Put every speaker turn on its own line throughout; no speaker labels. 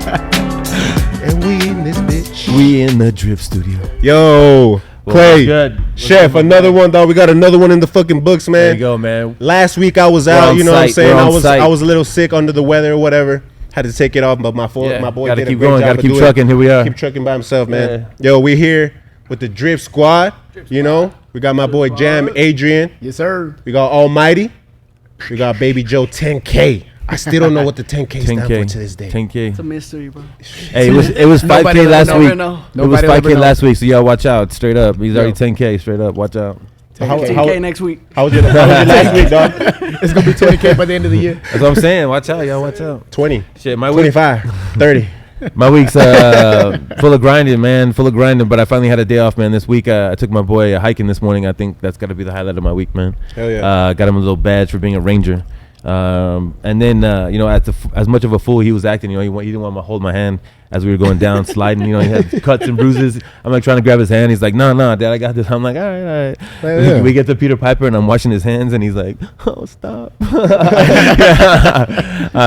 And we in this bitch.
We in the drip studio.
Yo, Clay,
good.
Chef, another one, dog. We got another one in the fucking books, man.
There you go, man.
Last week I was out, you know what I'm saying?
I
was a little sick, under the weather or whatever. Had to take it off, but my boy
gotta
did
keep
a great
going,
job.
gotta keep trucking. Here we are.
Keep trucking by himself, man. Yo, we here with the Drip Squad. You know, we got my boy Jam, Adrian.
Yes, sir.
We got Almighty. We got Baby Joe 10K. I still don't know what the 10K stands for to this day.
10K.
It's a mystery, bro.
Hey, it was 5K last week. It was 5K last week, so y'all watch out. Straight up, he's already 10K. Straight up, watch out.
10K next week.
How was your last week, dog?
It's gonna be 20K by the end of the year.
That's what I'm saying. Watch out, y'all. Watch out.
20.
Shit, my week.
25. 30.
My week's full of grinding, man. Full of grinding, but I finally had a day off, man. This week, I took my boy hiking this morning. I think that's got to be the highlight of my week, man.
Hell yeah.
Got him a little badge for being a ranger. And then, you know, as much of a fool he was acting, you know, he didn't want to hold my hand as we were going down, sliding. You know, he had cuts and bruises. I'm like trying to grab his hand. He's like, no, Dad, I got this. I'm like, all right.
Yeah.
We get to Peter Piper, and I'm washing his hands, and he's like, oh, stop. I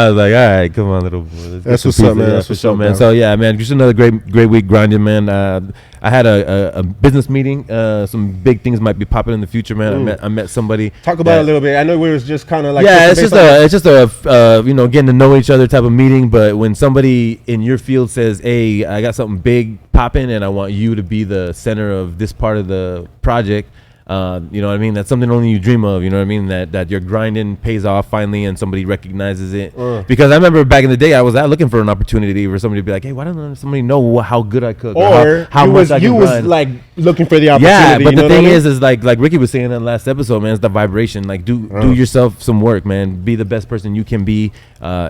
was like, all right, come on, little boy.
That's what's up, man.
That's what's up, man. So, yeah, man, just another great week grinding, man. I had a business meeting. Some big things might be popping in the future, man. I met somebody.
Talk about it a little bit. I know we was just kind of like.
Yeah, it's just a you know, getting to know each other type of meeting. But when somebody in your field says, hey, I got something big popping and I want you to be the center of this part of the project, you know what I mean? That's something only you dream of, you know what I mean? That your grinding pays off finally and somebody recognizes it. Because I remember back in the day, I was out looking for an opportunity for somebody to be like, hey, why don't somebody know how good I cook?
Or
how much I can
was
grind?
like looking for the opportunity.
Yeah, but
you know
the thing
what I mean?
is like Ricky was saying in the last episode, man, it's the vibration. Like do yourself some work, man. Be the best person you can be.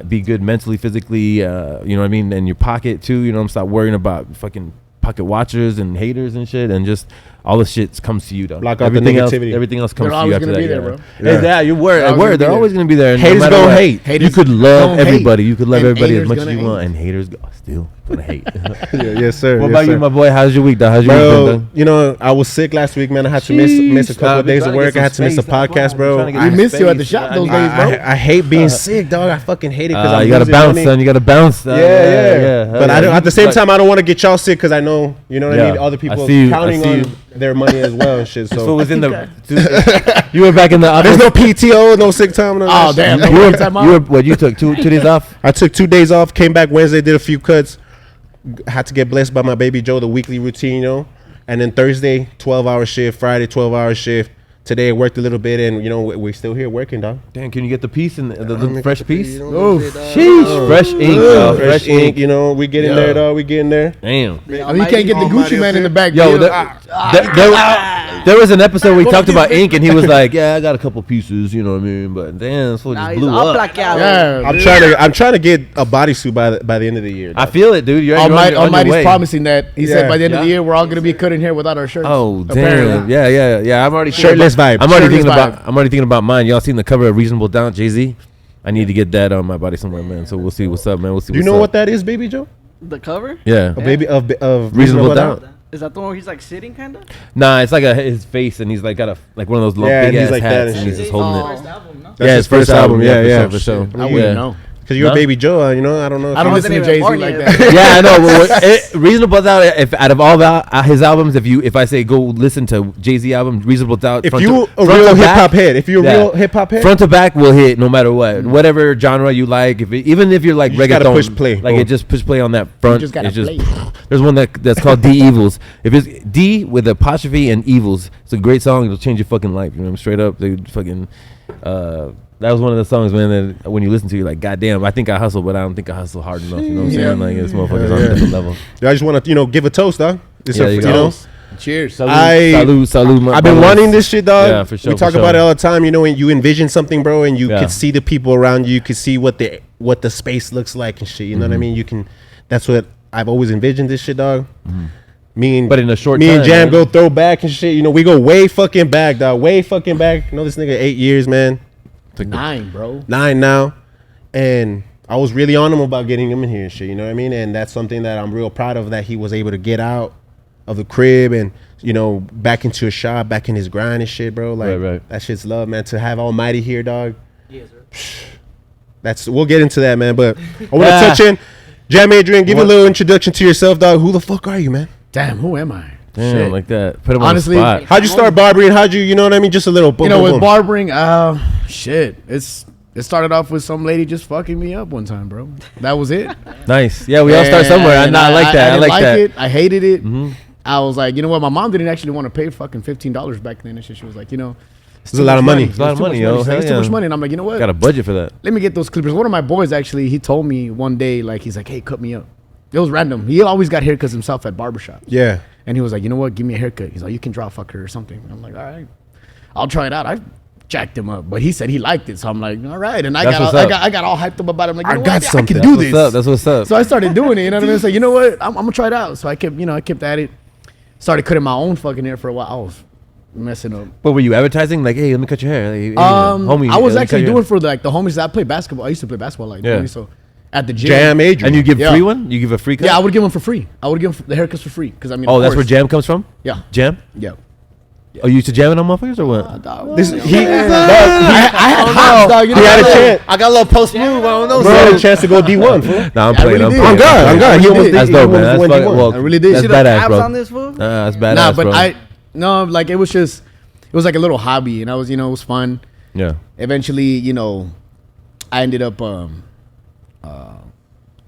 Be good mentally, physically, you know what I mean? And your pocket too, you know, stop worrying about fucking pocket watchers and haters and shit, and just all the shit comes to you, though.
Block out the negativity.
Everything else comes to you after that.
They're always gonna be there,
bro. Yeah, you word. They're always gonna be there.
Haters
no
gonna hate.
You could love everybody. You could love
And
everybody as
haters
much as
gonna
you want,
hate.
and haters still gonna hate.
Yes, sir.
What about you, my boy? How's your week, dog? How's your week been, dog?
You know, I was sick last week, man. I had to miss a couple of days of work. I had to miss a podcast, bro.
We missed you at the shop those days, bro.
I hate being sick, dog. I fucking hate it because
you gotta bounce, son. You gotta bounce.
Yeah. But I don't. At the same time, I don't want to get y'all sick because I know, you know what I mean. Other people counting on their money as well and shit. So
was in the. You were back in the office.
There's no PTO, no sick time. No
Oh damn!
You took two days off?
I took 2 days off. Came back Wednesday, did a few cuts. Had to get blessed by my baby Joe, the weekly routine, you know. And then Thursday, 12-hour shift. Friday, 12-hour shift. Today I worked a little bit, and you know we're still here working, dog.
Damn, can you get the piece and the fresh piece?
Oh,
sheesh, fresh ink, dog.
Fresh ink. You know, we getting there, dog. We getting there.
Damn.
I mean, you can't get the Gucci man in the back.
Yo, there was an episode where we talked about ink, and he was like, "Yeah, I got a couple pieces, you know what I mean." But damn, so it just blew up.
Yeah,
I'm trying to get a bodysuit by the end of the year.
I feel it, dude. You're
Almighty's promising that. He said by the end of the
Yeah.
year we're all gonna be cutting hair without our shirts.
Oh
apparently.
damn, yeah. I'm already
Shirtless vibe.
I'm already
Shirtless
thinking about mine. Y'all seen the cover of Reasonable Doubt, Jay-Z? I need to get that on my body somewhere, man. So we'll see what's up, man. We'll see.
Do you know what that is, Baby Joe?
The cover?
Yeah.
A baby of
Reasonable Doubt.
Is that the one where he's like sitting, kind of?
Nah, it's like his face, and he's like got one of those long
Yeah,
big
and he's
ass
like that
hats,
and
and he's
shit.
just holding it.
First album, no?
That's his first album. Yeah,
for sure.
I wouldn't know.
Because you're a Baby Joe, you know. I don't know.
I don't listen to Jay-Z
born
like
yet.
that.
Yeah, I know. Reasonable Doubt. If out of all his albums, if I say go listen to Jay-Z album, Reasonable Doubt.
If you a real hip hop head,
front to back will hit no matter what, whatever genre you like. Even if you're like
you just gotta
reggaeton,
push play.
like it just push play on that front.
You just gotta play.
There's one that's called D Evils. If it's D with apostrophe and Evils, it's a great song. It'll change your fucking life. You know, straight up. They fucking. That was one of the songs, man, that when you listen to, you're like, God damn, I think I hustle, but I don't think I hustle hard enough. You know what I'm saying? Like, this motherfucker's on a different level.
I just want to, give a toast, dog. You know.
Cheers.
Salute.
I've been wanting this shit, dog.
Yeah, for sure.
We talk about it all the time, you know, when you envision something, bro, and you could see the people around you, you could see what the space looks like and shit. You know what I mean? That's what I've always envisioned this shit, dog.
But in a short
time,
me
and Jam go throw back and shit. You know, we go way fucking back, dog. Way fucking back. You know, this nigga 8 years, man.
9, bro.
9 now. And I was really on him about getting him in here and shit. You know what I mean? And that's something that I'm real proud of, that he was able to get out of the crib and, back into a shop, back in his grind and shit, bro. Like, that shit's love, man. To have Almighty here, dog.
Yes, sir.
We'll get into that, man. But I want to touch in. Jam Adrian, give a little introduction to yourself, dog. Who the fuck are you, man?
Damn, who am I?
Damn,
Shit.
like that. Put him
Honestly,
on the spot.
How'd you start barbering? How'd you, you know what I mean? Just a little boom,
You know,
boom,
with
boom.
barbering, shit. It started off with some lady just fucking me up one time, bro. That was it.
Nice. Yeah, we all start somewhere. I
And
like that. I
didn't
like that.
it. I hated it.
Mhm.
I was like, you know what? My mom didn't actually want to pay fucking $15 back then. And shit. She was like, you know,
It's a lot of money.
It's a lot of money, yo.
It's
Hell
too
yeah.
much money. And I'm like, you know what?
Got a budget for that.
Let me get those clippers. One of my boys actually, he told me one day, like, he's like, hey, cut me up. It was random. He always got haircuts himself at barbershops.
Yeah.
And he was like, you know what? Give me a haircut. He's like, you can draw fucker or something. And I'm like, all right, I'll try it out. I jacked him up, but he said he liked it. So I'm like, all right. And I got all hyped up about it. I'm like, you know what? Yeah, I can do this.
That's what's up.
So I started doing it. You know what I mean? So you know what? I'm gonna try it out. So I kept at it. Started cutting my own fucking hair for a while. I was messing up.
But were you advertising like, hey, let me cut your hair? Like, hey, homie,
I was
let me
actually
cut your
doing for the homies that I play basketball. I used to play basketball like
Yeah.
so at the gym.
Jam Adrian.
And you give
Yeah.
free one? You give a free cut?
Yeah, I would give them for free. I would give them the haircuts for free because I mean.
Oh,
of
that's where
course.
jam comes from?
Yeah.
Jam?
Yeah.
Oh, you used to jam it on motherfuckers or what?
This, he,
I had hops, dog. You know
he had a
what I'm saying?
chance.
I got a little post move. I don't know.
Bro had a chance to go D1. fool.
Nah, I'm
I
playing.
really
I'm
did.
playing.
I'm God. I'm God. He almost did.
That's
He
dope, man.
almost
That's
went
fucking,
D1.
well,
I really did.
That's
See the
badass,
abs
bro.
on this fool?
That's badass,
Nah, but
bro.
like it was just, it was like a little hobby, and I was, it was fun.
Yeah.
Eventually, I ended up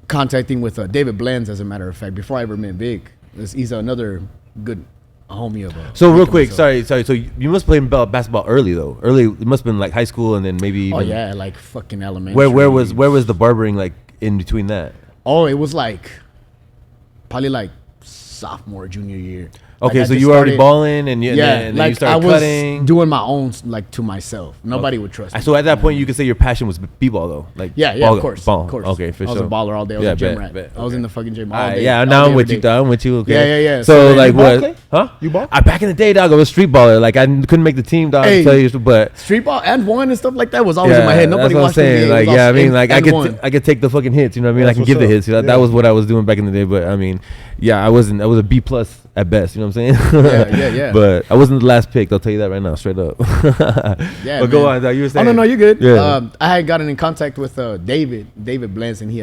contacting with David Blends, as a matter of fact, before I ever met Vic. He's another good homie of
So real
Vic
quick,
himself.
sorry. So you must play basketball early though. Early, it must have been like high school and then maybe even.
Oh yeah, like fucking elementary.
Where was the barbering like in between that?
Oh, it was like probably like sophomore, junior year.
Okay,
Like, I
so
just
you were already
started-
balling and
Yeah,
then
like
you started
I was
cutting.
doing my own like to myself. Nobody would trust me.
So at that point, you could say your passion was b-ball though, like
Yeah,
ball-
of course,
ball.
of course.
Okay, for
I was
sure.
a baller all day. I was
Yeah,
a gym
bet,
rat.
bet,
I was
okay.
in the fucking gym all
Alright,
day.
yeah,
all
now
day,
I'm with
every
you,
day.
dog. I'm with you. Okay.
Yeah.
So
then
like
ball
what?
play?
Huh?
You ball?
Back in the day, dog, I was a street baller. Like I couldn't make the team, dog.
Hey.
To tell you, but
street ball and one and stuff like that was always in my head. Nobody
that's what I'm
watched the
saying.
game.
Like,
It was
yeah, I
all
mean,
and-
like
and one.
I could take the fucking hits. You know what I mean?
That's
I can give the
what's
hits.
up.
That was what I was doing back in the day. But I mean, yeah, I was a B plus at best. You know what I'm saying?
Yeah.
But I wasn't the last pick. I'll tell you that right now, straight up.
Yeah,
But go
man.
on, dog. You were
Oh
saying.
no, you're good.
Yeah.
I had gotten in contact with David Blends, and he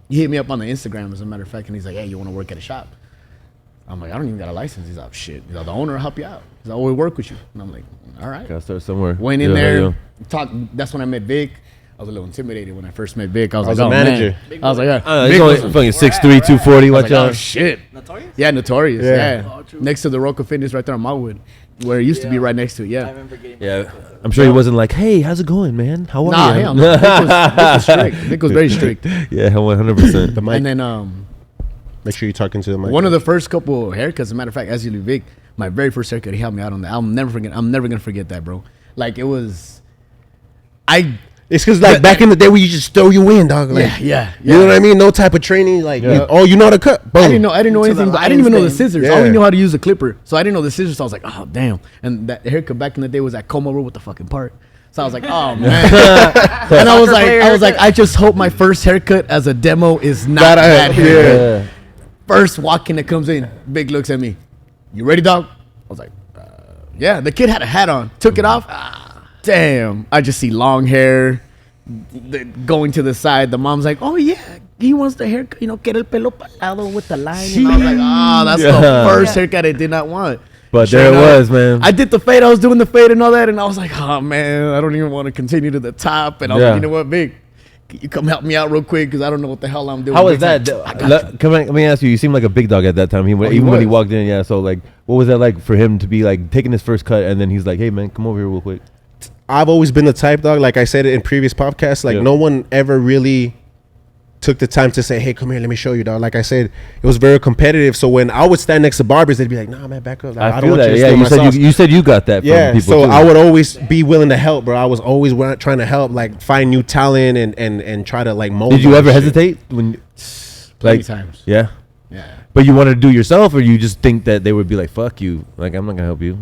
hit me up on the Instagram, as a matter of fact, and he's like, "Hey, you want to work at a shop?" I'm like, "I don't even got a license." He's like, "Shit." He's like, "The owner will help you out." He's like, "Oh, we work with you," and I'm like, "All right."
Gotta start somewhere.
Went in
Yeah,
there,
yeah.
talked. That's when I met Vic. I was a little intimidated when I first met Vic. I was
I was
like,
a
"Oh,
manager.
man." I was like, "Yeah."
He's
Vic
only
was-
fucking 6'3", 240.
I was
Watch
like, "Oh
out.
shit."
Notorious?
Yeah, Notorious.
Yeah.
Yeah,
Oh, true.
next to the Roca Fitness right there on Malwood, where it used to be right next to it.
I
Yeah.
remember getting
Yeah, I'm sure he wasn't like, "Hey, how's it going, man? How are
Nah,
you?"
hell no. Vic was strict. Vic was very strict.
Yeah, 100%.
The mic.
And then
Make sure you're talking to the mic.
one of the first couple of haircuts, as a matter of fact, as you leave Vic, my very first haircut, he helped me out on that. I'm never gonna forget that, bro. Like it was,
It's because like back in the day, we used to just throw you in, dog. Like,
yeah.
You know what I mean? No type of training. Like,
Yeah.
you know how to cut. Boom.
I didn't know
To the
anything. But I didn't
lion's
even know the
den.
scissors. I
Yeah.
only knew how to use a clipper, so I didn't know the scissors. So I was like, oh damn. And that haircut back in the day was at Como Road with the fucking part. So I was like, oh man. And I was like, I just hope my first haircut as a demo is not
Not a-
that haircut.
Yeah.
First walk-in that comes in, Big looks at me. You ready, dog? I was like, yeah. The kid had a hat on. Took it off. Damn. I just see long hair going to the side. The mom's like, oh yeah, he wants the haircut. Get el pelo palado with the line. And I was like, oh, that's the
Yeah.
first haircut I did not want.
But
Sure
there it
enough,
was, man.
I did the fade. I was doing the fade and all that, and I was like, oh man, I don't even want to continue to the top. And I was
Yeah.
like, you know what, Big? Can you come help me out real quick? Because I don't know what the hell I'm doing.
How was
Big's
that?
like, I got you.
Let me ask you. You seemed like a big dog at that time. Even when he
was.
walked in, yeah. So like, what was that like for him to be like taking his first cut and then he's like, "Hey man, come over here real quick."
I've always been the type, dog. Like I said it in previous podcasts. Like
Yeah.
no one ever really took the time to say, "Hey, come here, let me show you, dog." Like I said, it was very competitive. So when I would stand next to barbers, they'd be like, "Nah, man, back up. Like,
I
don't
feel
want
that.
you to
Yeah,
steal
you
my
said
sauce."
you said you got that.
Yeah,
From people
so
too.
I would always be willing to help, bro. I was always trying to help, like find new talent and try to like mold.
Did you
them
ever
and shit.
hesitate when?
Plenty
Like
times.
yeah,
Yeah.
but you wanted to do yourself, or you just think that they would be like, "Fuck you," like I'm not gonna help you.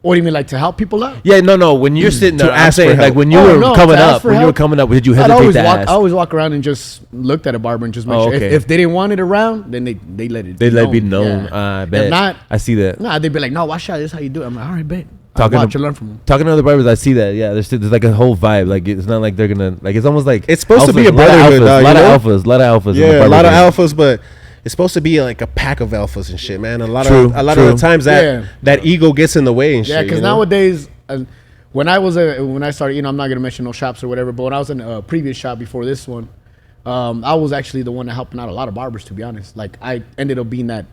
What do you mean, like to help people out?
Yeah, no. When you're sitting
To
there, I'm
ask for
saying like
help.
when you
Oh,
were
no,
coming
to ask
up,
for
when you were
help.
coming up, did you
I'd
hesitate
always
to
walk.
ask?
I always walk around and just looked at a barber and just make
Oh,
sure.
okay.
If they didn't want it around, then they let it.
They let it be
known.
known.
Yeah.
I bet.
If not,
I see that.
nah, they'd be like, "No, watch out. This is how you do it." I'm like, "All right, bet."
Talking
watch
to,
and learn from them.
talking to other barbers, I see that. Yeah, there's like a whole vibe. Like it's not like they're gonna like. It's almost like
It's supposed to be a
lot of
brotherhood,
alphas,
dog,
a lot
you know?
of alphas, a lot of alphas. in the
Yeah, a
barber
lot of
game.
alphas, but it's supposed to be like a pack of alphas and shit, man. A lot
True,
of
true.
the times that ego gets in the way and shit.
Yeah, because
you know?
nowadays, when I started, I'm not gonna mention no shops or whatever, but when I was in a previous shop before this one, I was actually the one that helping out a lot of barbers. To be honest, like I ended up being that.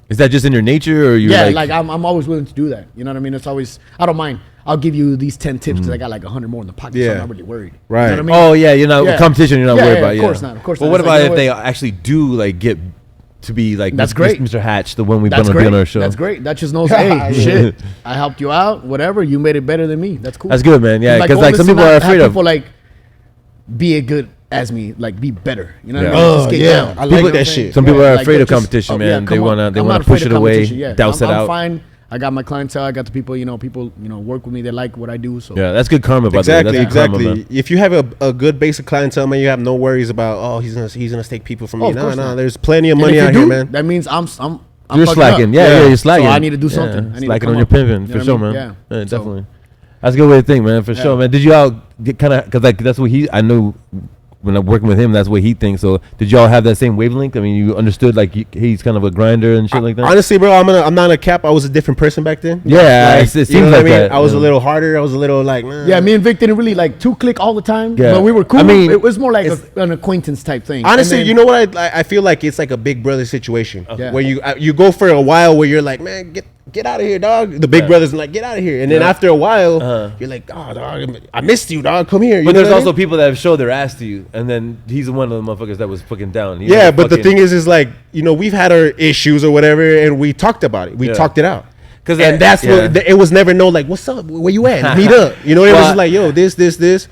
Is that just in your nature, or you?
Yeah, like I'm always willing to do that. You know what I mean? It's always I don't mind. I'll give you these 10 tips because I got like 100 more in the pocket, so
Yeah.
I'm not really worried.
Right.
You know what I mean?
Oh yeah, you're not
Yeah.
competition. You're not
Yeah,
worried
yeah,
about.
of
Yeah,
course not, of course
But
not.
what
It's
about
like,
if
you know
they actually do like get to be like
That's
Mr.
great.
Mr. Hatch, the one we've
That's
been
great.
on our show.
That's great. That just knows, hey, shit, I helped you out. Whatever, you made it better than me. That's cool.
That's good, man. Yeah, because
oh,
like some
listen,
people are
have
afraid of.
people like be as good as me, like be better. You know what
Yeah.
I mean?
Oh,
Just get
yeah.
down.
I like
You know
that
what I'm
shit.
saying?
Some people are
like,
afraid
they're
of competition, man. They
come on.
wanna- they
I'm
wanna
not afraid
push
of
it away,
competition, yeah.
douse it
I'm
out.
fine. I got my clientele. I got the people. People work with me. They like what I do. So
Yeah, that's good karma, by the way.
Exactly,
That's good karma,
exactly.
man.
If you have a good basic clientele, man, you have no worries about he's gonna take people from
Oh,
you.
of
No,
course
no,
not.
there's plenty of
And
money
if you
out here,
do,
man.
that means I'm
You're
fucking
slacking.
up.
Yeah, you're slacking.
So I need to do
Yeah,
something. I need to
slacking
come
on your
up.
pimping
You
for
know what
sure,
I mean?
man.
Yeah.
Yeah,
So-
definitely. That's a good way to think, man. For
Yeah.
sure, man. Did y'all get kind of because like that's what I know when I'm working with him, that's what he thinks. So did y'all have that same wavelength? I mean, you understood like he's kind of a grinder and shit like that.
Honestly, bro, I'm not a cap. I was a different person back then.
Yeah,
Like,
it
you
seems
know what
like
I mean?
that.
I was
yeah.
a little harder. I was a little like, nah.
Yeah, me and Vic didn't really like click all the time.
Yeah.
But we were cool.
I mean,
it was more like an acquaintance type thing.
Honestly,
And then-
you know what? I feel like it's like a big brother situation
Yeah.
where you go for a while where you're like, man, get out of here, dog. The big brother's like, get out of here, and then after a while, you're like, oh, dog, I missed you, dog. Come here. You
But
know
there's
what I
also
mean?
people that have showed their ass to you, and then he's one of the motherfuckers that was fucking down. He's
Yeah,
like
but the
fucking-
thing is like, we've had our issues or whatever, and we talked about it. We
Yeah.
talked it out.
'Cause
And that's what it was never no like, what's up? Where you at? Meet up. You know, it was
Well,
just like, yo, this,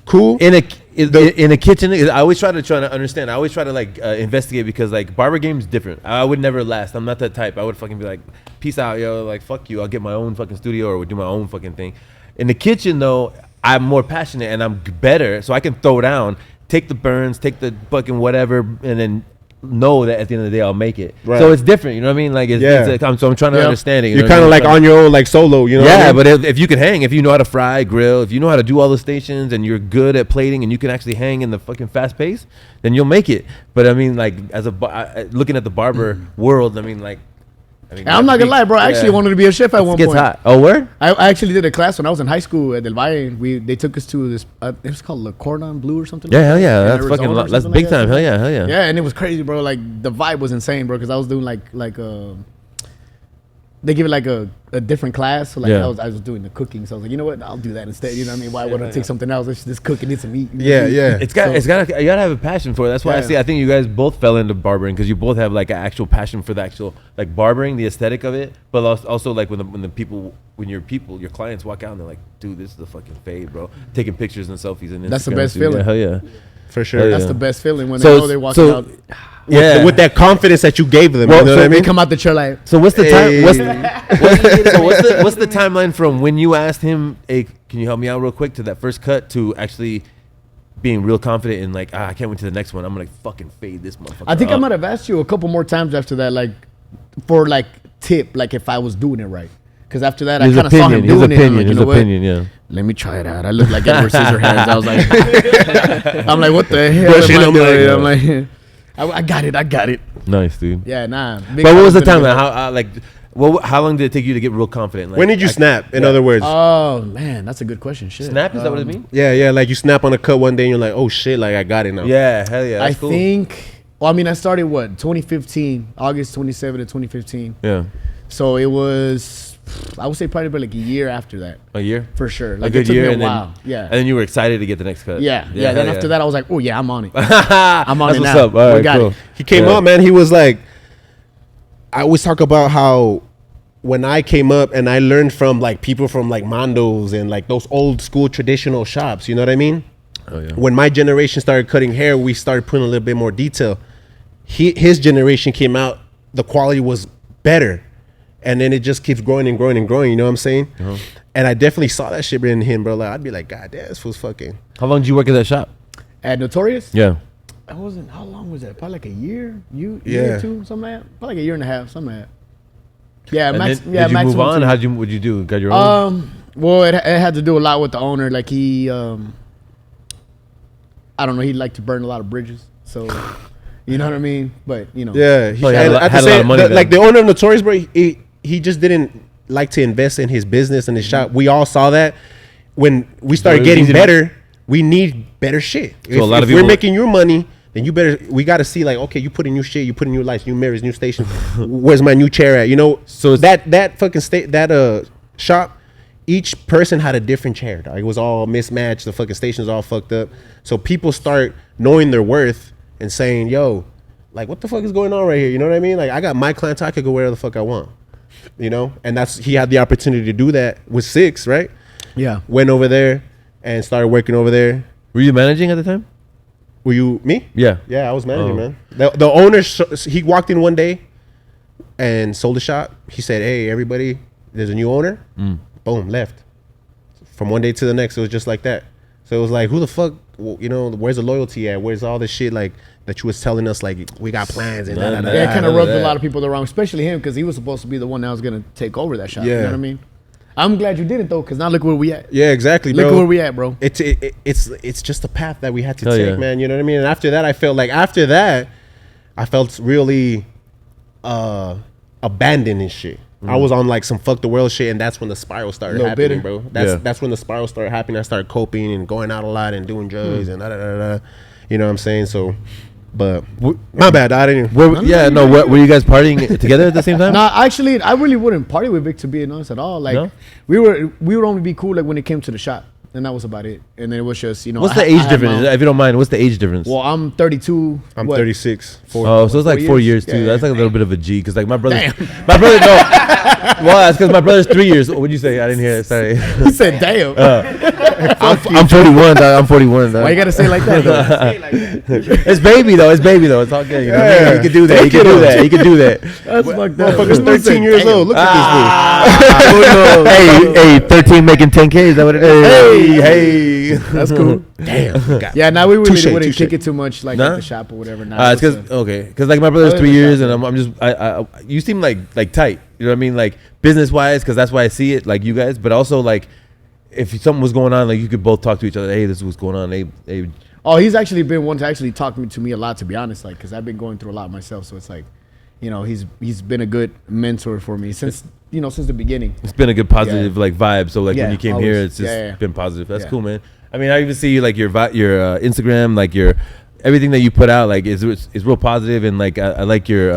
cool.
in a kitchen. I always try to understand. I always try to like investigate because like barber game's different. I would never last. I'm not that type. I would fucking be like, peace out, yo. Like fuck you. I'll get my own fucking studio or do my own fucking thing. In the kitchen though, I'm more passionate and I'm better, so I can throw down, take the burns, take the fucking whatever, and then know that at the end of the day I'll make it.
Right.
So it's different. You know what I mean? Like so I'm trying to
Yeah.
understand it. You
You're
know
kind of
what I mean?
like on your own, like solo. You know?
Yeah,
what I mean?
but if you can hang, if you know how to fry, grill, if you know how to do all the stations and you're good at plating and you can actually hang in the fucking fast pace, then you'll make it. But I mean, like as looking at the barber world, I mean,
And I'm not gonna lie, bro. I actually wanted to be a chef at one
It gets
point.
hot. Oh, where?
I actually did a class when I was in high school at Del Valle. They took us to this. It was called Le Cordon Bleu or something.
Yeah,
like
hell
that,
yeah.
in
That's
Arizona
fucking.
or
That's
something
big
like that.
time. Hell yeah. Hell yeah.
Yeah, and it was crazy, bro. Like the vibe was insane, bro. Because I was doing like they give it like a different class. So like
Yeah.
I was doing the cooking. So I was like, you know what? I'll do that instead. You know what I mean? Why would I take something else? Let's just cook and eat some meat. You know what I mean?
Yeah.
It's got you gotta have a passion for it. That's why I
Yeah.
see. I think you guys both fell into barbering because you both have like an actual passion for the actual like barbering, the aesthetic of it, but also like when your clients walk out and they're like, dude, this is the fucking fade, bro. Taking pictures and selfies and
That's the
Instagram,
best
dude.
feeling.
Yeah, hell yeah.
For sure.
Yeah.
That's the best feeling when
So-
they know they're walking
so-
out.
Yeah.
With that confidence that you gave them.
Well,
you know
so
what I
They
mean?
come out the chair like,
So what's the
Hey.
time? What's the timeline from when you asked him, "Hey, can you help me out real quick?" to that first cut to actually being real confident in like, I can't wait to the next one. I'm gonna fucking fade this motherfucker.
I think I
up.
might have asked you a couple more times after that, like for like tip, like if I was doing it right. Because after that, I
His
kind of saw him
opinion, his
doing it. I'm
opinion,
like,
his
you know what?
opinion. Yeah.
Let me try it out. I look like Edward Scissorhands. I was like, I'm like, what the hell?
Brushing
am I
them
doing?
like-
I'm like, I got it.
Nice, dude.
Yeah, nah.
But what was the timeline? How long did it take you to get real confident? Like,
When did you snap? In other words,
Oh man, that's a good question. Shit.
snap? Is that what it means?
yeah, like you snap on a cut one day and you're like, oh shit, like I got it now.
Yeah, hell yeah.
I
That's cool.
think. Well, I mean, I started 2015, August 27 to 2015.
Yeah,
So it was, I would say probably about like a year after that,
a year.
for sure.
A
Like
good
it took
year,
me a
and then
while. Yeah.
and then you were excited to get the next cut.
Yeah. Then
hell
after that, I was like, oh yeah, I'm on it.
I'm
I'm on
That's
it
what's
now.
up. All
We
right,
got
cool.
it.
He came
Yeah.
up, man. He was like, I always talk about how when I came up and I learned from like people from like Mondo's and like those old school traditional shops, you know what I mean?
Oh yeah.
When my generation started cutting hair, we started putting a little bit more detail. His generation came out, the quality was better. And then it just keeps growing and growing and growing, you know what I'm saying?
Uh-huh.
And I definitely saw that shit in him, bro. Like, I'd be like, God damn, this was fucking.
How long did you work at that shop?
At Notorious?
Yeah.
I wasn't, how long was that? Probably like a year? Year
Yeah.
or two? Something like that? Probably like a year and a half, something like that. Yeah,
And
max.
then,
Yeah,
did you move
maximum
on?
two.
What'd you do? Got your own?
Well, it had to do a lot with the owner. Like he, I don't know. He liked to burn a lot of bridges. So, you know what I mean. But you know.
Yeah, he
Oh, yeah,
and
had
at the
a lot
same-
of money
the-
then.
like the owner of Notorious, bro. He just didn't like to invest in his business and his shop. We all saw that when we started
it was
getting
easy to-
better. We need better shit.
So a lot of
if we're
people-
making your money, then you better. We got to see like, okay, you put in new shit, you put in new lights, new mirrors, new station. Where's my new chair at? You know.
So
So that fucking shop. Each person had a different chair. Dog. It was all mismatched. The fucking station's all fucked up. So people start knowing their worth and saying, "Yo, like, what the fuck is going on right here?" You know what I mean? Like, I got my clientele. I could go wherever the fuck I want. You know, and he had the opportunity to do that with 6, right?
Yeah.
Went over there and started working over there.
Were you managing at the time?
Were you me?
Yeah.
Yeah, I was managing,
Oh.
man. The owner, he walked in one day and sold the shop. He said, "Hey, everybody, there's a new owner." Boom, left. From one day to the next, it was just like that. So it was like, who the fuck, you know, where's the loyalty at? Where's all this shit like that you was telling us, like, we got plans and da, da, da,
Yeah, it
da.
kind of
know
rubbed
that.
a lot of people the wrong, especially him, because he was supposed to be the one that was gonna take over that shop. You
Yeah.
know what I mean? I'm glad you did it though, because now look where we at.
Yeah, exactly, bro.
Look where we at, bro.
It's just a path that we had to
Hell
take,
yeah.
man. You know what I mean? And after that, I felt really abandoned and shit. I was on like some fuck the world shit, and that's when the spiral started
Little
happening,
bitter.
bro.
Yeah.
That's when the spiral started happening. I started coping and going out a lot and doing drugs and da da da da. You know what I'm saying? So, but my bad. I didn't.
Were you guys partying together at the same time?
No, actually, I really wouldn't party with Vic, to be honest, at all. Like
No?
we would only be cool like when it came to the shop, and that was about it. And then it was just, you know,
What's
I
the age
had
difference?
my own-
If you don't mind, what's the age difference?
Well, I'm 32.
I'm
what?
36.
Oh, so it's like 4 years too.
Yeah,
That's like a little bit of a G, because like my brother,
Damn.
my brother, no. Well, that's because my brother's 3 years. What'd you say? I didn't hear it. Sorry.
He said, "Damn."
I'm 41. Dog. I'm 41. Dog.
Why you gotta say it like that? Though?
It's baby though. It's baby though. It's all good. You know what I mean?
Yeah.
He can do that. He can do that. He can do that.
That's fucked up.
Motherfucker's 13 years old. Look at
Hey, 13 making 10K. Is that what it is? Hey.
That's cool.
this fool. Damn.
Yeah, now we really
Touche,
wouldn't
touche.
kick it too much like
Nah?
at the shop or whatever. Nah,
It's because because like my brother's
Other
3
than
years,
that,
and I'm just I you seem like tight. You know what I mean? Like business wise, because that's why I see it like you guys. But also like if something was going on, like you could both talk to each other. Hey, this is what's going on. Hey.
Oh, he's actually been one to actually talk to me a lot, to be honest, like because I've been going through a lot myself. So it's like, you know, he's been a good mentor for me since the beginning.
It's been a good positive like vibe. So like
Yeah,
when you came
always.
here, it's just
Yeah.
been positive. That's
Yeah.
cool, man. I mean, I even see like your Instagram, like your everything that you put out, like is real positive, and like I like your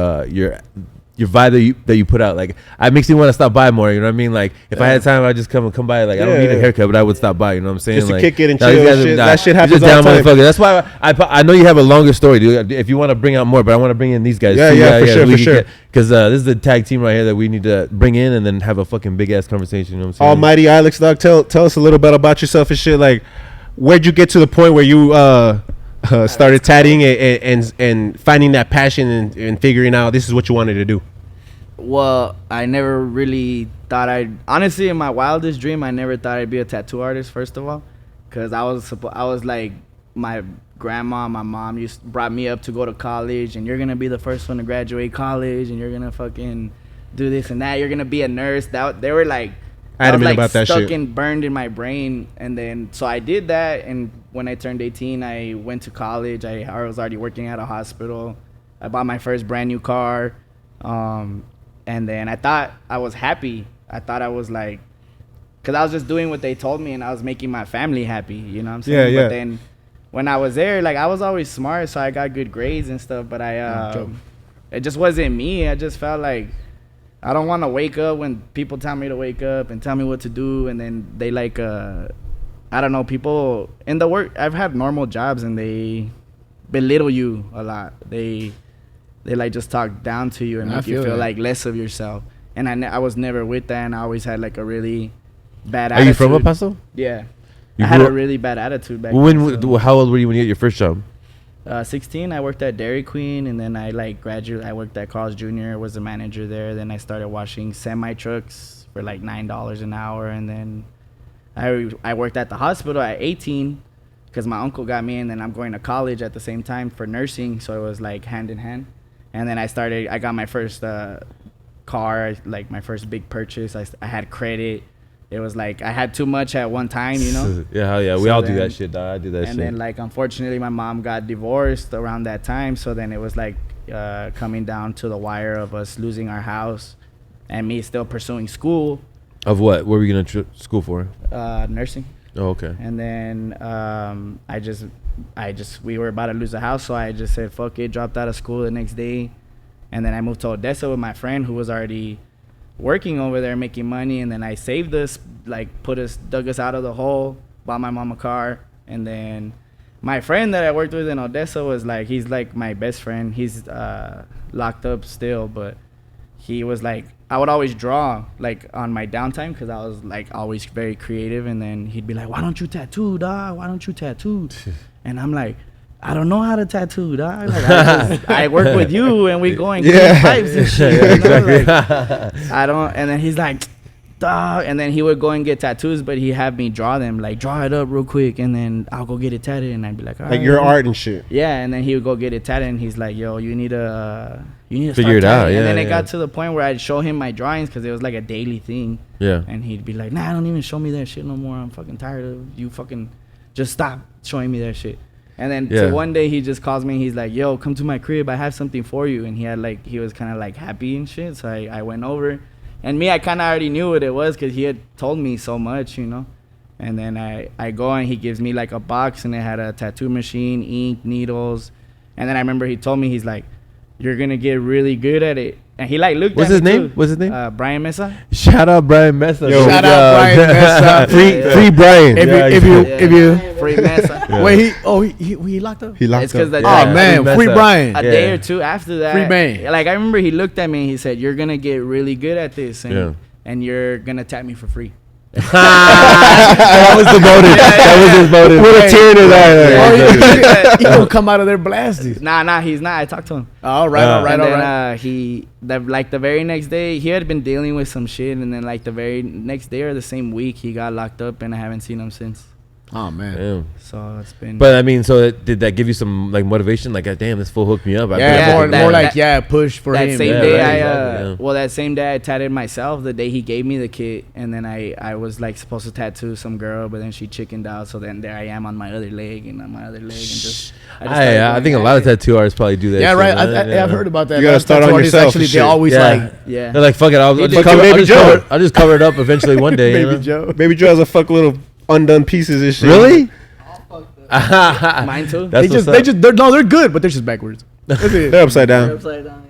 vibe that you put out. Like it makes me want to stop by more. You know what I mean? Like if I had time, I'd just come by. Like I don't need a
Yeah.
haircut, but I would stop by. You know what I'm saying?
Just to
like,
kick it and
nah,
chill
these guys
and
are-
shit.
nah,
That shit
you're
happens
just
all
down
the time.
motherfucker. That's why I know you have a longer story, dude. If you want to bring out more, but I want to bring in these guys.
Yeah,
too.
yeah, for sure.
Because this is the tag team right here that we need to bring in and then have a fucking big ass conversation. You know what I'm saying?
Almighty Alex, dog. Tell us a little bit about yourself and shit. Like, where'd you get to the point where you started tatting and finding that passion and figuring out this is what you wanted to do?
Well, I never really thought honestly, in my wildest dream, I never thought I'd be a tattoo artist, first of all. Because I was like, my grandma, my mom brought me up to go to college, and you're going to be the first one to graduate college, and you're going to fucking do this and that. You're going to be a nurse. They were like,
Adamant about that
stuck
shit.
and burned in my brain. And then, so I did that, and when I turned 18, I went to college. I was already working at a hospital. I bought my first brand new car. And then I thought I was happy. I thought I was like, because I was just doing what they told me, and I was making my family happy, you know what I'm saying?
Yeah, yeah.
But then when I was there, like, I was always smart, so I got good grades and stuff, but it just wasn't me. I just felt like I don't want to wake up when people tell me to wake up and tell me what to do, and then they like, I don't know, people in the work, I've had normal jobs, and they belittle you a lot. They like just talk down to you and
I
make you
feel
feel
that.
like less of yourself. And I was never with that, and I always had like a really bad
Are
attitude.
you from El Paso?
Yeah.
You
I had
grew
a
up-
really bad attitude back
When?
then.
How old were you when you got your first job?
16, I worked at Dairy Queen, and then I like graduated. I worked at Carl's Jr., was a manager there. Then I started washing semi-trucks for like $9 an hour. And then I worked at the hospital at 18 because my uncle got me, and then I'm going to college at the same time for nursing. So it was like hand in hand. And then I got my first car, like my first big purchase. I had credit. It was like I had too much at one time, you know.
Yeah, hell yeah. We
So
all do
then-
that shit, dog. I do that shit.
And then like unfortunately my mom got divorced around that time, so then it was like coming down to the wire of us losing our house and me still pursuing school,
Of what? What were you gonna school for?
nursing.
Oh, okay.
And then we were about to lose the house, so I just said fuck it, dropped out of school the next day. And then I moved to Odessa with my friend who was already working over there making money. And then I saved us, like dug us out of the hole, bought my mom a car. And then my friend that I worked with in Odessa was like, he's like my best friend. He's locked up still, but he was like, I would always draw like on my downtime because I was like always very creative. And then he'd be like, why don't you tattoo, dog? Why don't you tattoo? And I'm like, I don't know how to tattoo, dog. Like, I work with you and we go and clean pipes and shit.
Yeah,
you know?
exactly.
Like, I don't. And then he's like, dog. And then he would go and get tattoos, but he had me draw them. Like, draw it up real quick, and then I'll go get it tatted. And I'd be like, all
Like
right.
your art and shit.
Yeah, and then he would go get it tatted, and he's like, yo, you need to
Figure
start
it out,
tatting.
yeah,
And then it
yeah.
got to the point where I'd show him my drawings because it was like a daily thing.
Yeah.
And he'd be like, nah, don't even show me that shit no more. I'm fucking tired of you fucking just stop showing me that shit. And then
Yeah.
so one day he just calls me and he's like, yo, come to my crib. I have something for you. And he was kind of like happy and shit. So I went over. And me, I kind of already knew what it was because he had told me so much, you know. And then I go and he gives me like a box and it had a tattoo machine, ink, needles. And then I remember he told me, he's like, you're going to get really good at it. And he like looked
What's
at
his
me
name?
too.
What's his name?
Brian Mesa.
Shout out Brian Mesa.
Yo,
shout out Brian Mesa.
Free Brian.
If you
Free Mesa.
Yeah.
wait, he locked up.
He locked
It's 'cause
up.
the-
Oh
Yeah,
man,
Free
free
Mesa.
Brian.
A
Yeah.
day or two after that,
Free man.
like I remember he looked at me and he said, you're gonna get really good at this and,
Yeah.
and you're gonna tap me for free.
That was the motive. That was his motive.
With a tear in his eye.
Oh, he gonna come out of there blasted.
Nah, he's not. I talked to him.
All right, all right,
And
all
then
right.
the very next day, he had been dealing with some shit, and then like the very next day or the same week, he got locked up, and I haven't seen him since.
Oh man.
Damn.
So it's been.
But I mean, so did that give you some like motivation? Like, damn, this fool hooked me up. I
Yeah,
better
more,
fucking
more
do
like
that.
push for
that
him.
same
Yeah,
day,
right, exactly, yeah.
that same day I tatted myself. The day he gave me the kit, and then I was like supposed to tattoo some girl, but then she chickened out. So then there I am on my other leg and on my other leg, and just. started
I
going
think a
at
lot of
it.
tattoo artists probably do that.
Yeah,
shit,
right.
man.
I've heard about that.
You gotta
That's
start on
artists
yourself
Actually,
and
they
shit.
always
Yeah.
like.
Yeah.
They're like, fuck it, I'll
He
just
did
cover,
Baby
I'll just
Joe.
cover, I'll just cover it up eventually one day. you know?
Baby Joe. Baby Joe has a fuck little undone pieces and shit.
Really?
Mine too.
That's
They just,
what's up.
they're good, but they're just backwards. That's it.
They're upside down.
Upside down.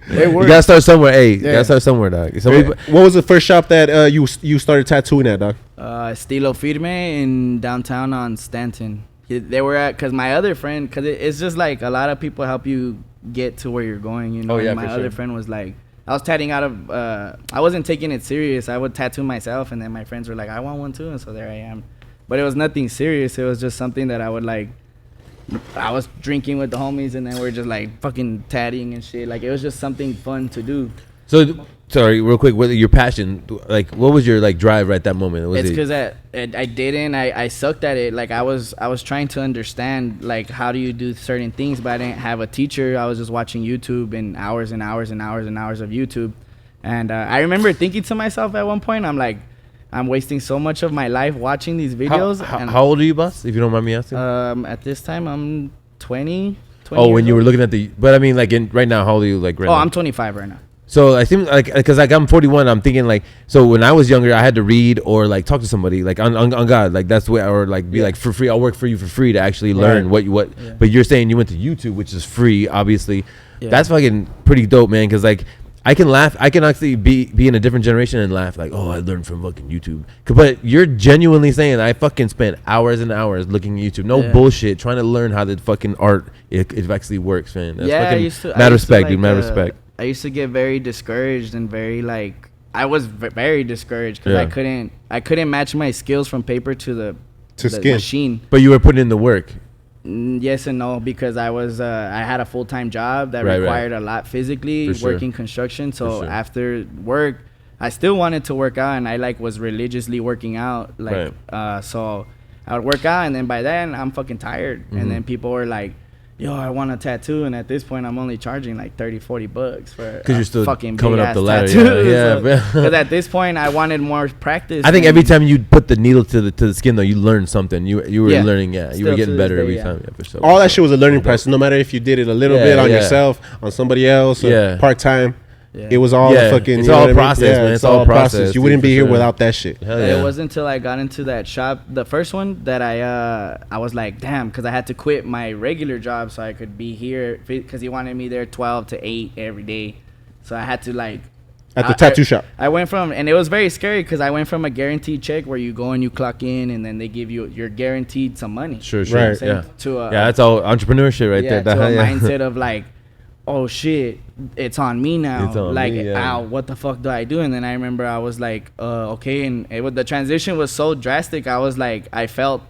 They
You
work.
gotta start somewhere. Hey, you
Yeah.
gotta start somewhere, dog. Some
Hey,
people,
what was the first shop that you started tattooing at, dog?
Estilo Firme in downtown on Stanton. They were at, because my other friend, because it's just like a lot of people help you get to where you're going, you know.
Oh, yeah,
And my
for
other
sure.
friend was like, I was tatting out of, I wasn't taking it serious. I would tattoo myself, and then my friends were like, I want one too, and so there I am. But it was nothing serious. It was just something that I would like. I was drinking with the homies, and then we're just like fucking tatting and shit. Like it was just something fun to do.
so sorry, real quick. What your passion? Like, what was your like drive at that moment? Was
It's
it?
because I sucked at it. Like I was trying to understand like how do you do certain things, but I didn't have a teacher. I was just watching YouTube and hours and hours and hours and hours of YouTube. And I remember thinking to myself at one point, I'm like, I'm wasting so much of my life watching these videos. and,
How old are you, boss? If you don't mind me asking.
at this time I'm 20.
Oh, when
years
you were
old.
looking at the, but I mean, like right now, how old are you? Like right
Oh,
now?
I'm 25 right now.
So I think like because like I'm 41, I'm thinking like so when I was younger, I had to read or like talk to somebody like on God, like that's the way, or like be like for free. I'll work for you for free to actually learn what.
Yeah.
But you're saying you went to YouTube, which is free, obviously.
Yeah.
That's fucking pretty dope, man. Because like I can laugh, I can actually be in a different generation and laugh like, oh, I learned from fucking YouTube. But you're genuinely saying I fucking spent hours and hours looking at YouTube, no
Yeah.
bullshit, trying to learn how the fucking art it actually works, man. That's
Yeah,
fucking
I used to.
mad respect, dude. Mad respect.
I used to get very discouraged and very like I was very discouraged because
Yeah.
I couldn't match my skills from paper to the
skin.
machine.
But you were putting in the work.
Yes and no, because I was I had a full-time job that
Right,
required a lot physically,
For sure.
working construction. So
For sure.
after work, I still wanted to work out, and I like was religiously working out. Like so I would work out, and then by then I'm fucking tired.
Mm-hmm.
And then people were like, yo, I want a tattoo, and at this point I'm only charging like $30-$40 for
Because you're still
fucking
coming up
big-ass
the ladder.
tattoo.
Yeah,
Because at this point I wanted more practice.
I think
and-
every time you put the needle to the skin, though, you learned something. You were
Yeah.
learning. Yeah, you
Still
were
to
getting
this
better
day,
every
yeah.
time. Yeah, for sure.
All that shit was a learning process. No matter if you did it a little
Yeah,
bit on
yeah.
yourself, on somebody else, or
Yeah.
part time.
Yeah.
It was all
Yeah,
fucking.
it's
you know
all
what I mean?
process, man.
Yeah,
It's all process,
You
dude,
wouldn't
for
be here
sure.
without that shit.
Hell yeah.
It wasn't until I got into that shop, the first one, that I was like, damn, because I had to quit my regular job so I could be here, because he wanted me there 12 to 8 every day. So I had to like.
At the tattoo shop.
I went from, and it was very scary because I went from a guaranteed check where you go and you clock in and then they give you're guaranteed some money.
Sure,
Right.
sure.
You know what
Yeah.
To a,
Yeah, that's all entrepreneurship right
yeah,
there.
to a
Yeah.
mindset of like, oh shit, it's on me now.
It's on
like,
me, yeah.
ow, what the fuck do I do? And then I remember I was like, okay, and the transition was so drastic. I was like, I felt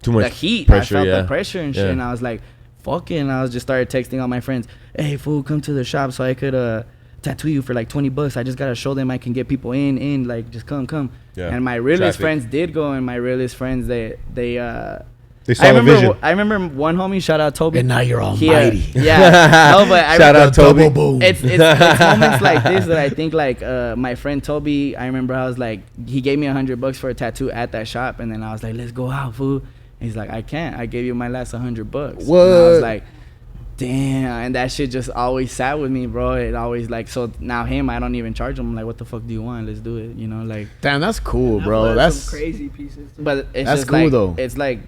Too much
the heat.
pressure.
I felt
Yeah.
the pressure and shit.
Yeah.
And I was like, fuck it. And I was just started texting all my friends, hey, fool, come to the shop so I could tattoo you for like $20. I just gotta show them I can get people in. Like, just come.
Yeah.
And my realist
Traffic.
friends did go, and my realist friends they
They saw the vision.
I remember one homie, shout out Toby.
And now you're
He,
almighty.
yeah. No, but I
Shout
remember
out Toby.
Boom.
it's moments like this that I think like my friend Toby, I remember I was like, he gave me $100 for a tattoo at that shop, and then I was like, let's go out, fool. And he's like, I can't. I gave you my last $100.
What?
And I was like, damn. And that shit just always sat with me, bro. It always like, so now him, I don't even charge him. I'm like, what the fuck do you want? Let's do it. You know, like.
Damn, that's cool,
I've
bro.
learned
That's
some crazy pieces.
But it's
That's
just
cool,
like,
though.
It's like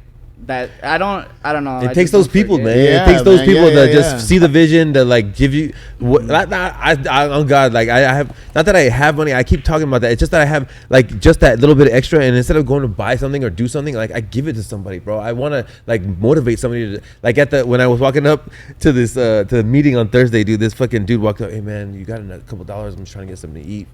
that. I don't know.
It
I
takes
just
those
don't
people,
forget.
man.
Yeah,
It takes those
man.
people
Yeah,
that
yeah,
just
yeah.
see the vision, that like give you. I on God, like I have, not that I have money. I keep talking about that. It's just that I have like just that little bit of extra, and instead of going to buy something or do something, like I give it to somebody, bro. I want to like motivate somebody to like when I was walking up to this to the meeting on Thursday, dude. This fucking dude walked up. Hey man, you got a couple dollars? I'm just trying to get something to eat.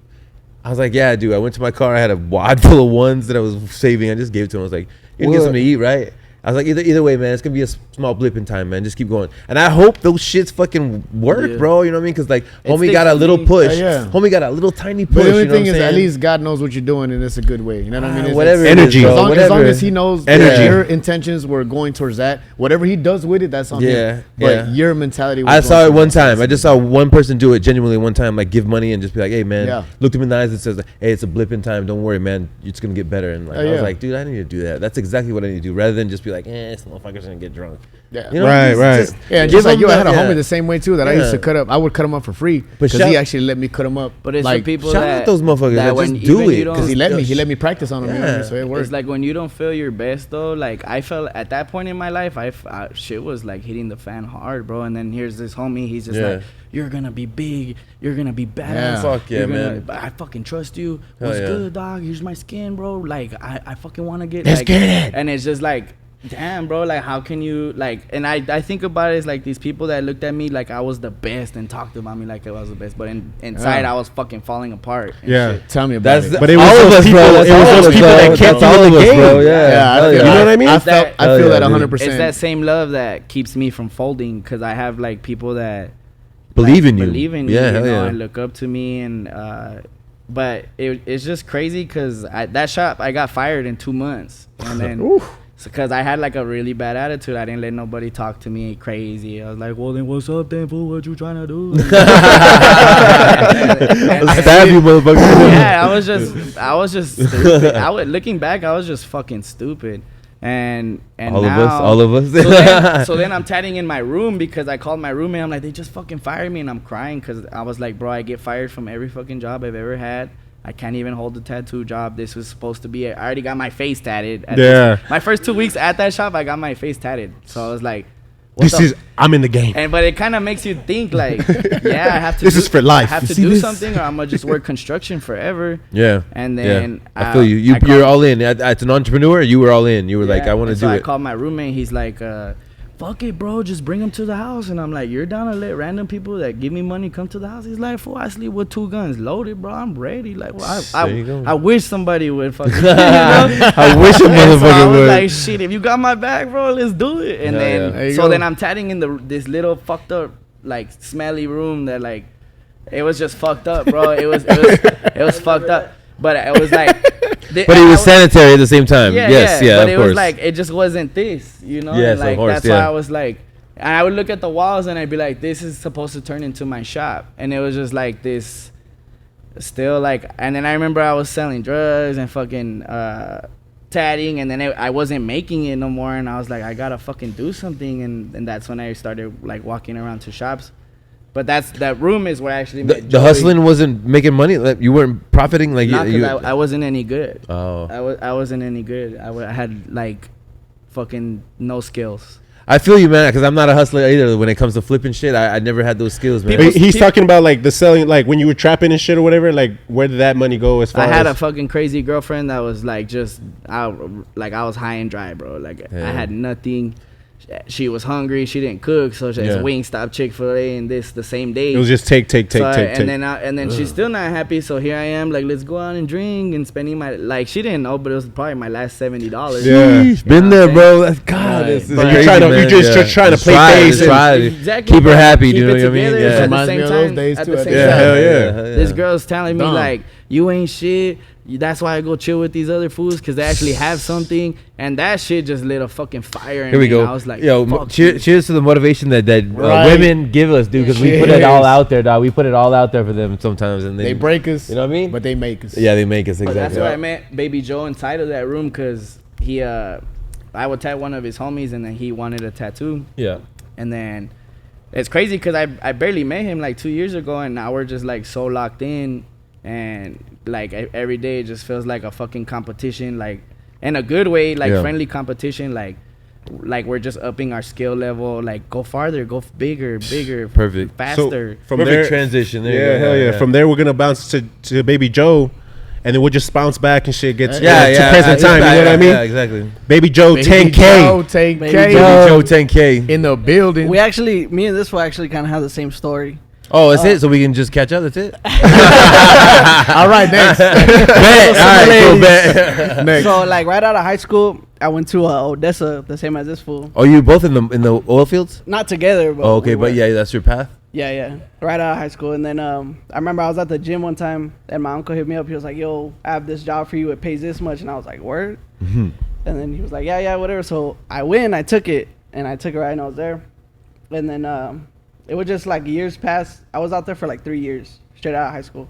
I was like, yeah, dude. I went to my car. I had a wad full of ones that I was saving. I just gave it to him. I was like, you can get
What?
something to eat, right? I was like, either way, man, it's gonna be a small blip in time, man. Just keep going. And I hope those shits fucking work,
Yeah.
bro. You know what I mean? Because like,
It
homie
sticks
got a
to
little
me.
push.
Yeah.
Homie got a little tiny push.
But the only
you know
thing
what I'm
is, at
saying?
least God knows what you're doing, and it's a good way. You know what I mean? It's-
whatever
it's-
it is,
Energy.
bro,
As long
whatever.
as he knows
Energy.
that your intentions were going towards that, whatever he does with it, that's on
Yeah,
him. But
yeah.
your mentality. Was
I
going
saw it
towards
one
that.
time. I just saw one person do it genuinely one time, like give money and just be like, hey man,
Yeah.
looked him in the eyes and says, like, hey, it's a blip in time. Don't worry, man. It's gonna get better. And like,
Oh,
I was
yeah.
like, dude, I need to do that. That's exactly what I need to do, rather than just be like, this motherfucker's gonna get drunk.
Yeah.
You know,
Right,
just-
right.
just
Yeah,
give
just like
him
you, I
the-
had a
yeah.
homie the same way too that I used to
Yeah.
cut up. I would cut him up for free
But
because
shout-
he actually let me cut him up.
But it's
like,
the people
shout
that
out those motherfuckers that
when
just do
even
it,
you don't-
because he let me practice on him. You know what I mean? So it worked.
It's like when you don't feel your best though. Like I felt at that point in my life, shit was like hitting the fan hard, bro. And then here's this homie. He's just
Yeah.
like, "You're gonna be big. You're gonna be badass.
Yeah.
Fuck yeah,
You're gonna-
man.
I fucking trust you.
Hell
What's
yeah.
good, dog? Here's my skin, bro. Like I fucking want to get.
Let's
like,
get it.
And it's just like, damn, bro. Like how can you like? And I think about it as like these people that looked at me like I was the best and talked about me like I was the best, but inside
Yeah.
I was fucking falling apart. And
Yeah.
shit.
Tell me about
That's
it.
the,
But it was
all
those
of us,
people-
bro. That's
it was
all
those
of us,
people
bro.
that kept
That's all
you in
of
the
us, bro.
game.
Yeah,
I
hell
feel
yeah.
You know what I mean?
I
It's
felt
Hell
that
yeah, dude.
100%.
It's that same love that keeps me from folding because I have like people that
Believe in you.
believe in
Yeah,
you,
hell
know,
yeah.
and look up to me. And but it's just crazy because that shop I got fired in 2 months, and then because I had like a really bad attitude. I didn't let nobody talk to me crazy. I was like, well then what's up then, fool? What you trying to do?
I'll stab you, motherfucker.
Yeah, I was just stupid. Looking back, I was just fucking stupid. And
all
now,
of us.
so then I'm tatting in my room because I called my roommate. I'm like, they just fucking fired me, and I'm crying because I was like, bro, I get fired from every fucking job I've ever had. I can't even hold a tattoo job. This was supposed to be. I already got my face tatted. My first 2 weeks at that shop, I got my face tatted. So I was like,
I'm in the game.
but it kind of makes you think like, yeah, I have to.
This is for life.
I have
You
to
see
do
this?
something, or I'm gonna just work construction forever.
Yeah.
And then
I feel you.
I
You're
called-
all in. As an entrepreneur, you were all in. You were like,
Yeah,
I want to
and
do
so I
it.
called my roommate. He's like, fuck it, bro. Just bring them to the house. And I'm like, you're down to let random people that give me money come to the house? He's like, fool, I sleep with 2 guns loaded, bro. I'm ready. Like, well,
There you go.
I wish somebody would fucking. You know?
I wish a
And so I
motherfucker
was
would.
like, shit, if you got my back, bro, let's do it. And
Yeah, yeah.
There
then,
you
so
go.
then I'm tatting in this little fucked up, like, smelly room that, like, it was just fucked up, bro. It was fucked up. But it was like.
But it was sanitary at the same time. Yes, yeah,
but
of
it
course.
was like, it just wasn't this, you know?
Yes,
And, like,
of course,
that's
yeah.
why I was like. And I would look at the walls and I'd be like, this is supposed to turn into my shop. And it was just like this, still like, and then I remember I was selling drugs and fucking tatting, and then I wasn't making it no more. And I was like, I gotta fucking do something. And that's when I started like walking around to shops. But that room is where I actually met
The
Joey.
hustling wasn't making money. Like, you weren't profiting. Like
Not
you.
because I wasn't any good.
Oh.
I wasn't any good. I had like fucking no skills.
I feel you, man, because I'm not a hustler either. When it comes to flipping shit, I never had those skills, man.
But he's talking about like the selling, like when you were trapping and shit or whatever. Like, where did that money go? As far
I had
as
a fucking crazy girlfriend that was like just like I was high and dry, bro. Like I had nothing. She was hungry. She didn't cook, so she had Wingstop, Chick-fil-A, and this the same day.
It was just take.
And then she's still not happy. So here I am, like, let's go out and drink and spending my, like, she didn't know, but it was probably my last $70.
Yeah,
been there, bro. That's God.
Right.
This is
But
crazy,
you're just trying to play face.
Exactly.
Keep her happy.
Keep
You know
it
what I mean?
together
Yeah.
at the
Reminds me
same
of those
time.
days,
At
too,
the
I
same
think.
time.
Hell yeah.
This girl's telling me
Dumb.
like, you ain't shit. That's why I go chill with these other fools, because they actually have something, and that shit just lit a fucking fire in
Here we
me.
go.
And I was like,
yo,
fuck
cheers to the motivation that
Right.
women give us, dude, because we put it all
Cheers.
out there, dog. We put it all out there for them sometimes, and
They break us.
You know what I mean?
But they make us.
Yeah, they make us
But
exactly.
that's where I met Baby Joe inside of that room, because he, I would tat one of his homies, and then he wanted a tattoo.
Yeah.
And then it's crazy because I barely met him like 2 years ago, and now we're just like so locked in, and like every day it just feels like a fucking competition, like in a good way, like friendly competition, like we're just upping our skill level, like go farther, go bigger,
Perfect.
faster.
So from
Perfect
there,
transition. There
yeah,
you go.
hell yeah. From there, we're gonna bounce to Baby Joe, and then we'll just bounce back and shit. Get to present time. You know what I mean?
Yeah, exactly.
Baby Joe,
Baby
10K.
Joe, 10K.
Baby Joe, 10K.
In the building.
We actually, me and this will actually kind of have the same story.
Oh, that's it. So we can just catch up. That's it.
All right, next.
Bet. All right, cool. Bet.
Next.
So like right out of high school, I went to Odessa, the same as this fool.
Oh, you both in the oil fields?
Not together, but
Oh, okay,
we
but
were.
yeah, that's your path.
Yeah. Right out of high school, and then I remember I was at the gym one time, and my uncle hit me up. He was like, "Yo, I have this job for you. It pays this much," and I was like, "Word."
Mm-hmm.
And then he was like, "Yeah, whatever." So I went, I took it, and I took it right, and I was there. And then it was just like years passed. I was out there for like 3 years, straight out of high school.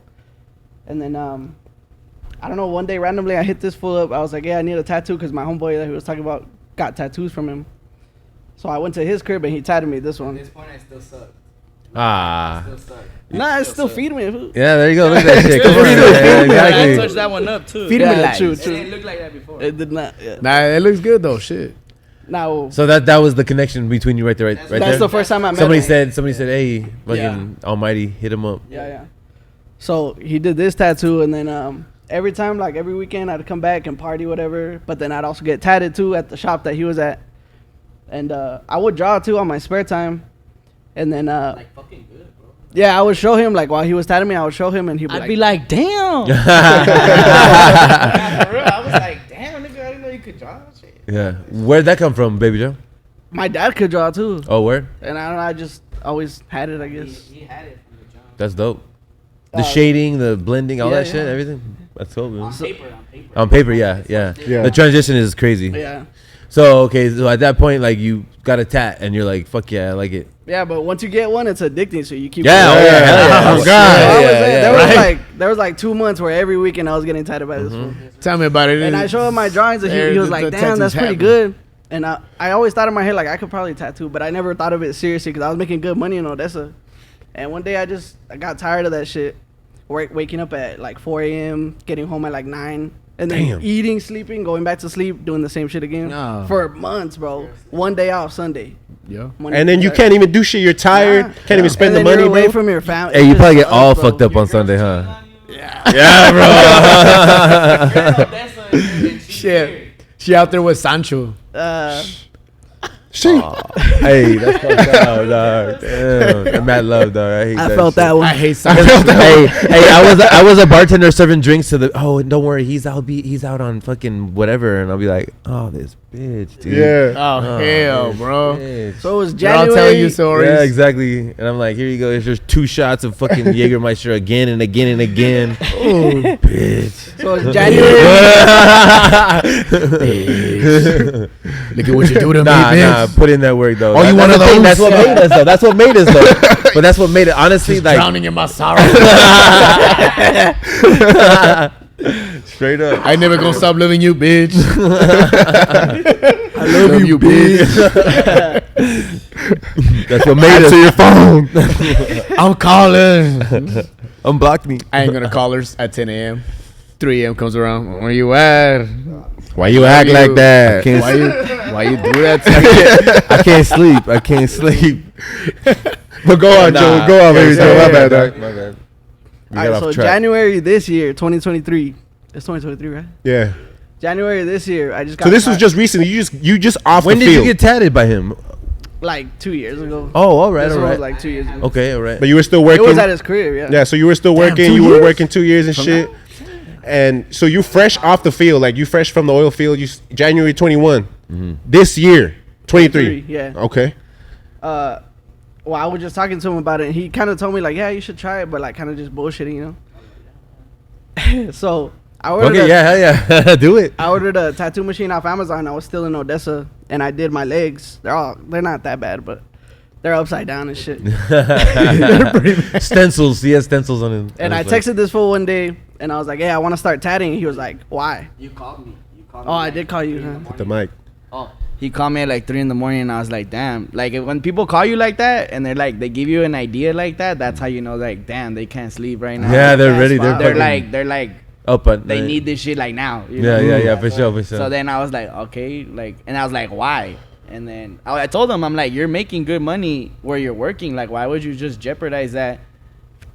And then I don't know, one day randomly I hit this fool up. I was like, "Yeah, I need a tattoo," because my homeboy that he was talking about got tattoos from him. So I went to his crib and he tattooed me this one.
At this point, I still suck.
Ah.
Nah, it's still feeding me. Fool.
Yeah, there you go. Look at that shit. Come on.
Feed me.
Yeah,
I
exactly.
touched that one up too.
Feed me
Yeah,
life.
true.
It didn't look like that before.
It did not. Yeah.
Nah, it looks good though. Shit.
Now
So that was the connection between you right there, right
that's
there.
the first time I met
Somebody
him.
said, "Hey, fucking Almighty, hit him up."
Yeah. So he did this tattoo, and then every time, like every weekend, I'd come back and party, whatever. But then I'd also get tatted too at the shop that he was at, and I would draw too on my spare time. And then
Like fucking good, bro.
yeah, I would show him, like while he was tattooing me, I would show him, and he'd
I'd be like, damn.
For real, I was like, damn, nigga, I didn't know you could draw shit.
Yeah. Where'd that come from, Baby Joe?
my dad could draw too,
Oh, where?
and I don't know, I just always had it, I guess.
He had it from the jump.
That's dope. The shading, the blending, all
yeah,
that shit,
yeah.
everything. That's dope, man.
On paper.
On paper, yeah.
Yeah.
The transition is crazy.
Yeah.
So okay, so at that point, like you got a tat, and you're like, "Fuck yeah, I like it."
Yeah, but once you get one, it's addicting, so you keep.
Yeah,
going.
hell yeah.
Oh, God.
So I was
Yeah,
there.
yeah,
There was
right?
there was like 2 months where every weekend I was getting tatted by this fool.
Tell me about it.
And I showed him my drawings, and he was like,
The
"Damn,
tattoos
that's pretty
happen.
good." And I always thought in my head like I could probably tattoo, but I never thought of it seriously because I was making good money in Odessa. And one day I got tired of that shit, waking up at like 4 a.m., getting home at like 9, and then
Damn.
eating, sleeping, going back to sleep, doing the same shit again
No.
for months, bro. One day off, Sunday.
Yeah.
Monday
And then you
through
can't even do shit. You're tired.
Nah.
Can't even spend
and
the
then
money,
you're away
bro.
from your family.
Hey, you
It
probably
just
get all
sucks, bro.
fucked up on Sunday, huh?
Yeah.
Yeah, bro.
Shit. She out there with Sancho.
Shit.
Hey, that's fucked up, dog. Damn, mad love, dog. I hate
I
that
felt
shit.
that one.
I hate Sancho.
hey, I was a bartender serving drinks to the. Oh, don't worry, he's out on fucking whatever, and I'll be like, oh, this bitch, dude.
Yeah.
Oh, hell, bro.
Bitch.
So it was
They're all
January.
telling you stories.
Yeah, exactly. And I'm like, here you go. Here's just 2 shots of fucking Jägermeister again and again and again. Oh, bitch.
So it's January.
Look at what you do to
Nah,
me, bitch.
put in that work though.
Oh, you one of those?
That's what made us though. That's what made us though. But that's what made it. Honestly, like
Drowning in my sorrow.
straight up.
I ain't never gonna stop loving you, bitch. I love you, bitch.
That's what made us.
Answer your phone.
I'm calling.
Unblock me.
I ain't gonna call her at 10 a.m. 3 a.m. comes around. Where you at?
Why you act like that?
Can't
Why you do that to me?
I can't sleep. I can't sleep.
But go on, Joe. Go on, baby. Joe. My bad, dog.
My bad. We
All
got
right,
off
so
track.
January this year, 2023. It's 2023, right?
Yeah.
January this year, I just got.
So this was
tat-
just recently. You just off
When
the
did
field.
you get tatted by him?
like 2 years ago.
Oh, all right,
This
all
one
right.
was like 2 years ago.
Okay, all right.
But you were still
It
working.
was at his crib, yeah.
Yeah, so you were still working.
2
You were
years?
working 2 years and shit. And so you fresh off the field, like you fresh from the oil field. January 21. This year, 23.
Yeah.
Okay.
Well, I was just talking to him about it, and he kind of told me like, yeah, you should try it, but like kind of just bullshitting, you know. So I ordered.
Okay, yeah, hell yeah. Do it.
I ordered a tattoo machine off Amazon. I was still in Odessa, and I did my legs. They're not that bad, but they're upside down and shit.
Stencils. He has stencils on him.
And I texted this fool one day, and I was like, "Hey, I want to start tatting." And he was like, "Why?"
You called me.
Oh, I did call you. Huh?
The mic.
Oh, he called me at like 3 in the morning, and I was like, damn. Like when people call you like that, and they're like, they give you an idea like that, that's how you know, like, damn, they can't sleep right now.
Yeah, they're ready.
They're
They're
like,
up at
they
night.
need this shit like now. you
Yeah,
know?
yeah, for sure, for sure.
So then I was like, okay, like, and I was like, why? And then I told him, I'm like, you're making good money where you're working. Like, why would you just jeopardize that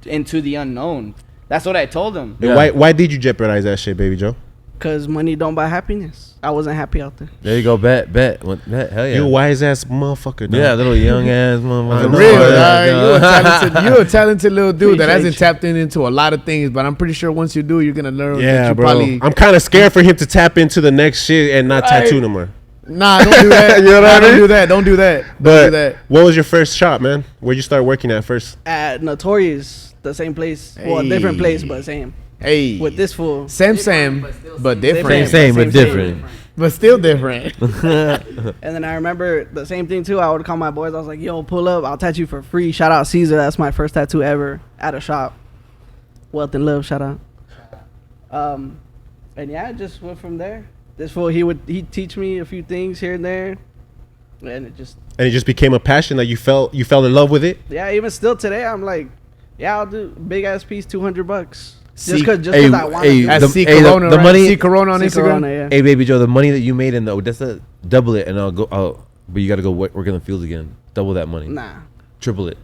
into the unknown? That's what I told him.
Yeah.
Why did you jeopardize that shit, baby Joe?
Cause money don't buy happiness. I wasn't happy out there.
There you go. Bet. Hell yeah.
You wise ass motherfucker. Dog.
Yeah, little young ass motherfucker.
know.
Real,
Yeah,
dog. You're a talented little dude that hasn't
Appreciate
tapped into a lot of things, but I'm pretty sure once you do, you're gonna learn. that
Yeah,
you
bro.
Probably,
I'm kind of scared for him to tap into the next shit and not tattoo no more.
nah, don't do that.
You know what I
Don't
mean?
do that. Don't do that. Don't
But
do that.
what was your first shop, man? Where'd you start working at first?
At Notorious, the same place. Well, different place, but same.
Hey,
With this fool.
same, but different.
Same, but
Same.
different.
But still different.
And then I remember the same thing too. I would call my boys. I was like, "Yo, pull up. I'll tattoo you for free." Shout out Caesar. That's my first tattoo ever at a shop. Wealth and love. Shout out. And yeah, I just went from there. This fool, he'd teach me a few things here and there, and it just
became a passion that you fell in love with it.
yeah. Even still today, I'm like, yeah, I'll do big ass piece, $200. Just
See-
because
Hey,
I want
hey,
to.
That's
The-
C
hey, the-
Corona,
the
right?
money-
C Corona on Instagram.
Yeah.
Hey, baby Joe, the money that you made in the Odessa, double it, and I'll go. But you got to go work in the fields again. Double that money.
Nah.
Triple it.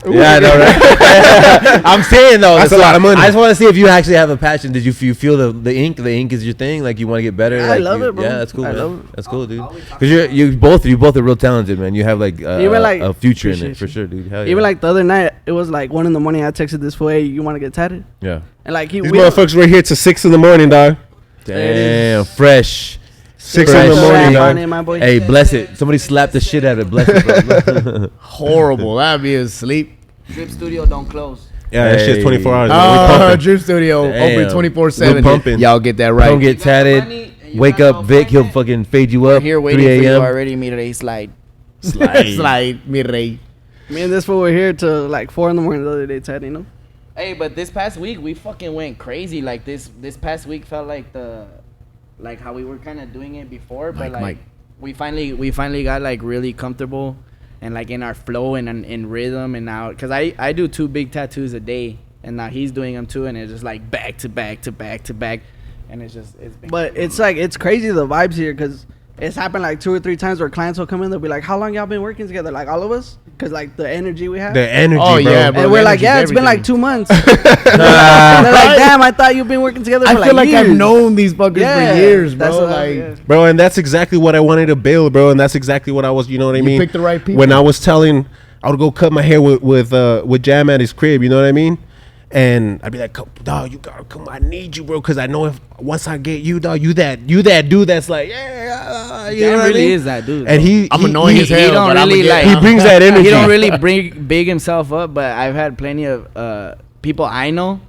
Yeah, I know, right? I'm saying though,
That's a lot of money.
I just want to see if you actually have a passion. Did you feel the ink? The ink is your thing. Like you want to get better.
I
like
love
you-
it, bro.
Yeah, that's cool,
I
man.
love it.
That's cool, dude. Because you both are real talented, man. You have like,
Even, like,
a future in it
appreciate
for
you.
sure, dude. Hell yeah.
Even like the other night, it was like 1 in the morning. I texted this fool, "Hey, you want to get tatted?"
yeah.
And like
These motherfuckers were here till 6 in the morning, dog.
Damn, fresh.
6
Fresh.
in the morning,
Rap on
dog.
it, my boy.
Hey, bless it. Somebody slapped the shit out of it. Bless it, bro.
Horrible. That'd be asleep.
Drip Studio don't close.
Yeah, that shit's
Hey.
24 hours.
Oh,
man. We pumping.
Drip Studio
Damn.
open 24/7.
We're pumping.
Y'all get that right.
Don't get
You got the money
tatted.
and you
Wake
got
up,
no
Vic. He'll
finance.
fucking fade you
We're
up.
here waiting
3
for you
a.m.
already. Me today slide.
Slide, mi rey.
Me and this fool were here till like 4 in the morning the other day tatting, you know.
Hey, but this past week we fucking went crazy. Like this past week felt like how we were kind of doing it before, but
Mike.
we finally got like really comfortable and like in our flow and in rhythm. And now because I do 2 big tattoos a day, and now he's doing them too, and it's just like back to back to back to back, and it's been
But it's like it's crazy the vibes here because it's happened like 2 or 3 times where clients will come in. They'll be like, "How long y'all been working together?" Like all of us, because like the energy we have.
The energy,
Oh,
bro.
yeah, bro.
And we're
the
like,
energy's
yeah, it's been like
everything.
2 months. And they're like, damn, I thought you've been working together for
I feel like I've
years.
known these fuckers
Yeah,
for years,
that's
bro.
what I-
Like,
yeah.
Bro, and that's exactly what I wanted to build, bro, and that's exactly what I was, you know what I
You
mean?
picked the right people.
When I was telling, I would go cut my hair with Jam at his crib, you know what I mean? And I'd be like, dog, you gotta come. I need you, bro, because I know if once I get you, dog, you that dude that's like, yeah, you know
Jam
what
really
I mean?
is that dude.
And
I'm annoying as hell.
he don't
but I'm
really,
gonna
like-
he brings that energy.
He don't really bring big himself up, but I've had plenty of people I know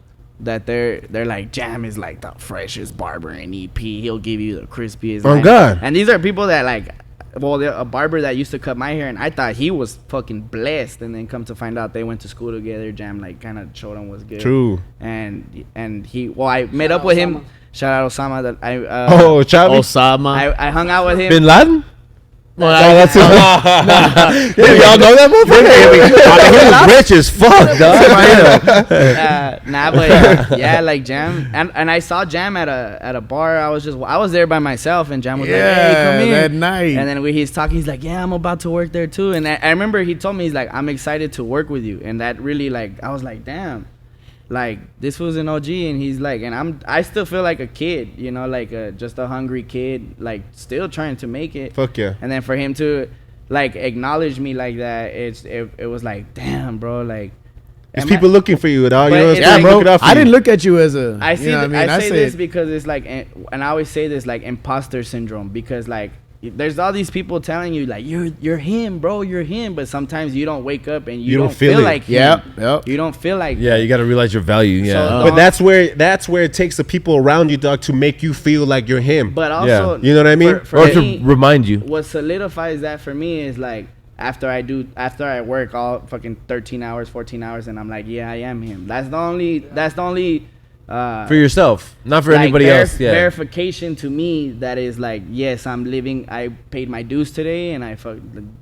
that they're like, Jam is like the freshest barber in EP. He'll give you the crispiest.
Oh, God.
And these are people that like, well, they're a barber that used to cut my hair, and I thought he was fucking blessed, and then come to find out they went to school together. Jam like kind of showed him was good.
True.
And he, well, I met up with him. Shout out Osama. That I
Chavi.
Osama.
I hung out with him.
Bin Laden?
Well,
That's y'all know that motherfucker? He was rich as fuck, dog.
Nah, but yeah, like Jam, and I saw Jam at a bar. I was there by myself, and Jam was like, "Hey, come in."
that night.
And then he's talking. He's like, "Yeah, I'm about to work there too." And I remember he told me, he's like, "I'm excited to work with you," and that really, like, I was like, "Damn." Like, this was an OG, and he's like, and I still feel like a kid, you know, like just a hungry kid, like still trying to make it.
Fuck yeah.
And then for him to like acknowledge me like that, it was like, damn, bro, like
There's people looking for you, dog.
But
You know what
it's
I'm
like-
saying? Look it up for
I
you.
didn't look at you as a.
I see.
You know what I mean?
I say this
said-
because it's like, and I always say this, like, imposter syndrome, because like there's all these people telling you like you're him, bro, you're him, but sometimes you don't wake up and you don't feel
it.
like him.
Yep.
You don't feel like
Yeah, you got to realize your value. Yeah.
So-
But that's where it takes the people around you, dog, to make you feel like you're him.
But also,
You know what I mean?
For
or
me,
to remind you.
what solidifies that for me is like after I work all fucking 13 hours, 14 hours, and I'm like, yeah, I am him. That's the only
For yourself, not for
like,
anybody else. Yeah.
verification to me that is like, yes, I'm living. I paid my dues today, and I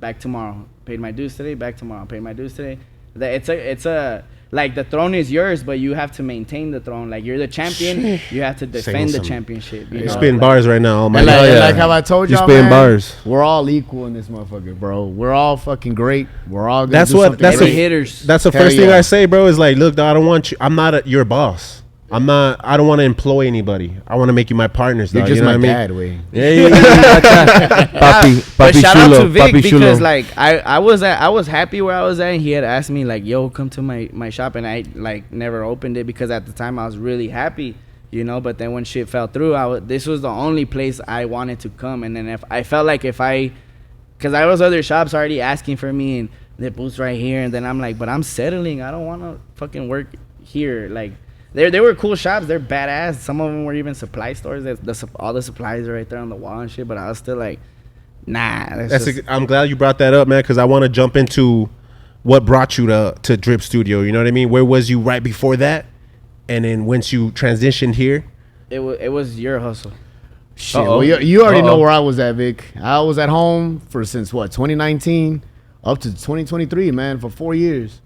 back tomorrow. Paid my dues today, back tomorrow. Paid my dues today. It's a like the throne is yours, but you have to maintain the throne. Like, you're the champion, you have to defend the
some-
championship. You
You're
know?
spitting
Like,
bars right now. Oh my
And like,
God.
and
yeah.
like how I told
You
y'all,
spitting
man,
bars.
we're all equal in this motherfucker, bro. We're all fucking great. We're all gonna
That's
do
what-
something
that's
heavy
great.
hitters.
That's the
Hell
first thing
yeah.
I say, bro. Is like, look, dog, I don't want you. I'm not your boss. I don't want to employ anybody. I want to make you my partners,
You're
dog.
just
You know
my
what I mean?
dad, way.
Papi,
But
papi
shout
chulo,
out to Vic
papi
because
chulo.
like I was happy where I was at, and he had asked me like, yo, come to my shop, and I like never opened it because at the time I was really happy, you know. But then when shit fell through, this was the only place I wanted to come. And then because I was other shops already asking for me, and the booth's right here, and then I'm like, but I'm settling. I don't want to fucking work here. Like, they were cool shops. They're badass. Some of them were even supply stores. All the supplies are right there on the wall and shit. But I was still like, nah.
I'm glad you brought that up, man, because I want to jump into what brought you to Drip Studio. You know what I mean? Where was you right before that, and then once you transitioned here?
It was your hustle.
Shit,
Uh-oh.
well, you already know
Uh-oh.
where I was at, Vic. I was at home since 2019 up to 2023, man, for 4 years.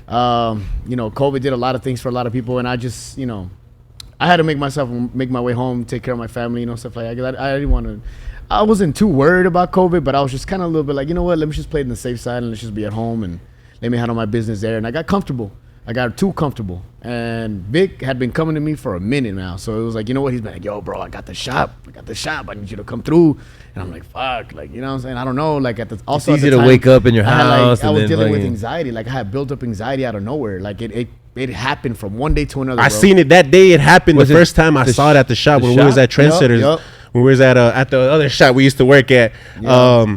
You know, COVID did a lot of things for a lot of people, and I just, you know, I had to make my way home, take care of my family, you know, stuff like that. I didn't want to. I wasn't too worried about COVID, but I was just kind of a little bit like, you know what, let me just play it in the safe side and let's just be at home and let me handle my business there. And I got comfortable. I got too comfortable. And Vic had been coming to me for a minute now. So it was like, you know what? He's been like, yo, bro, I got the shop. I need you to come through. And I'm like, fuck. Like, you know what I'm saying? I don't know. Like, also
It's
at
easy
the
to
time,
wake up in your
I had, like,
house
I
and
was
then
dealing with
fucking-
anxiety. Like, I had built up anxiety out of nowhere. Like, it happened from one day to another,
I
bro.
seen it that day. It happened
Was
the
it
first time I
the
saw it at the shop
the
when we was
shop?
at Trendsetters.
Yup.
When we was at the other shop we used to work at.
Yeah.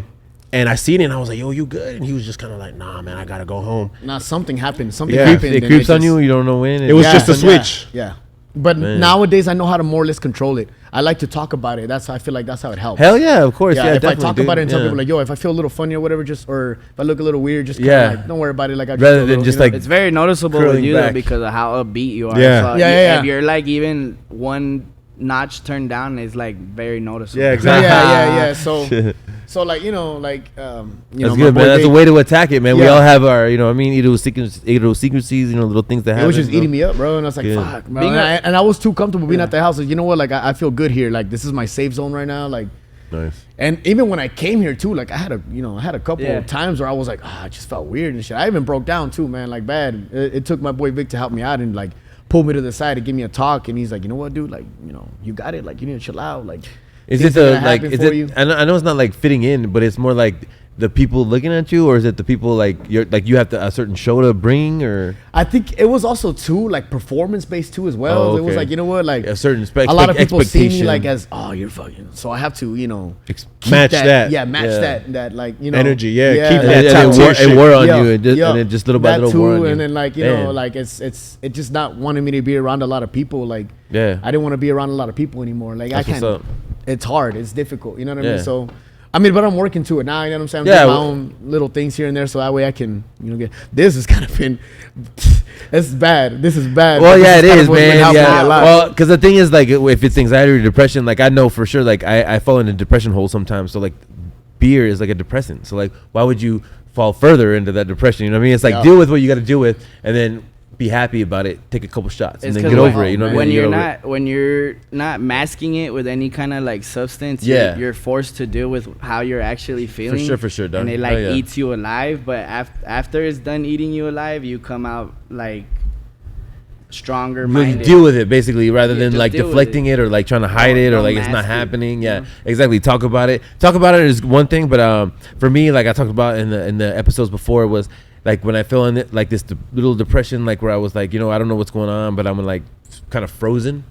And I seen it and I was like, yo, you good? And he was just kind of like, nah, man, I gotta go home.
Nah, something happened. Something
Yeah.
happened.
It
and
creeps on
just-
you. You don't know when.
It was just a switch.
Yeah. But
Man.
nowadays I know how to more or less control it. I like to talk about it. I feel like that's how it helps.
Hell yeah, of course.
Yeah,
Yeah,
if I
definitely,
talk
dude.
about it and tell
Yeah.
people like, yo, if I feel a little funny or whatever, or if I look a little weird, just
Yeah.
like, don't worry about it. Like, I
Rather
feel a
than
little,
just,
you know?
like,
It's very noticeable with
Curling
you
back.
though because of how upbeat you are.
Yeah.
So
Yeah.
If you're like even one notch turned down, it's like very noticeable.
Yeah, exactly.
yeah. So like, you know, like, you
That's
know, my
good,
boy
man. That's a
Vic,
way to attack it, man. We
Yeah.
all have our, you know what I mean, idiosyncrasies, you know, little things that
It
happen.
was just
you know?
eating me up, bro. And I was like,
Good.
fuck, bro.
Being
And I was too comfortable being at the house. Like, you know what? Like, I feel good here. Like, this is my safe zone right now. Like,
Nice.
and even when I came here too, like I had a couple
Yeah.
of times where I was like, I just felt weird and shit. I even broke down too, man, like bad. It took my boy Vic to help me out and like pull me to the side and give me a talk. And he's like, you know what, dude, like, you know, you got it. Like, you need to chill out. Like,
Is
things
it
are
the
gonna
like?
happen
Is
for
it?
you.
I know it's not like fitting in, but it's more like the people looking at you, or is it the people like you have a certain show to bring, or
I think it was also too like performance based too as well.
Oh,
It was
okay.
like, you know what, like
a certain
a lot of people see me
expectation.
like as, oh, you're fucking, so I have to, you know, keep
Match that.
yeah, match
Yeah.
that like, you know,
Energy, yeah, keep
and,
that
and
top
it,
tier
wore,
shit.
it wore on
Yeah,
you, and
yeah.
it just little by
that
little
too,
wore on you.
and then like, you know,
Damn.
like it's just not wanting me to be around a lot of people. Like,
Yeah.
I didn't want to be around a lot of people anymore. Like,
That's
I
what's
can't.
up.
It's hard. It's difficult. You know what I
Yeah.
mean? So, I mean, but I'm working to it now. You know what I'm saying? I'm
Yeah,
doing my
well-
own little things here and there, so that way I can, you know, get. This has kind of been. This is bad. This is bad.
Well,
but
yeah, it
this kind
is,
of what's been
man.
helping me
Yeah.
a lot.
Well, because the thing is, like, if it's anxiety or depression, like, I know for sure, like, I fall into depression hole sometimes. So, like, beer is like a depressant. So, like, why would you fall further into that depression? You know what I mean? It's like,
Yeah.
deal with what you got to deal with, and then be happy about it. Take a couple shots, and
It's
then
'cause
get
when-
over it. You know what I mean?
when
Get
you're
over
not when you're not masking it with any kind of like substance,
Yeah.
you're forced to deal with how you're actually feeling.
for sure, dog.
And it
Oh,
like
yeah.
eats you alive. But after it's done eating you alive, you come out like stronger
You
minded.
deal with it basically, rather
Yeah,
than
just
like
deal with
deflecting it or like trying to hide it or
don't
like it's not
mask it,
happening. Yeah,
know?
exactly. Talk about it. Talk about it is one thing, but for me, like I talked about in the episodes before, was like when I fell in it, like this little depression, like where I was like, you know, I don't know what's going on, but I'm like kind of frozen.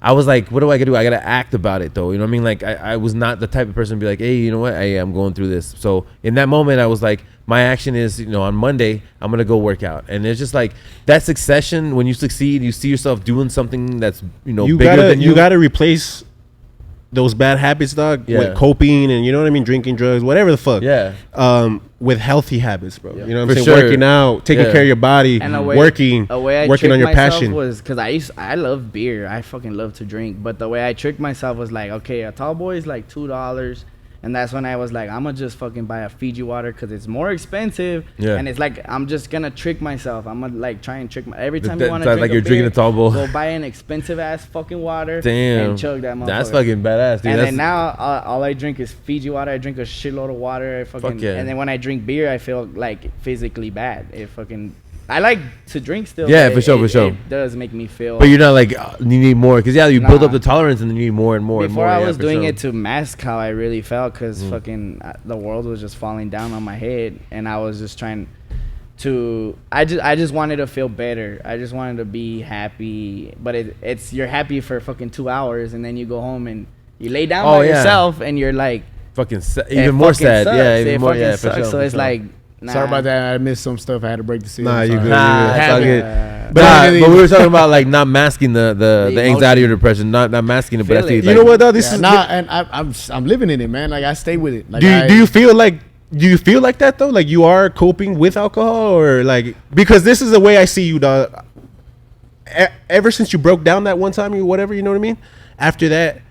I was like, what do I gotta do? I gotta act about it though. You know what I mean? Like I was not the type of person to be like, hey, you know what? I'm going through this. So in that moment, I was like, my action is, you know, on Monday, I'm gonna go work out. And it's just like that succession. When you succeed, you see yourself doing something that's, you know, bigger than
you gotta replace those bad habits, dog,
Yeah.
with coping and, you know what I mean, drinking drugs, whatever the fuck.
Yeah.
With healthy habits, bro.
Yeah.
You know what
For
I'm saying?
sure.
Working out, taking
Yeah.
care of your body,
And a way,
working
I
on
tricked
your
myself
passion.
was because I love beer. I fucking love to drink. But the way I tricked myself was like, okay, a tall boy is like $2. And that's when I was like, I'm gonna just fucking buy a Fiji water because it's more expensive.
Yeah.
And it's like, I'm just gonna trick myself. I'm gonna like try and trick my every time
That-
you want to
that's
drink
like
a
you're drinking
beer,
a tall boy.
Go buy an expensive ass fucking water.
Damn.
And chug that motherfucker.
That's fucking badass, dude.
And
That's,
then now all I drink is Fiji water. I drink a shitload of water. I fucking,
Fuck yeah.
And then when I drink beer, I feel like physically bad. It fucking. I like to drink still.
Yeah,
but
for sure, for sure.
It does make me feel.
but you're not like you need more, because you build
Nah.
up the tolerance and then you need more and more.
Before
and more.
I
Yeah,
was
for
doing
sure.
it to mask how I really felt, because fucking the world was just falling down on my head, and I was just trying to. I just wanted to feel better. I just wanted to be happy. But it's you're happy for fucking 2 hours, and then you go home and you lay down
Oh,
by
yeah.
yourself, and you're like
fucking
it
even more
fucking
sad.
sucks.
Yeah,
It
even more.
fucking
Yeah, for
sucks.
sure.
So
for
it's
sure.
like. Nah.
Sorry about that. I missed some stuff. I had to break the seal.
Nah, you
Sorry.
good.
Nah, it's all good.
But
Nah,
really-
but we were talking about like not masking the
The
anxiety or depression, not masking it, but
Feel
actually,
it.
like,
You know what, though? This
Yeah,
is.
nah, and I'm living in it, man. Like I stay with it. Like
Do you feel like? Do you feel like that though? Like you are coping with alcohol, or like, because this is the way I see you, dog. Ever since you broke down that one time or whatever, you know what I mean? After that,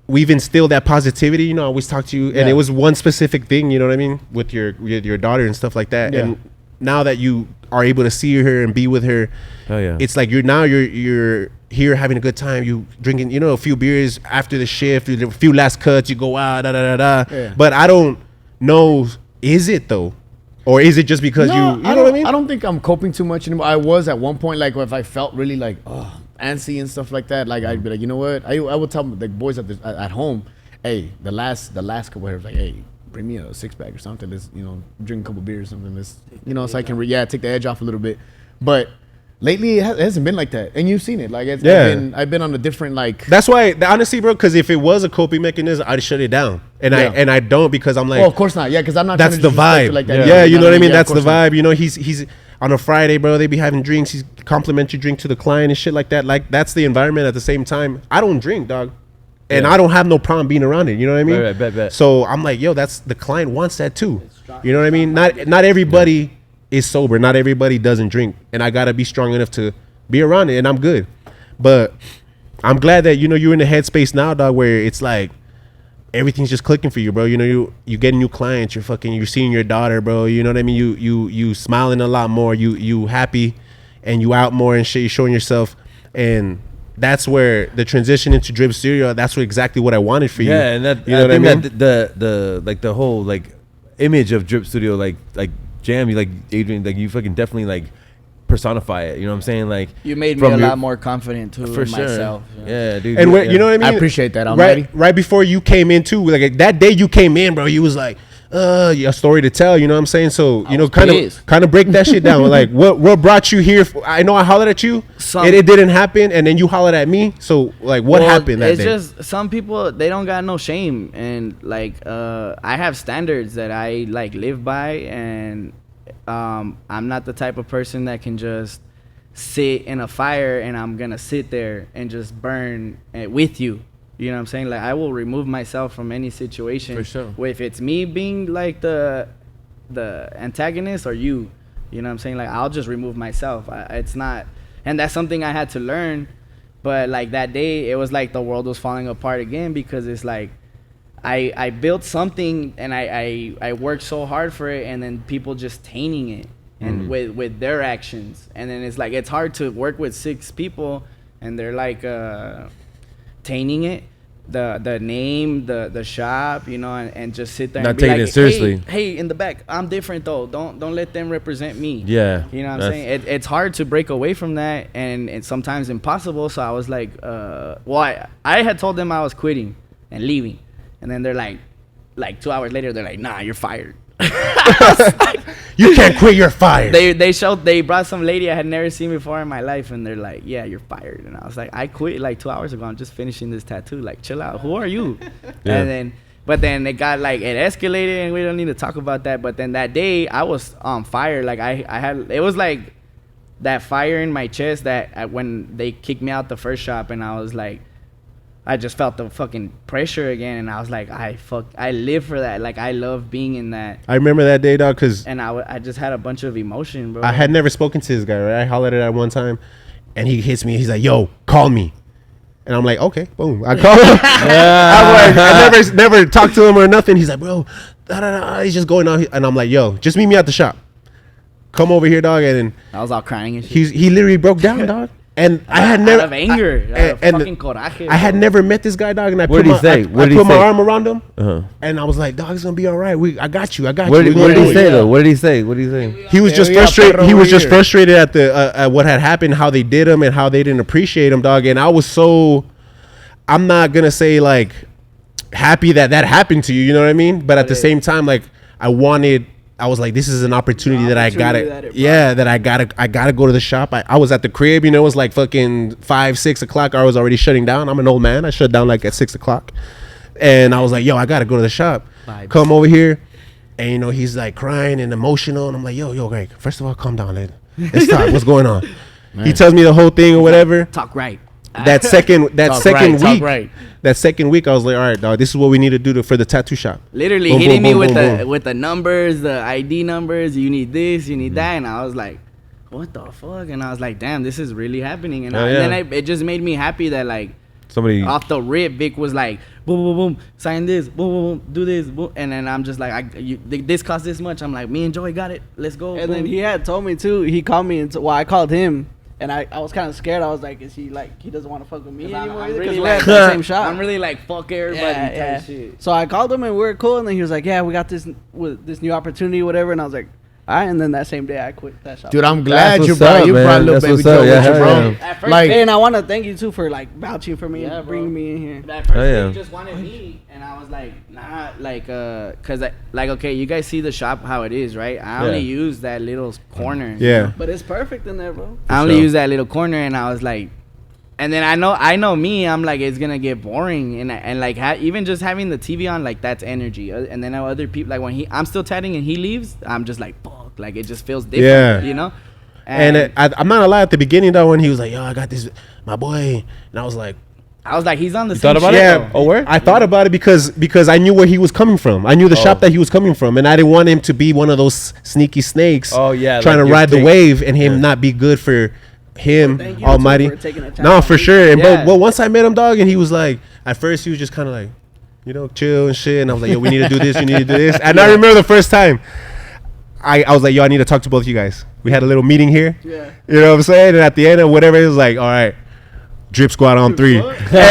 we've instilled that positivity. You know, I always talk to you, and
Yeah.
it was one specific thing. You know what I mean, with your daughter and stuff like that.
Yeah.
And now that you are able to see her and be with her,
oh yeah,
it's like you're here having a good time. You drinking, you know, a few beers after the shift, a few last cuts. You go out, da da da da.
Yeah.
But I don't know. Is it though, or is it just because you know what I mean?
I don't think I'm coping too much anymore. I was at one point, like if I felt really like antsy and stuff like that, like I'd be like, you know what? I would tell the boys at home, hey, the last couple was like, hey, bring me a 6-pack or something. Let's, you know, drink a couple beers or something. Let's, you know, so I can take the edge off a little bit. But lately it hasn't been like that, and you've seen it. Like I've been on a different like.
That's why, honestly, bro. Because if it was a coping mechanism, I'd shut it down, and
Yeah.
I don't, because I'm like,
Oh, of course not. Yeah, because I'm not.
that's
trying
the
to disrespect you
vibe.
like that.
Yeah, you know what I mean.
Yeah,
That's
of
the
course not.
vibe. You know, he's on a Friday, bro. They be having drinks. He's complimentary drink to the client and shit like that. Like that's the environment. At the same time, I don't drink, dog, and
Yeah.
I don't have no problem being around it. You know what I mean?
Right, bet.
So I'm like, yo, that's the client wants that too. You know what I mean? Not everybody is sober. Not everybody doesn't drink, and I gotta be strong enough to be around it, and I'm good. But I'm glad that, you know, you're in the headspace now, dog, where it's like everything's just clicking for you, bro. You know, you getting new clients. You're seeing your daughter, bro. You know what I mean? You smiling a lot more. You happy, and you out more and shit. You showing yourself, and that's where the transition into Drip Studio. That's exactly what I wanted for you.
yeah, and that
you know
I
what I
think
mean?
that the like the whole like image of Drip Studio, like Jam, you like Adrian, like you fucking definitely like personify it. You know what I'm saying? Like
You made me
from
a
your-
lot more confident too
for
in
sure.
myself. you know?
Yeah, dude.
And
yeah.
you know what I mean?
I appreciate that, Almighty.
Right before you came in too, like that day you came in, bro, you was like, a story to tell, you know what I'm saying? So, you know,
was
kind
pissed.
of break that shit down. Like, what brought you here? I know I hollered at you. It didn't happen, and then you hollered at me. So, like, what happened that day?
It's just some people, they don't got no shame, and like I have standards that I like live by, and I'm not the type of person that can just sit in a fire and I'm gonna sit there and just burn with you. You know what I'm saying? Like, I will remove myself from any situation.
For sure.
If it's me being like the antagonist or you know what I'm saying? Like, I'll just remove myself. It's not, and that's something I had to learn. But like that day, it was like the world was falling apart again, because it's like I built something and I worked so hard for it, and then people just tainting it and with their actions. And then it's like, it's hard to work with 6 people and they're like tainting it, the name, the shop, you know, and just sit there
Not
and be
taking
like,
it seriously.
Hey, in the back, I'm different though. Don't let them represent me.
Yeah.
You know what I'm saying? It's hard to break away from that, and it's sometimes impossible. So I was like, I had told them I was quitting and leaving, and then they're like 2 hours later, they're like, nah, you're fired.
You can't quit, you're fired.
They brought some lady I had never seen before in my life, and they're like, yeah, you're fired. And I was like, I quit like 2 hours ago. I'm just finishing this tattoo. Like, chill out. Who are you?
Yeah.
But then it got like, it escalated, and we don't need to talk about that. But then that day I was on fire. Like I had, it was like that fire in my chest that when they kicked me out the first shop, and I was like, I just felt the fucking pressure again, and I was like, I live for that. Like, I love being in that.
I remember that day, dog, because
I just had a bunch of emotion, bro.
I had never spoken to this guy, right? I hollered at him one time, and he hits me. He's like, yo, call me. And I'm like, okay, boom. I call him. I never talked to him or nothing. He's like, bro, he's just going out. And I'm like, yo, just meet me at the shop. Come over here, dog. And then
I was all crying and shit.
he literally broke down, dog. And I had never
out of anger, out of fucking coraje.
I had never met this guy, dog. And I
What did he say?
I put my arm around him, and I was like, dog, it's gonna be all right. I got you.
What did he say though? What did he say?
He was just frustrated. He was just frustrated at at what had happened, how they did him, and how they didn't appreciate him, dog. And I was so, I'm not gonna say like happy that happened to you. You know what I mean? But at the same time, like I was like, this is an opportunity that I gotta go to the shop. I was at the crib, you know, it was like fucking 5-6 o'clock. I was already shutting down. I'm an old man. I shut down like at 6 o'clock. And I was like, yo, I gotta go to the shop.
Vibes.
Come over here. And you know, he's like crying and emotional. And I'm like, yo, Greg, first of all, calm down. Let's talk. What's going on? Man. He tells me the whole thing or whatever.
Talk right.
That second week, I was like, all right, dog, this is what we need to do for the tattoo shop.
Literally
boom,
hitting
boom,
me
boom,
with the numbers, the ID numbers. You need this, you need that, and I was like, what the fuck? And I was like, damn, this is really happening. And, then it just made me happy that like
somebody
off the rip, Vic was like, boom, boom, boom, sign this, boom, boom, boom, do this, boom. And then I'm just like, this costs this much. I'm like, me and Joey got it. Let's go.
And
boom.
then he had told me too. He called me, and I called him. And I was kind of scared. I was like, is he like, he doesn't want to fuck with me anymore?
I'm
Because
really
we're at
like,
the same shop.
I'm really like, fuck everybody type shit.
So I called him and we were cool. And then he was like, yeah, we got this new opportunity, whatever. And I was like, all right. And then that same day I quit that shop.
Dude, I'm glad you
brought
little baby Joe with you, bro.
Like, and I want to thank you too for like vouching for me and bringing me in here.
At first, they just wanted me, and I was like, nah, like, cause okay, you guys see the shop how it is, right? I only use that little corner.
Yeah.
But it's perfect in there, bro.
I only use that little corner, and I was like, and then I know me, I'm like, it's gonna get boring, and like even just having the TV on, like that's energy. And then other people, like when I'm still tatting and he leaves, I'm just like, fuck, like it just feels different, you know.
And I'm not gonna lie, at the beginning though, when he was like, yo, I got this, my boy, and I was like,
he's on the
you
same
thought about
shit.
it? Oh, where?
I thought about it because I knew where he was coming from. I knew the shop that he was coming from, and I didn't want him to be one of those sneaky snakes.
Oh yeah,
trying
like
to ride the wave and him not be good for him.
Thank you
Almighty.
for taking a chance
No,
on
for
me.
sure. And
Yeah.
but once I met him, dog, and he was like, at first he was just kind of like, you know, chill and shit. And I was like, yo, we need to do this. You need to do this. And I remember the first time. I was like, yo, I need to talk to both of you guys. We had a little meeting here.
Yeah.
You know what I'm saying? And at the end of whatever, it was like, all right, drip squad on 3. And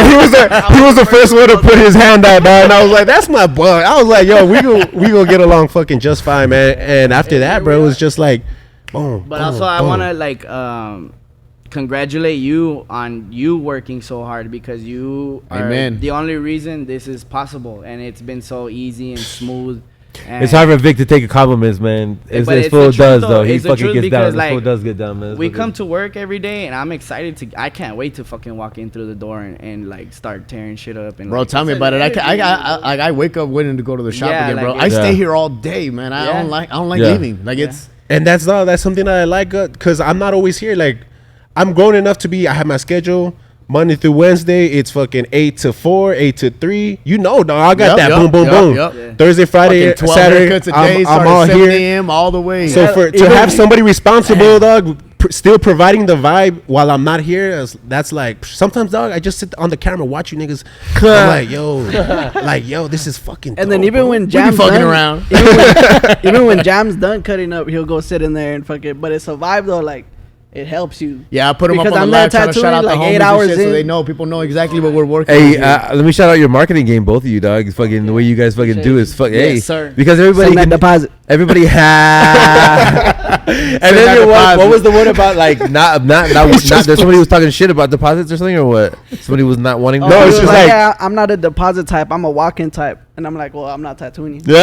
he was the first one to put his hand out, dog. And I was like, that's my boy. I was like, yo, we gonna get along fucking just fine, man. And after that, bro, it was just like, boom.
But
boom,
also, I
boom.
want to like congratulate you on you working so hard, because you are
Amen.
the only reason this is possible, and it's been so easy and smooth.
It's hard for Vic to take a compliment, man. It's full does though. He fucking gets down. The full does get down, man.
We come to work every day, and I'm excited to. I can't wait to fucking walk in through the door and like start tearing shit up. And
bro,
like,
tell me about it. I wake up waiting to go to the shop again, bro. I stay here all day, man. I don't like leaving. Like it's.
And that's something that I like, because I'm not always here. Like, I'm grown enough to be. I have my schedule. Monday through Wednesday, it's fucking 8 to 4, 8 to 3. You know, dog. I got that. Boom, boom, boom.
Yeah.
Thursday, Friday, Saturday, I'm all here.
7 a.m. all the way.
So to have somebody responsible, dog, still providing the vibe while I'm not here, that's like, sometimes, dog, I just sit on the camera, watch you niggas. I'm like, yo, this is fucking dope,
and then even when Jam's
fucking
done,
around.
even when Jam's done cutting up, he'll go sit in there and fuck it. But it's a vibe though, like. It helps you.
Yeah, I put them up on the live, trying to shout out like the homies 8 hours and shit, so they know, people know exactly what we're working
on. Hey, let me shout out your marketing game, both of you, dog. Fucking the way you guys fucking do is fuck. Hey,
sir.
Because everybody
can deposit.
Everybody has. And then what was the one about like not there's somebody was talking shit about deposits or something, or what? Somebody was not wanting.
No, it's just like, yeah, I'm not a deposit type. I'm a walk-in type. And I'm like, well, I'm not tattooing you.
Yeah.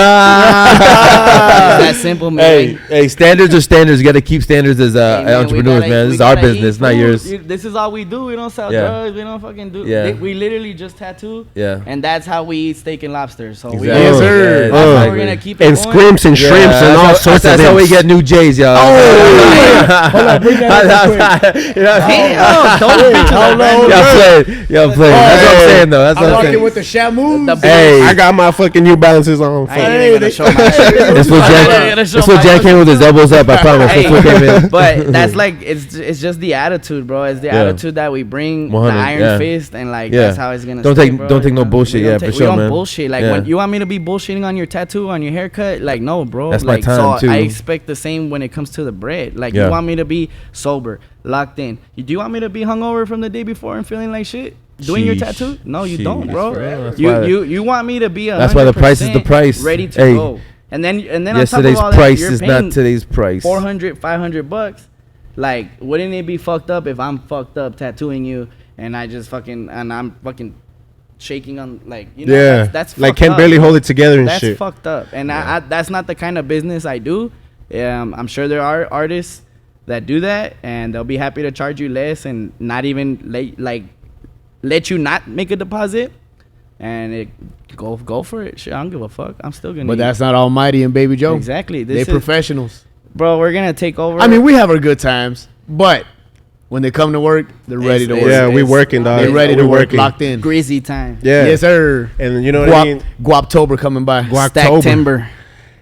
That simple, man.
Hey, standards are standards. You got to keep standards as entrepreneurs, man. This is our business, not yours.
This is all we do. We don't sell drugs. We don't fucking do.
Yeah.
We literally just tattoo.
Yeah.
And that's how we eat steak and lobster. So
exactly.
Yes, sir.
That's how we're gonna keep it
and
going.
scrimps and shrimps and all sorts of.
That's how we get new J's, y'all.
Hold on, bring that up quick.
Y'all playing. That's what I'm saying, though. That's what I'm saying.
With the Shamu.
Hey, I got my fucking New Balances on.
This what Jack came with his elbows up. I promise.
But that's like it's just the attitude, bro. It's the attitude that we bring, the iron fist, and like that's how it's gonna.
Don't take no bullshit. Yeah, for sure, man.
We don't bullshit. Like when you want me to be bullshitting on your tattoo, on your haircut, like no, bro.
That's my time too.
I expect the same when it comes to the bread. Like you want me to be sober, locked in. Do you want me to be hungover from the day before and feeling like shit? Doing your tattoo? No, you don't, bro. You want me to be 100%.
That's why the price is the price.
Ready to go. And then
yesterday's
on top of all
price
that,
is not today's price.
$400-$500. Like, wouldn't it be fucked up if I'm fucked up tattooing you and I'm fucking shaking on, like, you know, that's
like can't barely hold it together and
that's
shit.
That's fucked up. And I that's not the kind of business I do. I'm sure there are artists that do that, and they'll be happy to charge you less and not even let you not make a deposit, and go for it. Shit, I don't give a fuck. I'm still gonna.
But that's not Almighty and Baby Joe.
Exactly.
They professionals,
bro. We're gonna take over.
I mean, we have our good times, but when they come to work, they're ready to work.
Yeah, we working, dog.
They're ready to work, locked in.
Greasy time.
Yeah.
Yes, sir.
And you know what I mean?
Guaptober coming by.
Stack timber.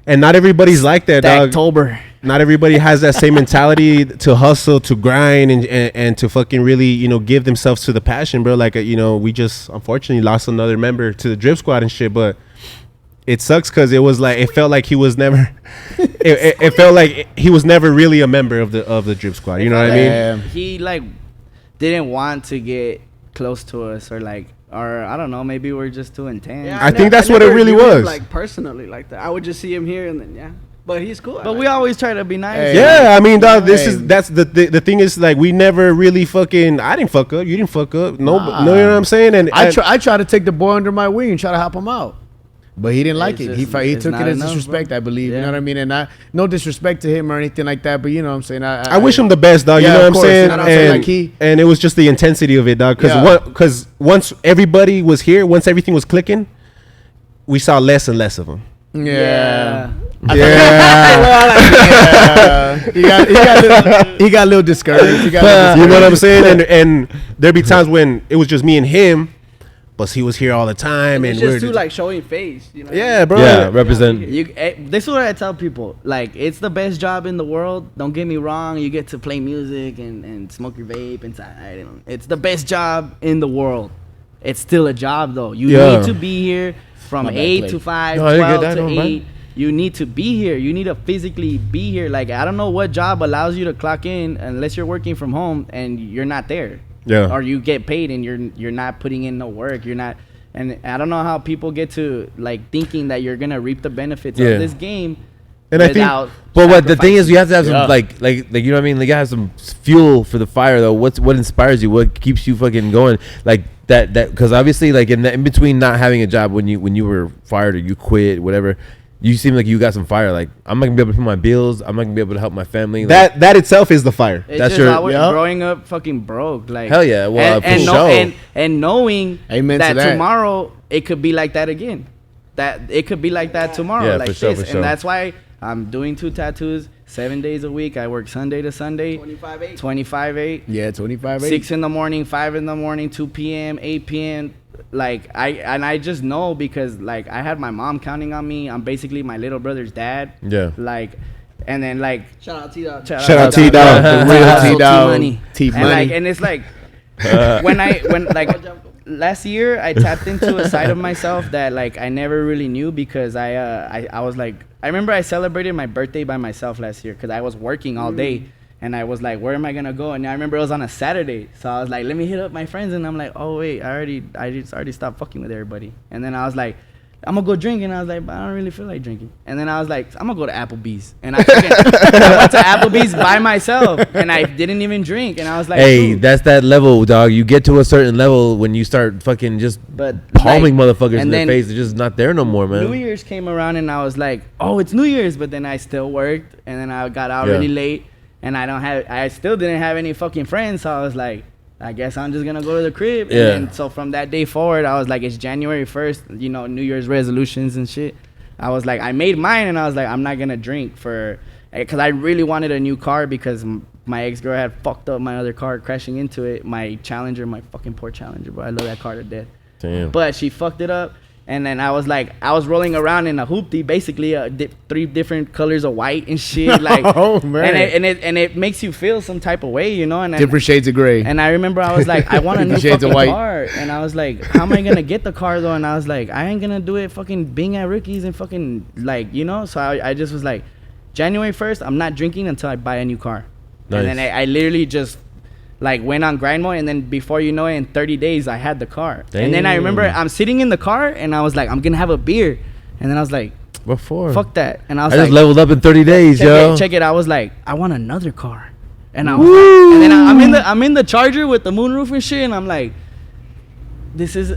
And not everybody's like that, dog.
Stacktober.
Not everybody has that same mentality to hustle, to grind, and to fucking really, you know, give themselves to the passion, bro. Like, you know, we just unfortunately lost another member to the Drip Squad and shit, but it sucks because it was like, it felt like he was never, it felt like he was never really a member of the Drip Squad. You know what I mean?
He like didn't want to get close to us, or I don't know, maybe we're just too intense.
Yeah,
I think that's what it really was.
Like personally, like that, I would just see him here and then but he's cool.
But we always try to be nice.
Hey.
Yeah, I mean, dog, that's the thing is, like, we never really fucking, I didn't fuck up, you didn't fuck up, no, you know what I'm saying? And
I try to take the boy under my wing and try to help him out, but he didn't like it. He took it as disrespect, bro. I believe. Yeah. You know what I mean? And no disrespect to him or anything like that, but you know what I'm saying. I
wish him the best, dog.
Yeah,
you know what I'm
saying?
And it was just the intensity of it, dog. Because once everybody was here, once everything was clicking, we saw less and less of him.
Yeah.
He
got a little discouraged.
You know what I'm saying? And there'd be times when it was just me and him, but he was here all the time, and
we're just too like showing face. You know?
Yeah, bro.
Yeah, represent.
This is what I tell people. Like, it's the best job in the world. Don't get me wrong. You get to play music and smoke your vape inside. It's the best job in the world. It's still a job, though. You need to be here from 8 to 5, 12 to 8. You need to be here. You need to physically be here. Like, I don't know what job allows you to clock in unless you're working from home and you're not there.
Yeah.
Or you get paid and you're not putting in no work. You're not. And I don't know how people get to, like, thinking that you're gonna reap the benefits of this game.
And I think,
but what the thing is, you have to have some like you know what I mean. Like, you have some fuel for the fire, though. What inspires you? What keeps you fucking going? Like that because obviously, like in between not having a job when you were fired or you quit, whatever, you seem like you got some fire. Like, I'm not gonna be able to pay my bills. I'm not gonna be able to help my family. Like,
That itself is the fire.
It's
That's
just
your-
I was
Yep.
growing up fucking broke. Like,
hell yeah. Well,
and,
for sure.
and knowing
Amen to
that
that.
tomorrow it could be like that again. That it could be like that tomorrow,
Yeah,
like
for sure,
this.
for sure.
And that's why I'm doing 2 tattoos 7 days a week. I work Sunday to Sunday,
25-8.
25/8,
Yeah, 25.
6 in the morning, 5 in the morning, 2 p.m., 8 p.m. Like I just know because like I had my mom counting on me. I'm basically my little brother's dad.
Yeah.
Like, and then like
Shout out T-Dog.
Shout out T-Dog.
The real
Also
T-Dog.
T-Money.
T-Money.
And like, and it's like when like last year I tapped into a side of myself that like I never really knew because I was like, I remember I celebrated my birthday by myself last year because I was working all day. And I was like, where am I gonna go? And I remember it was on a Saturday, so I was like, let me hit up my friends. And I'm like, oh wait, I just already stopped fucking with everybody. And then I was like, I'm gonna go drink. And I was like, but I don't really feel like drinking. And then I was like, I'm gonna go to Applebee's. And I went to Applebee's by myself, and I didn't even drink. And I was like,
Hey,
dude.
that's that level, dog. You get to a certain level when you start fucking just
But
palming
like,
motherfuckers in
and
their
then
face. It's just not there no more, man.
New Year's came around, and I was like, oh, it's New Year's. But then I still worked, and then I got out
Yeah.
really late. And I still didn't have any fucking friends, so I was like, I guess I'm just gonna go to the crib.
Yeah.
And then, so from that day forward, I was like, it's January 1st, you know, New Year's resolutions and shit. I was like, I made mine, and I was like, I'm not gonna drink because I really wanted a new car because my ex-girl had fucked up my other car, crashing into it. My Challenger, my fucking poor Challenger, bro. I love that car to death.
Damn.
But she fucked it up. And then I was like, I was rolling around in a hoopty, basically 3 different colors of white and shit. Like,
Oh, man.
and it makes you feel some type of way, you know. And
Different shades of gray.
and I remember I was like, I want a new
Shades of
fucking
white.
car. And I was like, how am I gonna get the car though? And I was like, I ain't gonna do it fucking being at Ricky's and fucking like, you know. So I just was like, January 1st, I'm not drinking until I buy a new car.
Nice.
And then I literally just like went on grind mode, and then before you know it, in 30 days I had the car. And then I remember
Damn.
I'm sitting in the car, and I was like, I'm gonna have a beer. And then I was like,
What for?
fuck that. And I
I
was
just
like,
leveled up in 30 days, yo.
check it. I was like, I want another car. And I was like, and then I'm in the Charger with the moonroof and shit, and I'm like,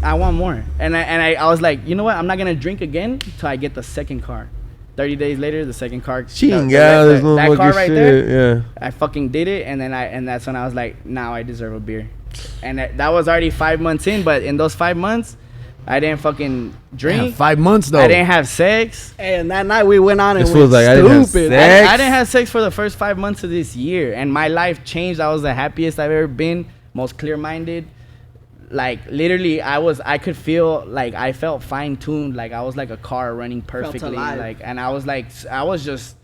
I want more. And I was like, you know what? I'm not gonna drink again till I get the second car. 30 days later, the second car.
This
that car right there.
Yeah.
I fucking did it, and then that's when I was like, now I deserve a beer. And that was already 5 months in, but in those 5 months, I didn't fucking drink.
Yeah, 5 months though.
I didn't have sex.
And that night we went on and
This
went
was like, I didn't have
stupid.
sex.
I didn't have sex for the first 5 months of this year, and my life changed. I was the happiest I've ever been, most clear-minded. Like literally, I could feel like I felt fine-tuned. Like I was like a car running perfectly.
alive.
Like, and I was just,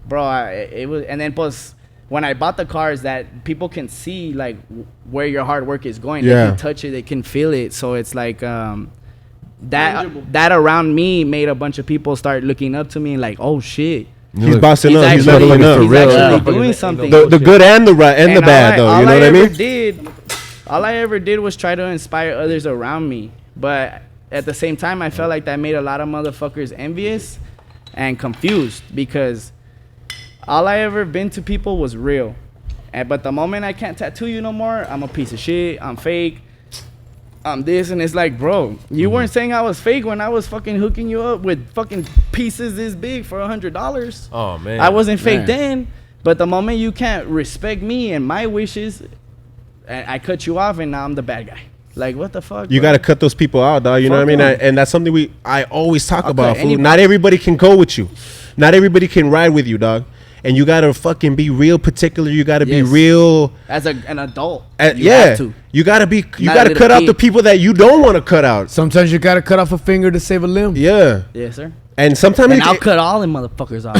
bro. It was, and then plus when I bought the cars, that people can see like where your hard work is going.
Yeah.
They can touch it. They can feel it. So it's like
Tangible.
that around me made a bunch of people start looking up to me like, oh shit.
He's bossing up. He's
actually,
leveling up.
he's
For real.
actually
Yeah.
doing something.
The good and the right and the bad though. You know what I mean?
All I ever did was try to inspire others around me. But at the same time, I felt like that made a lot of motherfuckers envious and confused because all I ever been to people was real. But the moment I can't tattoo you no more, I'm a piece of shit. I'm fake. I'm this. And it's like, bro, you weren't saying I was fake when I was fucking hooking you up with fucking pieces this big for $100.
Oh, man.
I wasn't fake
Man.
then. But the moment you can't respect me and my wishes, I cut you off, and now I'm the bad guy. Like, what the fuck?
You
bro?
got to cut those people out, dog. You know what I mean?
Fuck 'em.
And that's something I always talk
I'll
about,
cut
fool.
anybody.
Not everybody can go with you. Not everybody can ride with you, dog. And you got to fucking be real particular. You got to be
Yes.
real.
As an adult. You
Yeah.
have to.
You got to be, you
Not
got to
a little
cut out
kid.
the people that you don't want to cut out.
Sometimes you gotta cut off a finger to save a limb.
Yeah.
Yes, sir.
And sometimes
And
it-
I'll cut all them motherfuckers off.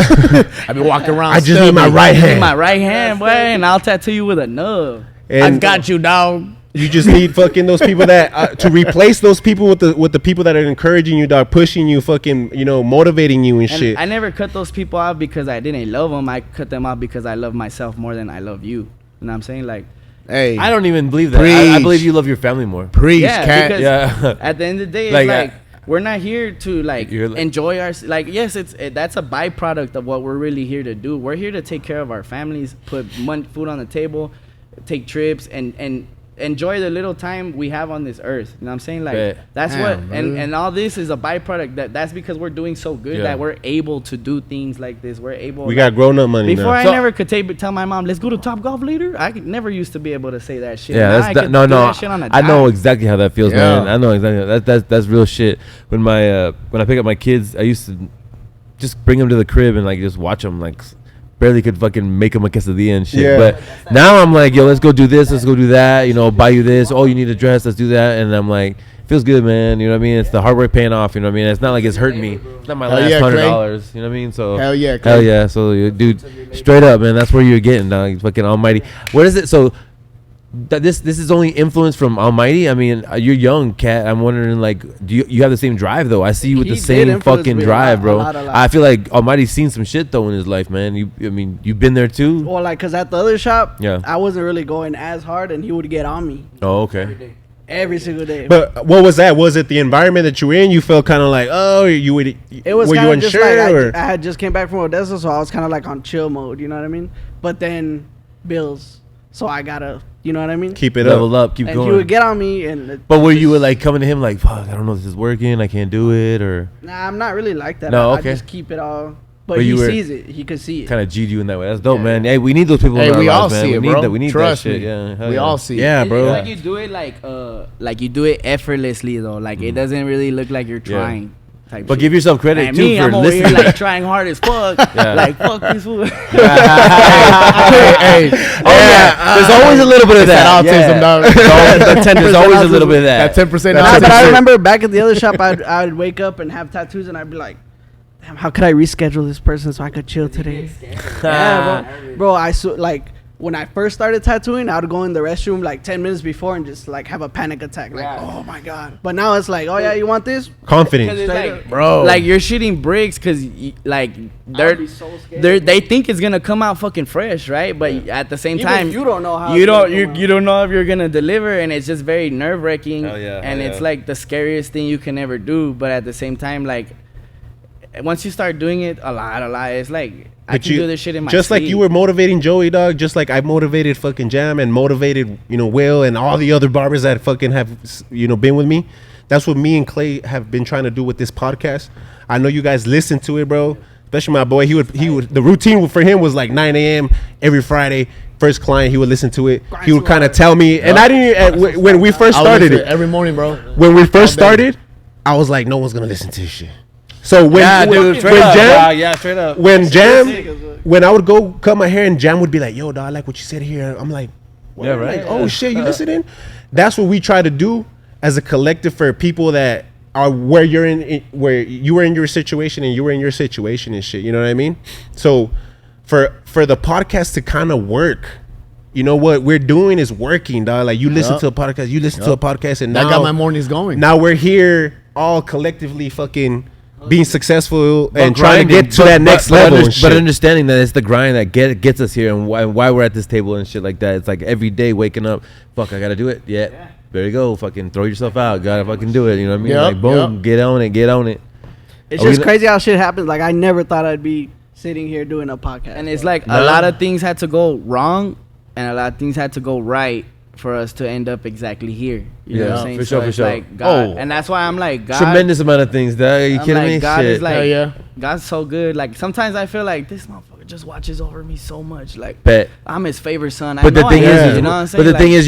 I've been walking around.
I just need my right
In
hand.
my right hand, boy, and I'll tattoo you with a nub.
And
I got you, dog.
you just need fucking those people that to replace those people with the people that are encouraging you, dog, pushing you, fucking, you know, motivating you and
And
shit.
I never cut those people out because I didn't love them. I cut them out because I love myself more than I love you. You know what I'm saying? Like,
Hey,
I don't even believe that. I
Preach.
believe you love your family more.
preach,
yeah,
cat.
because
Yeah.
at the end of the day,
Like,
it's like we're not here to like
You're like-
enjoy our like. Yes, that's a byproduct of what we're really here to do. We're here to take care of our families, put food on the table, take trips, and enjoy the little time we have on this earth. You know what I'm saying? Like
Bet.
that's
Damn,
what and all this is a byproduct that's because we're doing so good that we're able to do things like this. We're able
We got grown up money
before
now.
I never could tell my mom, let's go to Top Golf later. I could never used to be able to say that shit.
Yeah,
Now
that's
I
that,
could
no,
do
no.
that shit on a
I know
dime.
exactly how that feels,
Yeah.
man. I know exactly. That's real shit. When when I pick up my kids, I used to just bring them to the crib and like just watch them. Like barely could fucking make them a quesadilla and shit.
Yeah.
But now I'm like, yo, let's go do this, let's go do that. You know, buy you this. Oh, you need a dress, let's do that. And I'm like, feels good, man. You know what I mean? It's the hard work paying off. You know what I mean? It's not like it's hurting me. It's not my
Hell
last
yeah, Clay.
$100. You know what I mean? So
Hell yeah, Clay.
hell yeah. So dude, straight up, man. That's where you're getting, dog. Fucking Almighty. What is it? So that this is only influence from Almighty. I mean, you're young, Cat. I'm wondering, like, do you have the same drive though? I see you with
He
the
did
same
influence
fucking
me a
drive,
lot,
bro.
a lot.
I feel like Almighty's seen some shit though in his life, man. I mean, you've been there too.
Well, like, cause at the other shop,
Yeah.
I wasn't really going as hard, and he would get on me
Oh, okay.
every single day.
But what was that? Was it the environment that you were in? You felt kind of like, oh, you would.
It was
were you
kind of just
unsure?
like
or?
I had just came back from Odessa, so I was kind of like on chill mode. You know what I mean? But then bills, so I gotta, you know what I mean?
Keep it
Level
up.
up, keep
and
going.
he would get on me, and
But were you like coming to him like, fuck, I don't know if this is working, I can't do it, or
nah, I'm not really like that.
No,
I
okay.
just keep it all. But
But
he
you were
sees it. He could see it.
kind of G'd you in that way? That's dope,
Yeah.
man. Hey, we need those people
Hey,
in our
we all
lives, man.
see
We
it,
need
bro.
that. We need
Trust
that shit.
me.
Yeah, hell
We
yeah.
all see it.
Yeah, bro.
Like you do it like you do it effortlessly though. Like it doesn't really look like you're trying. Type
But
shit.
give yourself credit
And
too
me,
for
I'm over here
listening.
like trying hard as fuck.
Yeah.
Like fuck this fool.
Hey,
There's always a little bit of that.
autism, dog.
There's always a little bit of that.
That 10%.
Nah, but I
autism.
remember back at the other shop, I'd wake up and have tattoos, and I'd be like, damn, how could I reschedule this person so I could chill today? Yeah, bro. Like when I first started tattooing, I would go in the restroom like 10 minutes before and just like have a panic attack. Like, oh my God. But now it's like, oh yeah, you want this?
Confidence.
It's like,
Bro.
like you're shooting bricks because like they think it's gonna come out fucking fresh, right? But at the same
Even
time,
you don't know how
you
it's
don't
gonna come
you don't know if you're gonna deliver, and it's just very nerve wracking.
Hell yeah,
and
hell
it's
yeah.
like the scariest thing you can ever do. But at the same time, like once you start doing it a lot, it's like I
But
can do this shit in my
just like
sleep.
you were motivating Joey, dog. Just like I motivated fucking Jam and motivated, Will and all the other barbers that fucking have, been with me. That's what me and Clay have been trying to do with this podcast. I know you guys listen to it, bro. Especially my boy. He would. The routine for him was like 9 a.m. every Friday. First client, he would listen to it. He would kind of tell me, and I didn't. When we first started it,
every morning, bro.
when we first started, I was like, no one's gonna listen to this shit. So when
straight up,
Jam,
yeah, straight up.
when I would go cut my hair and Jam would be like, yo, dog, I like what you said here. I'm like, what?
Yeah, right.
Like, oh shit, you listening? That's what we try to do as a collective for people that are where you're where you were in your situation and you were in your situation and shit. You know what I mean? So for the podcast to kind of work, what we're doing is working, dog. Like you listen to a podcast, to a podcast, and
That
now
got my mornings going.
now we're here all collectively fucking being successful
But
and trying to
grinding,
get to that next level. and
But
shit.
understanding that it's the grind that gets us here, and why we're at this table and shit like that. It's like every day waking up, fuck, I gotta do it. Yeah, there you go. Fucking throw yourself out. Gotta fucking do it. You know what I mean?
Yep,
Like boom,
yep.
get on it.
It's
Are we
just
gonna-
crazy how shit happens. Like I never thought I'd be sitting here doing a podcast.
And it's like a lot of things had to go wrong and a lot of things had to go right for us to end up exactly here. You know what I'm saying?
for sure, for
it's
sure.
like God,
Oh.
and that's why I'm like God.
Tremendous amount of things, dog. Are you
I'm
kidding
like,
me?
God
Shit.
is like,
Hell yeah.
God's so good. Like sometimes I feel like this motherfucker just watches over me so much. Like
Bet.
I'm his favorite son.
But the thing
is,
you know what I'm saying?
but the thing
Like,
is,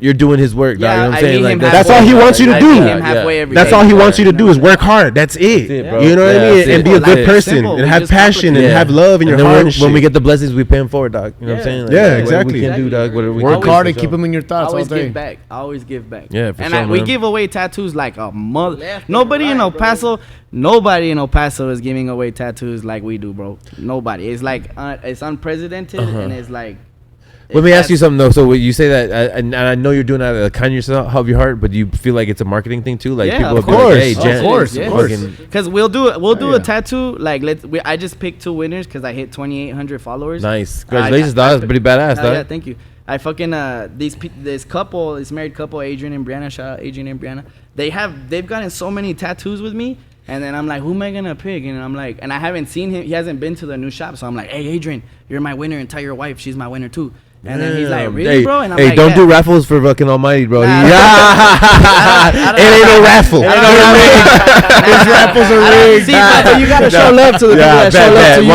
you're doing his work, dog.
Yeah,
You know what
I
I'm saying?
meet
Like
him
That's
halfway.
all he wants you to
I
do.
meet him
Yeah.
halfway every
That's
day.
all he wants you to
know?
do is work hard. That's it.
it, bro.
You know what
Yeah,
I mean?
that's
And
it.
be a
Like,
good
it's
person
simple.
and
We
have
just
passion and
Yeah.
have love in your
And then
heart.
when,
and
when we
shit.
get the blessings, we pay him forward, dog. You know what I'm
Yeah.
saying? Like,
Yeah,
whatever
exactly.
we can do, dog. Whatever we
Work
can do,
hard
for
and keep
sure.
them in your thoughts all
Always
day.
give back. Always give back.
Yeah, for
and
sure,
we
man.
give away tattoos like a mother.
Left and
Nobody in
right,
El
bro.
Paso, nobody in El Paso is giving away tattoos like we do, bro. Nobody. It's like it's unprecedented and it's like.
Let me ask you something though. So when you say that, and I know you're doing that out of the kindness of your heart, but do you feel like it's a marketing thing too? Like
Yeah,
people
of
will be like,
course.
"Hey,
Of
Jan,
course, of course.
fucking-
Because we'll do
yeah.
a tattoo. Like I just picked 2 winners because I hit 2,800 followers.
nice, congratulations, dog. That's pretty badass,
Oh, yeah,
dog.
thank you. I fucking this married couple, Adrian and Brianna. Shout out Adrian and Brianna. They've gotten so many tattoos with me, and then I'm like, who am I gonna pick? And I'm like, and I haven't seen him. He hasn't been to the new shop, so I'm like, hey Adrian, you're my winner, and tell your wife she's my winner too. And then he's like, really, bro? And I'm
hey,
like,
don't
yeah.
do raffles for fucking Almighty, bro.
Nah,
It ain't no raffle.
These raffles are rigged.
See, but you gotta show love to the people that show love to you.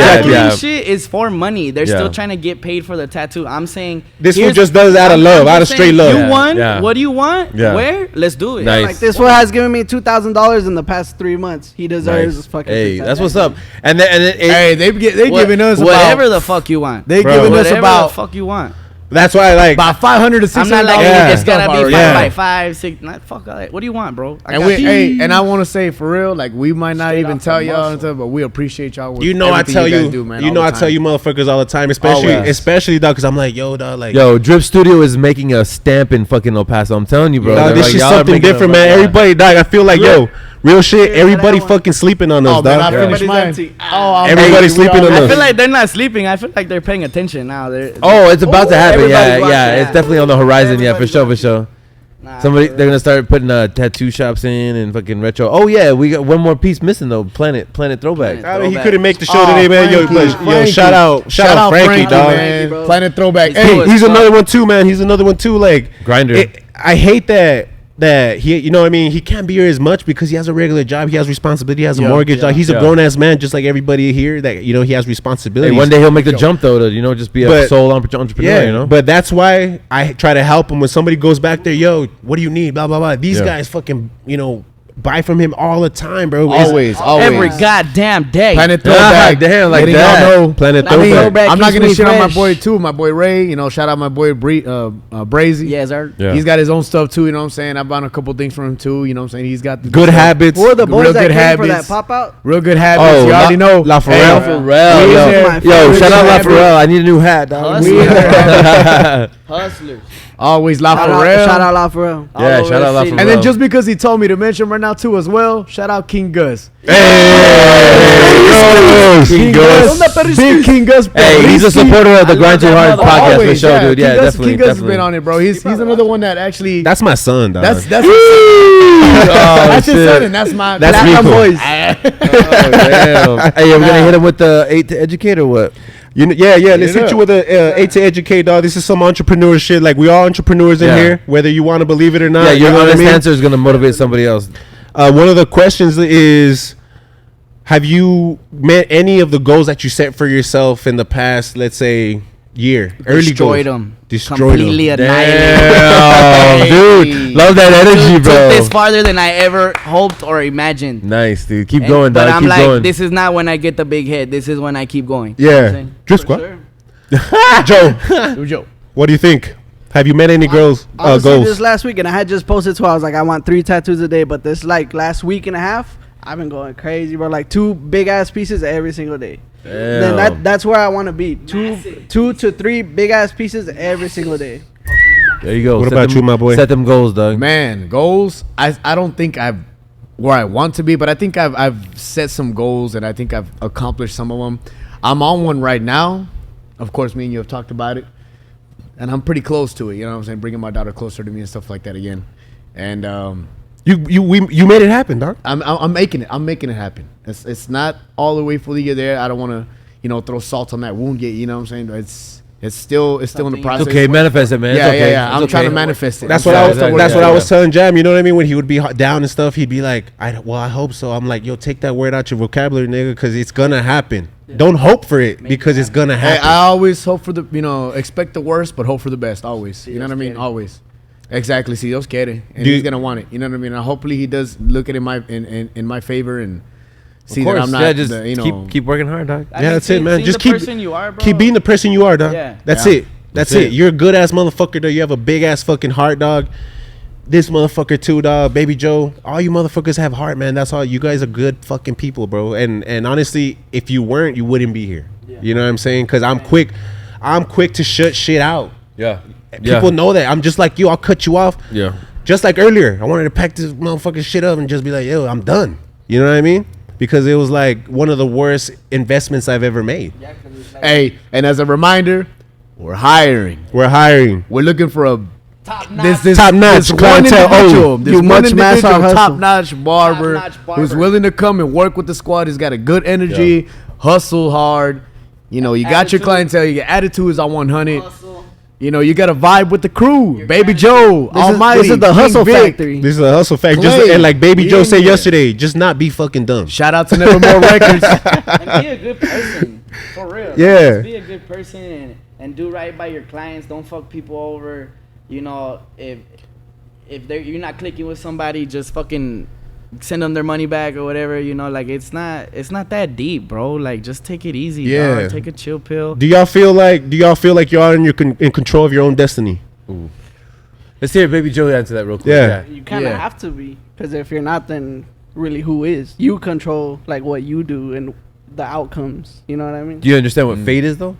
Rapping
Yeah.
shit is for money. They're
Yeah.
still trying to get paid for the tattoo. I'm saying
This fool
here's-
just does it out of love,
I'm
out of
just
straight
saying,
love.
You
Yeah.
won.
Yeah.
What do you want?
Yeah.
Where? Let's do it.
Nice.
Like this fool has given me $2,000 in the past 3 months. He deserves
Nice.
his fucking.
Hey,
$2,000.
that's what's up. And then
Hey, they giving us
whatever
about,
the fuck you want.
they
Bro.
giving us
Whatever
about
the fuck you want.
That's why, like,
about $500 to
I'm
$600.
not like
Yeah.
it's gotta be
Yeah.
like 5, 6. Not fuck all that. What do you want, bro? I
And
got
we,
you.
hey, and I want to say for real, like we might not
Straight
even
off
tell
the
y'all,
muscle.
and stuff, but we appreciate y'all. With
you know, I
everything
tell
guys
you,
do, man,
you
all
know,
the
I tell
time.
you, motherfuckers all the time, especially,
Always.
especially, dog, because I'm like, yo, dog, like,
Yo, Drip Studio is making a stamp in fucking El Paso. I'm telling you, bro.
dog,
They're
this
like,
is
y'all are
something
making
different,
a-
man.
yeah.
Everybody, dog, I feel like, yo, real shit.
Yeah,
Everybody
that one.
fucking sleeping on us,
Oh, man,
dog.
I finished
Everybody's
mine.
empty.
Everybody's sleeping on
I
us.
feel like they're not sleeping. I feel like they're paying attention now. They're
Oh, it's about to happen. Yeah,
everybody's watching.
yeah. It's definitely on the horizon. Yeah, for
Everybody's
sure, for
watching.
sure.
nah,
Somebody,
for
they're
real.
gonna start putting tattoo shops in and fucking retro. Oh yeah, we got one more piece missing though. Planet Throwback.
I mean, he
Throwback.
couldn't make the show today, man. Yo,
Frankie,
but, yo, shout out Frankie, dog.
Frankie, bro.
Planet Throwback.
He's
Hey,
cool as
He's
fuck.
another one too, man. He's another one too. Like
Grinder.
I hate that he, you know what I mean, he can't be here as much because he has a regular job, he has responsibility, he has a mortgage, like he's a
Yeah.
grown ass man just like everybody here, that, you know, he has responsibility.
Hey, one day he'll make the jump though to just be a
But-
sole entrepreneur.
yeah,
You know.
but that's why I try to help him when somebody goes back there. Yo, what do you need? Blah blah blah. These
Yeah.
guys fucking, you know, buy from him all the time, bro. It's-
always.
Every goddamn day.
Planet
Yeah,
Throwback.
damn, like
Letting
that.
y'all know.
Planet
Planet
Throwback.
Throwback.
I'm not
keeps
gonna
me
shit on my
fresh.
boy too. My boy Ray, you know, shout out my boy Brazy.
Yes, sir.
Yeah.
He's got his own stuff too. You know what I'm saying? I bought a couple things from him too. You know what I'm saying? He's got the
Good
stuff.
habits.
Who are the boys
Real
that
good
came for that
habits.
pop out?
Real good habits. You already know.
La Pharrell.
Hey,
Pharrell,
we
yo.
in there.
Yo,
Real
shout out
good
La
habits.
Pharrell. I need a new hat, dog.
We in there.
Hustlers.
Always La
Shout
Pharrell.
out La Pharrell.
All
Yeah,
over
shout
the
out La
city.
Pharrell.
And then just because he told me to mention right now too as well, shout out King Gus.
Hey,
King Gus. Big King Gus.
Hey, he's a supporter of the
I
Grind2Hard
love that
podcast for
Always,
sure, dude. Yeah,
King Gus,
definitely.
King Gus has
definitely.
been on it, bro. He's another one that actually.
that's my son, dog.
That's
Oh,
that's his
shit.
son, and that's my.
That's me,
Black
cool.
boys.
Oh, damn. Hey, we're gonna hit him with the 8 to educate or what?
You know, yeah. Let's
it
hit you with a 8 to educate, dog. This is some entrepreneur shit. Like, we all entrepreneurs in
Yeah.
here, whether you want to believe it or not.
Yeah,
you
your
know what I
honest
mean?
answer is gonna motivate somebody else.
One of the questions is, have you met any of the goals that you set for yourself in the past, let's say, year?
Destroyed them.
Destroyed
Completely
them.
annihilated.
Damn, dude, love that energy,
Took
bro.
this farther than I ever hoped or imagined.
Nice, dude. Keep
And-
going,
but
dog.
I'm
Keep
like,
going.
this is not when I get the big head. This is when I keep going. You know what I'm
Yeah.
saying?
Drip squad. Joe,
Joe.
what do you think? Have you met any girls
Honestly,
goals?
this last week, and I had just posted 2. I was like, I want 3 tattoos a day, but this like last week and a half, I've been going crazy, bro. Like 2 big ass pieces every single day. Then
Damn.
that's where I want to be. 2 to 3 big ass pieces every single day.
There you go.
What
Set
about
them-
you, my boy?
Set them goals, dog.
Man, goals. I don't think I've where I want to be, but I think I've set some goals and I think I've accomplished some of them. I'm on one right now. Of course, me and you have talked about it, and I'm pretty close to it. You know what I'm saying? Bringing my daughter closer to me and stuff like that again. And
You made it happen, dog.
I'm making it. I'm making it happen. It's not all the way fully there. I don't want to, throw salt on that wound yet. You know what I'm saying? It's still in the
Something-
process.
It's okay. Manifest it, man. It's
Yeah,
okay.
yeah.
It's
I'm trying
okay.
to manifest it.
That's
I'm
what I
trying
was.
to work
That's
it
what I
out.
was telling Jam. You know what I mean? When he would be down and stuff, he'd be like, I hope so." I'm like, "Yo, take that word out your vocabulary, nigga, because it's gonna happen. Don't hope for it because it's gonna
Hey,
happen."
I always hope for the, expect the worst, but hope for the best. Always. You know what I mean? Always. Exactly. Si Dios quiere. And
Dude.
he's going to want it. You know what I mean? And hopefully he does look at it in my favor and see
Of
that
course.
I'm not,
Yeah, just
the,
keep working hard, dog.
I
Yeah,
mean,
that's it, man.
see
Just
the
keep
person you are, bro.
keep being the person you are, dog.
Yeah.
That's
Yeah.
it. That's
That's
it.
it.
You're a good ass motherfucker, though. You have a big ass fucking heart, dog. This motherfucker too, dog. Baby Joe. All you motherfuckers have heart, man. That's all. You guys are good fucking people, bro. And honestly, if you weren't, you wouldn't be here. You know what I'm saying? Because I'm quick to shut shit out.
Yeah.
People know that. I'm just like you. I'll cut you off.
Yeah.
Just like earlier, I wanted to pack this motherfucking shit up and just be like, yo, I'm done. You know what I mean? Because it was like one of the worst investments I've ever made.
Hey, and as a reminder, we're hiring.
We're hiring.
We're looking for a
Top-notch.
Top-notch clientele. Oh,
this
you
one
much mass
individual,
our hustle.
top-notch barber,
Top-notch barber.
who's willing to come and work with the squad. He's got a good energy, hustle hard, You know, you got your
Attitude.
clientele. Your attitude is on 100.
Hustle.
You know, you got to vibe with the crew. Baby Joe, Almighty.
This is the
King
hustle
Vic.
factory.
This is a hustle fact. Just,
Clay,
and like Baby Joe said
yeah.
yesterday, just not be fucking dumb.
Shout out to Nevermore Records.
And be a good person, for real.
Yeah.
Just be a good person and do right by your clients. Don't fuck people over. You know, if you're not clicking with somebody, just fucking send them their money back or whatever. You know, like it's not that deep, bro. Like just take it easy.
Yeah.
Dog. Take a chill pill.
Do y'all feel like y'all in control of your own destiny?
Ooh. Let's hear Baby Joe answer that real quick.
Yeah.
You kind of
Yeah.
have to be, because if you're not, then really who is? You control like what you do and the outcomes. You know what I mean?
Do you understand what fate is though?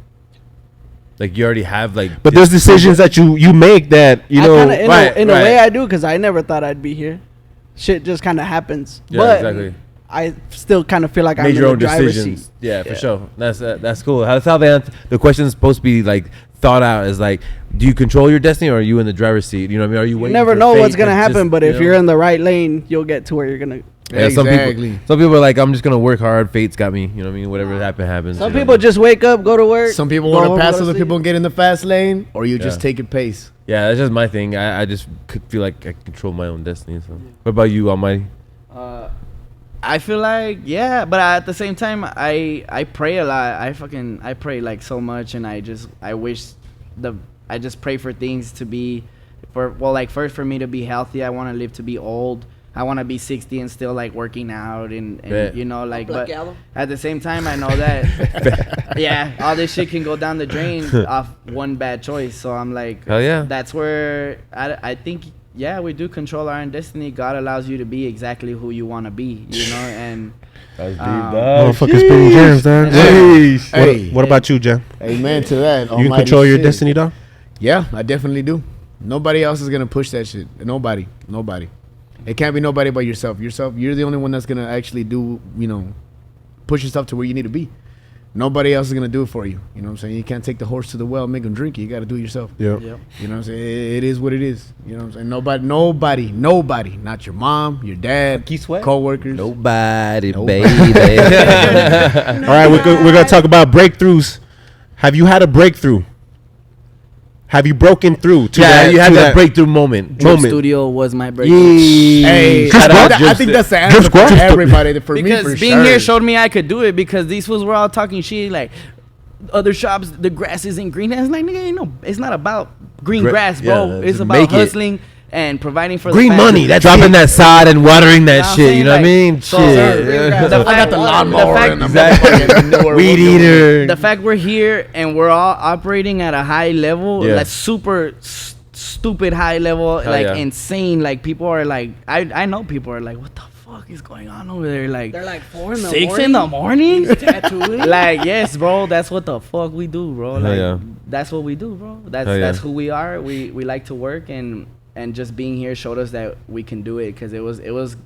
Like you already have like.
But there's decisions that you make that you know.
I kinda, in a
right.
way I do, because I never thought I'd be here. Shit just kind of happens.
Yeah,
but
exactly.
I still kind of feel like I'm
Made
in
your
the
own
driver's
decisions.
seat.
Yeah, for sure. That's cool. That's how the question's supposed to be like thought out. Is like, do you control your destiny or are you in the driver's seat? You know what I mean? Are you
You
waiting?
never
for
know
fate
what's gonna
to
happen,
just,
but
you
if
know?
you're in the right lane, you'll get to where you're gonna.
Yeah,
Exactly.
some people are like, I'm just gonna work hard. Fate's got me. You know what I mean? Whatever happens.
Some
you know
people
what I mean?
just wake up, go to work.
Some people
go
want
home,
to pass
go
other
sleep.
people and get in the fast lane, or you just
Yeah.
take it pace.
Yeah, that's just my thing. I just could feel like I control my own destiny. So, what about you, Almighty?
I feel like but at the same time I pray a lot. I pray like so much, and I just pray for things to be first for me to be healthy. I want to live to be old. I want to be 60 and still like working out and you know like
Black
but
Yellow.
at the same time I know that yeah, all this shit can go down the drain off one bad choice. So I'm like,
Hell yeah.
that's where I think we do control our own destiny. God allows you to be exactly who you want to be, you know, and
Motherfuckers spitting gems, dog.
Jeez.
Hey.
What about you, Jen?
Amen to that.
You can
Almighty
control your
shit.
destiny, dog.
Yeah, I definitely do. Nobody else is gonna push that shit. Nobody. It can't be nobody but yourself. You're the only one that's gonna actually do, you know, push yourself to where you need to be. Nobody else is gonna do it for you. You know what I'm saying? You can't take the horse to the well and make him drink it. You got to do it yourself.
Yeah.
Yep.
You know what I'm saying? It is what it is. You know what I'm saying? Nobody, not your mom, your dad, co-workers.
Nobody,
Nobody.
baby.
All right, we're gonna talk about breakthroughs. Have you had a breakthrough? Have you broken through? To
Yeah, you had
to
that breakthrough moment.
Drip Studio was my breakthrough.
Hey,
Shout out
I
Drip
think
Stu-
that's the answer for everybody. For me,
Because
for
being
sure.
here showed me I could do it, because these fools were all talking shit like other shops, the grass isn't green. And it's like, nigga, ain't no, it's not about green grass, bro.
yeah,
it's
to
about
make it.
hustling and providing for
Green
the family.
money, that's
Dropping that sod and watering that
You know what I'm
shit.
saying?
You know what I
Like,
mean?
so-
Shit.
The
I got the lawnmower
fact-
and the
Exactly.
motherfucking manure.
Weed eater.
The fact we're here and we're all operating at a high level,
Yeah.
like super stupid high level,
Hell
like
yeah.
insane. Like people are like, I know people are like, what the fuck is going on over there? Like
They're like 4 in the
6
morning.
in the morning.
Tattooing.
Like, yes, bro, that's what the fuck we do, bro.
Hell
Like
yeah.
that's what we do, bro. That's
Hell yeah.
that's who we are. We like to work, and just being here showed us that we can do it, because it was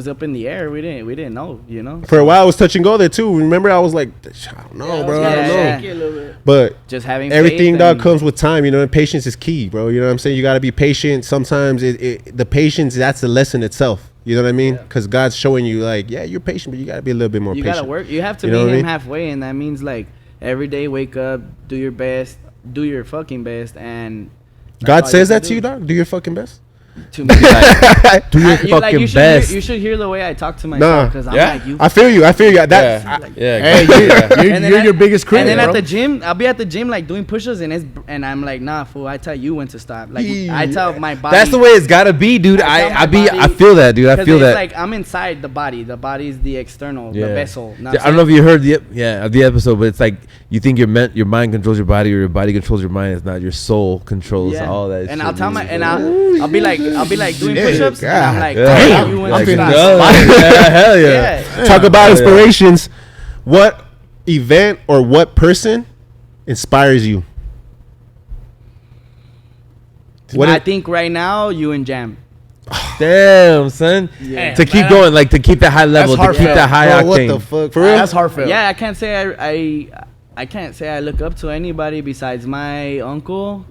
up in the air. We didn't know, you know.
For a while, I was touch and go there too. Remember, I was like, I don't know, bro. I don't know.
yeah.
A little bit.
But
Just having
everything,
faith
dog,
and-
comes with time. You know, and patience is key, bro. You know what I'm saying? You got to be patient. Sometimes the patience, that's the lesson itself. You know what I mean? Because God's showing you, like, yeah, you're patient, but you got to be a little bit more
You
patient.
gotta work. You have to
You know
meet
what I
him
mean?
halfway, and that means like every day wake up, do your best, do your fucking best, and that's
God
all
says
can
that to
do.
you, dog? Do your fucking best?
To me,
Do your
you,
fucking
you should
best.
you should hear the way I talk to
Nah.
myself, because I'm
Yeah.
like you.
I feel you. That
Yeah.
Hey, you're your biggest critic,
And then
bro.
at the gym, I'll be at the gym like doing push-ups, and I'm like, nah, fool. I tell you when to stop. Like I tell my body.
That's the way it's gotta be, dude.
I tell my
I
body-
feel that, dude. I
'cause
feel
it's
that.
like I'm inside the body. The body is the external, the vessel.
I don't know if you heard the episode, but it's like you think your mind controls your body, or your body controls your mind. It's not. Your soul controls all that.
And
shit,
I'll tell
dude.
my and I'll be like doing
Yeah,
push-ups, and I'm
God.
like,
Yeah.
I'll
Damn.
tell you when
I'm
to
feeling
stop.
Yeah, hell yeah.
Yeah.
talk about
Hell yeah.
inspirations. What event or what person inspires you? What
I
is-
think right now you and Jam.
Damn, son.
Yeah.
To keep going, like to keep that high level, to keep
heartfelt.
that high
Bro, what
octane.
the fuck? For real?
That's heartfelt.
Yeah, I can't say I can't say I look up to anybody besides my uncle.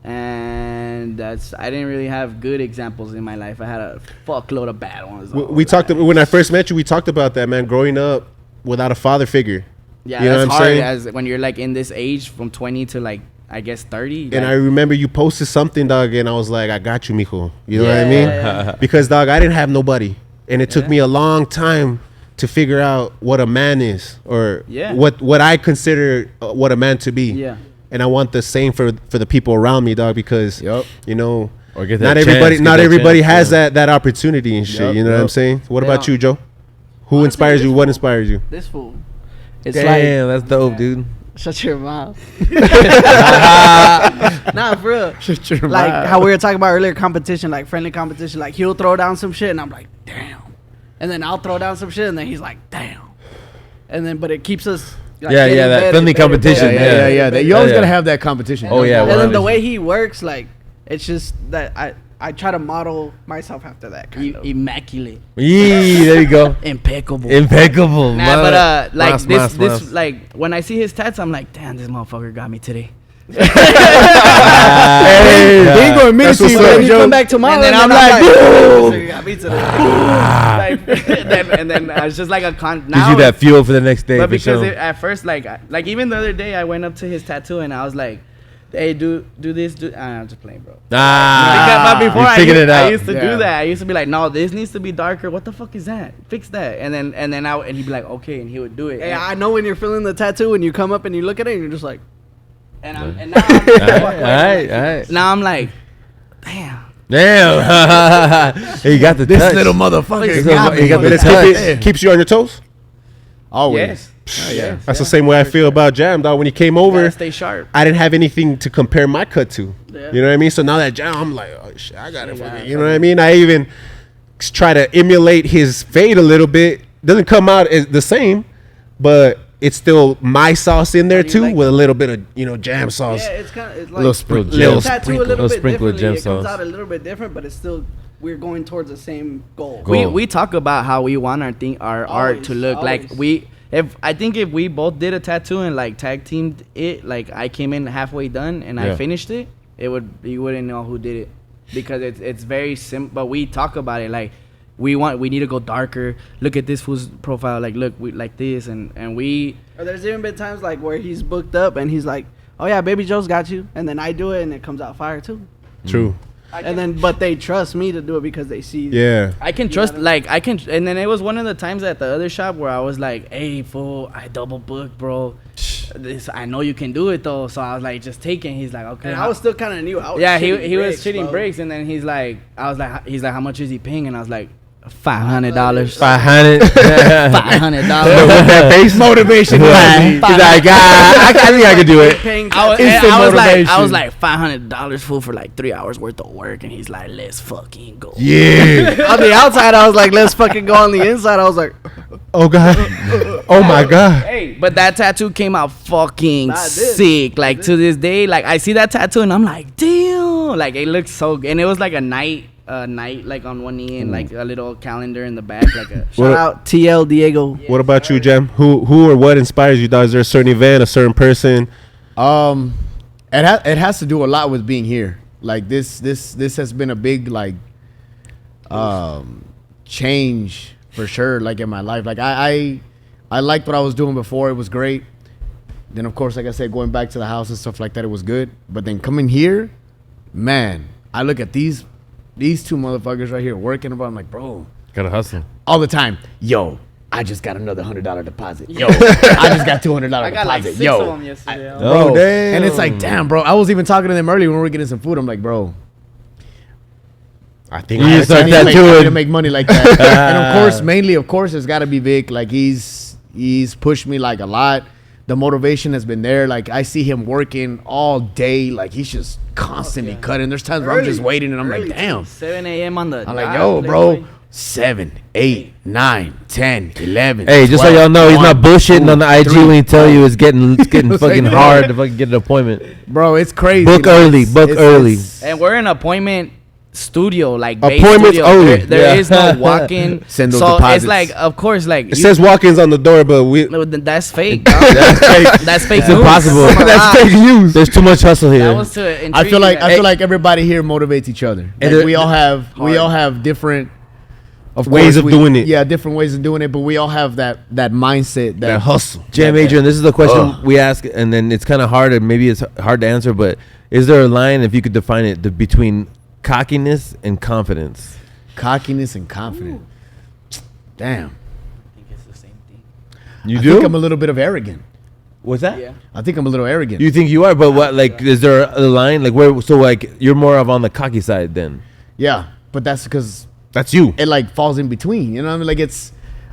And I didn't really have good examples in my life. I had a fuckload of bad ones.
We talked when I first met you. We talked about that, man. Growing up without a father figure,
Yeah,
You know
that's
what I'm
hard
saying?
as when you're like in this age from 20 to like I guess 30.
And I remember you posted something, dog, and I was like, I got you, mijo. You know what I
Yeah,
mean?
yeah.
Because, dog, I didn't have nobody. And it took
Yeah.
me a long time to figure out what a man is or
Yeah.
what I consider what a man to be.
Yeah.
And I want the same for the people around me, dog, because,
Yup.
you know,
Or get
not
that
everybody
chance,
not
get that
everybody
chance,
has
yeah.
that opportunity and shit.
Yup,
You know what I'm
yup.
saying? What
They
about
don't.
you, Joe? Who
Honestly,
inspires
this
you? What
fool.
inspires you?
This fool. It's
Damn, that's dope, dude.
Shut your mouth. Nah, for real.
Shut your
Like
mouth.
how we were talking about earlier, competition, like friendly competition. Like he'll throw down some shit, and I'm like, damn. And then I'll throw down some shit, and then he's like, damn. And then, but it keeps us. Like,
Yeah,
getting
yeah, that
better,
friendly
better,
competition,
better,
Yeah,
better,
yeah, yeah.
better.
You always
Yeah.
gotta have that competition.
Oh, yeah,
And then the
100%.
way he works, like, it's just that I try to model myself after that kind of.
Immaculate,
Yee, there you go.
impeccable.
Impeccable.
Nah, but like
Mas,
this,
mas,
this,
mas.
like when I see his tats, I'm like, damn, this motherfucker got me today.
Hey, Bingo and
That's
Missy,
what's
bro.
up.
You come back tomorrow,
And then I'm
like,
like,
"You got me today."
and then it's just like a con.
Gives
Now
you that fuel for the next day.
but
for
because
sure.
at first, like even the other day, I went up to his tattoo and I was like, "Hey, do this, do." I'm just playing, bro.
Ah,
But before
you
I
figured
used,
it out.
I used to
Yeah.
do that. I used to be like, "No, this needs to be darker. What the fuck is that? Fix that." And then he'd be like, "Okay," and he would do it.
Hey,
and,
I know when you're feeling the tattoo, when you come up and you look at it, and you're just like,
and now I'm
Alright.
now I'm like, damn.
Damn. He got the
This
touch.
little motherfucker.
This
got
little- he
me.
got the
But
touch.
it keeps you on your toes.
Always.
Yes.
Yeah.
That's the same way I feel about Jam, dog. When he came over,
Gotta stay sharp.
I didn't have anything to compare my cut to.
Yeah.
You know what I mean? So now that Jam, I'm like, oh shit, I got it. Fucking, you know what I mean? I even try to emulate his fade a little bit. Doesn't come out as the same, but it's still my sauce in there
How do you
too,
like
with a little bit of Jam sauce.
yeah, it's kind of it's like
Little sprinkle.
Little
tattoo
sprinkle.
a little bit
Sprinkle of
differently.
gem
It comes
sauce.
out a little bit different, but it's still we're going towards the same goal.
Goal.
We talk about how we want our art to look like.
Always.
I think if we both did a tattoo and like tag teamed it, like I came in halfway done and
Yeah.
I finished it, you wouldn't know who did it because it's very simple. But we talk about it like we need to go darker. Look at this fool's profile. Like look, we like this and we.
Or there's even been times like where he's booked up and he's like, "Oh yeah, Baby Joe's got you," and then I do it and it comes out fire too.
True.
And then, but they trust me to do it because they see.
Yeah.
I can trust, like, I can, and then it was one of the times at the other shop where I was like, "Hey, fool, I double booked, bro. This, I know you can do it though." So I was like, "Just take it." He's like, "Okay."
And I was still kind of new. I was
yeah,
shitting
he was
bricks,
shitting
bro.
bricks, and then he's like, "How much is he paying?" And I was like, $500.
$500.
$500.
That base motivation. He's like, I think I could do it.
Paying
I was,
Instant
I was
motivation.
like $500 fool for like 3 hours worth of work, and he's like, "Let's fucking go."
Yeah.
on the outside, I was like, "Let's fucking go." On the inside, I was like,
Oh God. Oh my God.
Hey, but that tattoo came out fucking
Nah, it did.
sick. Like to this day, like I see that tattoo and I'm like, damn. Like it looks so good, and it was like a night like on one knee and like a little calendar in the back, like a.
"Shout out TL Diego."
What about you, Jam? Who or what inspires you, dog? Is there a certain event, a certain person?
It has to do a lot with being here. Like this has been a big like change for sure. Like in my life, like I liked what I was doing before. It was great. Then of course, like I said, going back to the house and stuff like that, it was good. But then coming here, man, I look at these two motherfuckers right here working. I'm like, bro,
Gotta hustle.
all the time. Yo, I just got another $100 deposit. Yo, I just got $200
I got like
deposit.
6
Yo,
of them yesterday.
Oh,
bro,
damn.
and it's like, damn, bro. I was even talking to them earlier when we were getting some food. I'm like, bro,
I think
You
I-
just start
I need to
tattooing.
make money like that. And of course, mainly, of course, it's got to be Vic. Like he's pushed me like a lot. The motivation has been there. Like I see him working all day. Like he's just constantly cutting. There's times where I'm just waiting and I'm like, damn.
7 a.m. on the.
I'm like,
dot,
yo, bro.
Playboy.
7, 8, 9, 10, 11.
Hey, just so
12,
y'all know, he's not
1,
bullshitting
2,
on the IG
3,
when he tell you
4.
it's getting fucking
Like,
hard to fucking get an appointment.
Bro, it's crazy.
Book
Like,
early, book early.
And we're in appointment studio, like
Appointments
studio.
only.
There
Yeah.
is no walk-in.
Send those
so
deposits.
it's like, of course, like
It says walk-ins on the door, but we.
no, that's fake. Dog.
That's fake.
That's fake.
It's
news.
impossible.
That's fake news.
There's too much hustle here.
That was to
I feel like
intrigue
everybody here motivates each other.
And
Like
it-
we all have different Of
Ways
course
of doing it.
Yeah, different ways of doing it, but we all have that mindset,
That hustle.
Jam Adrian, this is the question we ask, and then it's kind of hard, and maybe it's hard to answer, but is there a line, if you could define it, between cockiness and confidence?
Cockiness and confidence. Damn.
I think it's the same thing.
You
I
do?
think I'm a little bit of arrogant.
What's that?
Yeah.
I think I'm a little arrogant.
You think you are, but what, like, is there a line, like, where, so, like, you're more of on the cocky side then?
Yeah, but that's because
That's you.
it like falls in between. You know what I mean? Like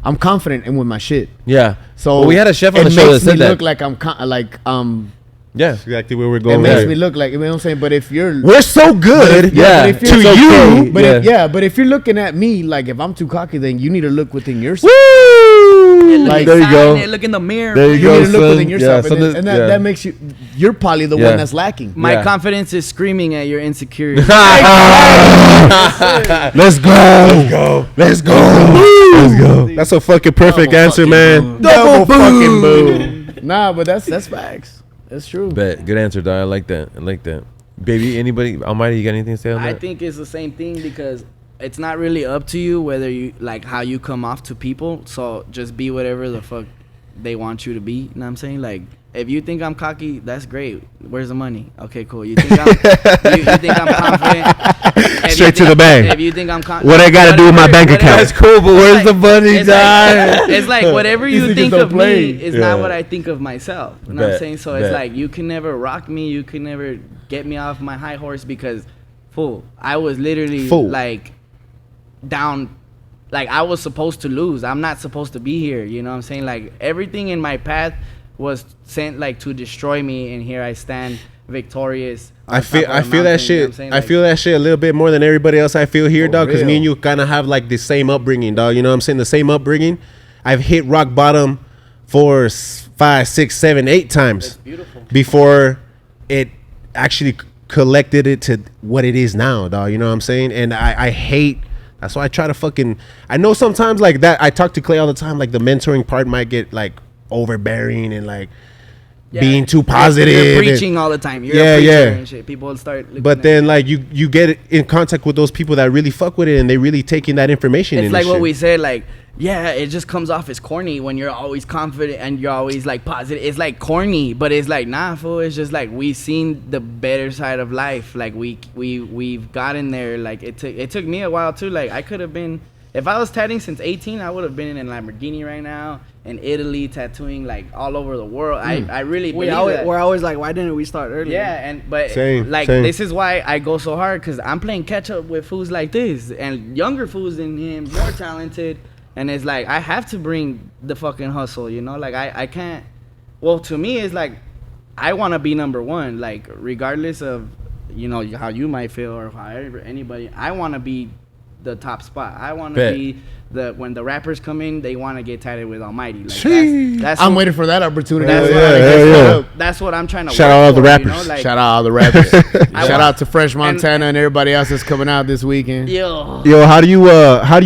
I'm confident in with my shit.
Yeah.
So
Well, we had a chef on
it
the show that
makes
said
me
that.
look like
Yeah.
Exactly where we're
it
going.
makes
there.
me look like, you know what I'm saying? But if you're
We're so good.
Yeah,
but if
to
you're
it's
you,
okay.
but
Yeah.
but if you're looking at me like if I'm too cocky, then you need to look within yourself.
Woo!
Like,
there you go.
Look in the mirror.
There you
You
go,
need to look
son.
within yourself,
Yeah,
and that,
yeah.
that makes you're probably the
Yeah.
one that's lacking.
My
Yeah.
confidence is screaming at your insecurity.
Let's go. Let's go. That's a fucking perfect answer, man.
Double fucking boom. Nah, but that's facts. That's true.
Bet. Good answer, dog. I like that. Baby, anybody, Almighty, you got anything to say on
I
that?
think it's the same thing because it's not really up to you whether you like how you come off to people. So just be whatever the fuck they want you to be. You know what I'm saying? Like, if you think I'm cocky, that's great. Where's the money? Okay, cool. You think I'm, you think I'm confident? If
Straight
you
to the bank.
If you think I'm confident,
What I gotta do with my bank account?
That's cool, but where's the money,
it's
dog?
it's like whatever
These
you
niggas
think
don't
of
play.
me is
Yeah.
not what I think of myself. You know what I'm
Bet,
saying? So
bet.
it's like you can never rock me. You can never get me off my high horse because, fool, I was literally
Fool.
like down. Like I was supposed to lose. I'm not supposed to be here. You know what I'm saying? Like everything in my path was sent like to destroy me, and here I stand victorious. on
I
top
feel
of
I
the
feel that
mountain, you know what
shit.
I'm saying?
I
Like,
feel that shit a little bit more than everybody else I feel here,
For
dog. Because me
real.
and you kind of have like the same upbringing, dog. You know what I'm saying? The same upbringing. I've hit rock bottom 4, 5, 6, 7, 8 times
It's beautiful.
before it actually collected it to what it is now, dog. You know what I'm saying? And I hate. That's why I try to fucking. I know sometimes like that. I talk to Clay all the time. Like the mentoring part might get like overbearing and like
Yeah.
being too positive.
You're
and-
preaching all the time. You're
Yeah,
a preacher
yeah.
and shit. People will start looking
But
at
then
you.
like you get in contact with those people that really fuck with it and they really taking that information in.
It's like
and
what
shit.
we said, like, yeah, it just comes off as corny when you're always confident and you're always like positive. It's like corny, but it's like nah, fool. It's just like we've seen the better side of life. Like we've gotten there. Like it took me a while too. Like I could have been, if I was tattooing since 18, I would have been in a Lamborghini right now in Italy tattooing like all over the world. I really believe that.
We're always like, why didn't we start earlier?
Yeah, but
Same,
like
same.
this is why I go so hard because I'm playing catch up with fools like this and younger fools than him, more talented, and it's like I have to bring the fucking hustle, you know. Like I can't. Well, to me, it's like I want to be number one, like regardless of you know how you might feel or how anybody. I want to be the top spot. I want to
Bet.
be when the rappers come in, they want to get tatted with Almighty. Like
Sheesh.
that's
I'm
what-
waiting for that opportunity.
That's
Yeah,
what I
yeah,
guess
yeah.
what- That's what I'm trying to
Shout
work
out all the
for,
rappers.
You know? Like,
Shout out all the rappers.
I
Shout
want-
out to Fresh Montana and everybody else that's coming out this weekend.
Yo.
Yo, how do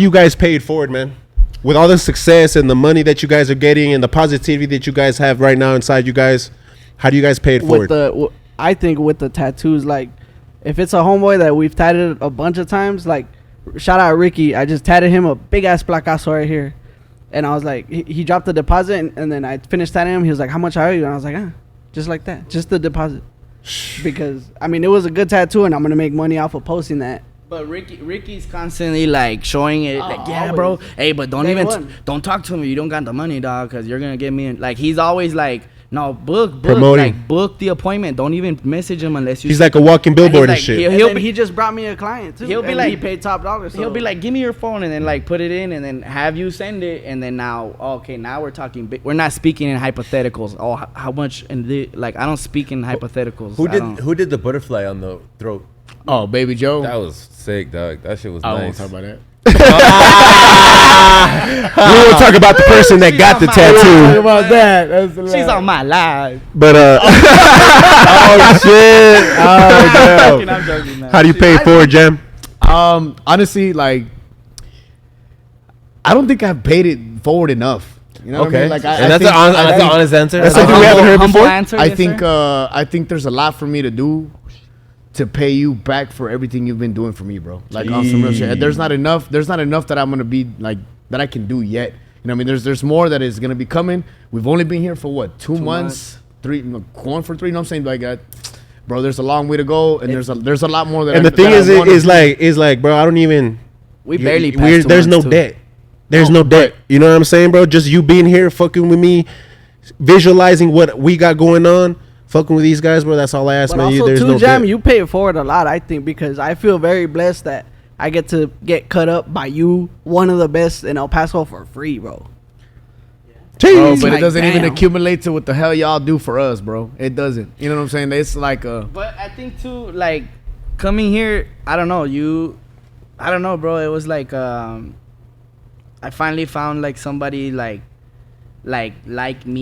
you guys pay it forward, man? With all the success and the money that you guys are getting and the positivity that you guys have right now inside you guys, how do you guys pay it forward?
I think with the tattoos, like if it's a homeboy that we've tatted a bunch of times, like shout out Ricky, I just tatted him a big ass placazo right here, and I was like, he dropped the deposit, and then I finished tatting him. He was like, how much are you? And I was like, just like that, just the deposit, because I mean it was a good tattoo, and I'm gonna make money off of posting that.
But Ricky's constantly like showing it, like, yeah,
always.
bro. Hey, but don't
Day
even
one.
don't talk to him. You don't got the money, dog, because you're gonna get me in. Like he's always like, no, book,
Promoting.
like book the appointment. Don't even message him unless you.
He's like a walking billboard and
like,
shit.
He'll
And then
be-
he just brought me a client too.
he'll be
and
like-
he paid top dollar. So.
He'll be like, give me your phone, and then like put it in, and then have you send it, and then now, okay, now we're talking. We're not speaking in hypotheticals. Oh, how much? And like, I don't speak in hypotheticals. I don't-
Who did the butterfly on the throat?
Oh, Baby Joe.
That was sick, dog. That shit was
I don't want
nice.
to talk about that.
We will talk about the person that got the
Talk
tattoo.
about that. That's the
She's on my live.
But oh shit! Oh
I'm
damn!
joking, man.
How do you pay it forward, Jam?
Honestly, like, I don't think I've paid it forward enough. You know what I
Okay,
mean? Like,
and that's an honest answer.
That's
I
something we
think-
haven't heard
Humble
before.
answer,
I
yes,
think
sir?
I think there's a lot for me to do to pay you back for everything you've been doing for me, bro. Like on some real shit. There's not enough that I'm gonna be like that I can do yet. You know what I mean? There's more that is gonna be coming. We've only been here for what, 2 months? 3, going for 3. You know what I'm saying? Like, bro, there's a long way to go, and there's a lot more that.
And the thing is like, bro, I don't even.
We barely passed 2
there's no
months, too.
debt. There's no debt. You know what I'm saying, bro? Just you being here, fucking with me, visualizing what we got going on, fucking with these guys, bro. That's all I ask,
But
man.
also,
There's
too,
no
Jam,
debt.
you pay it forward a lot, I think, because I feel very blessed that I get to get cut up by you, one of the best in El Paso, for free, bro.
Bro, but
Like,
it doesn't even
damn.
accumulate to what the hell y'all do for us, bro. It doesn't. You know what I'm saying? It's like
But I think too, like coming here, I don't know, bro. It was like I finally found like somebody like me,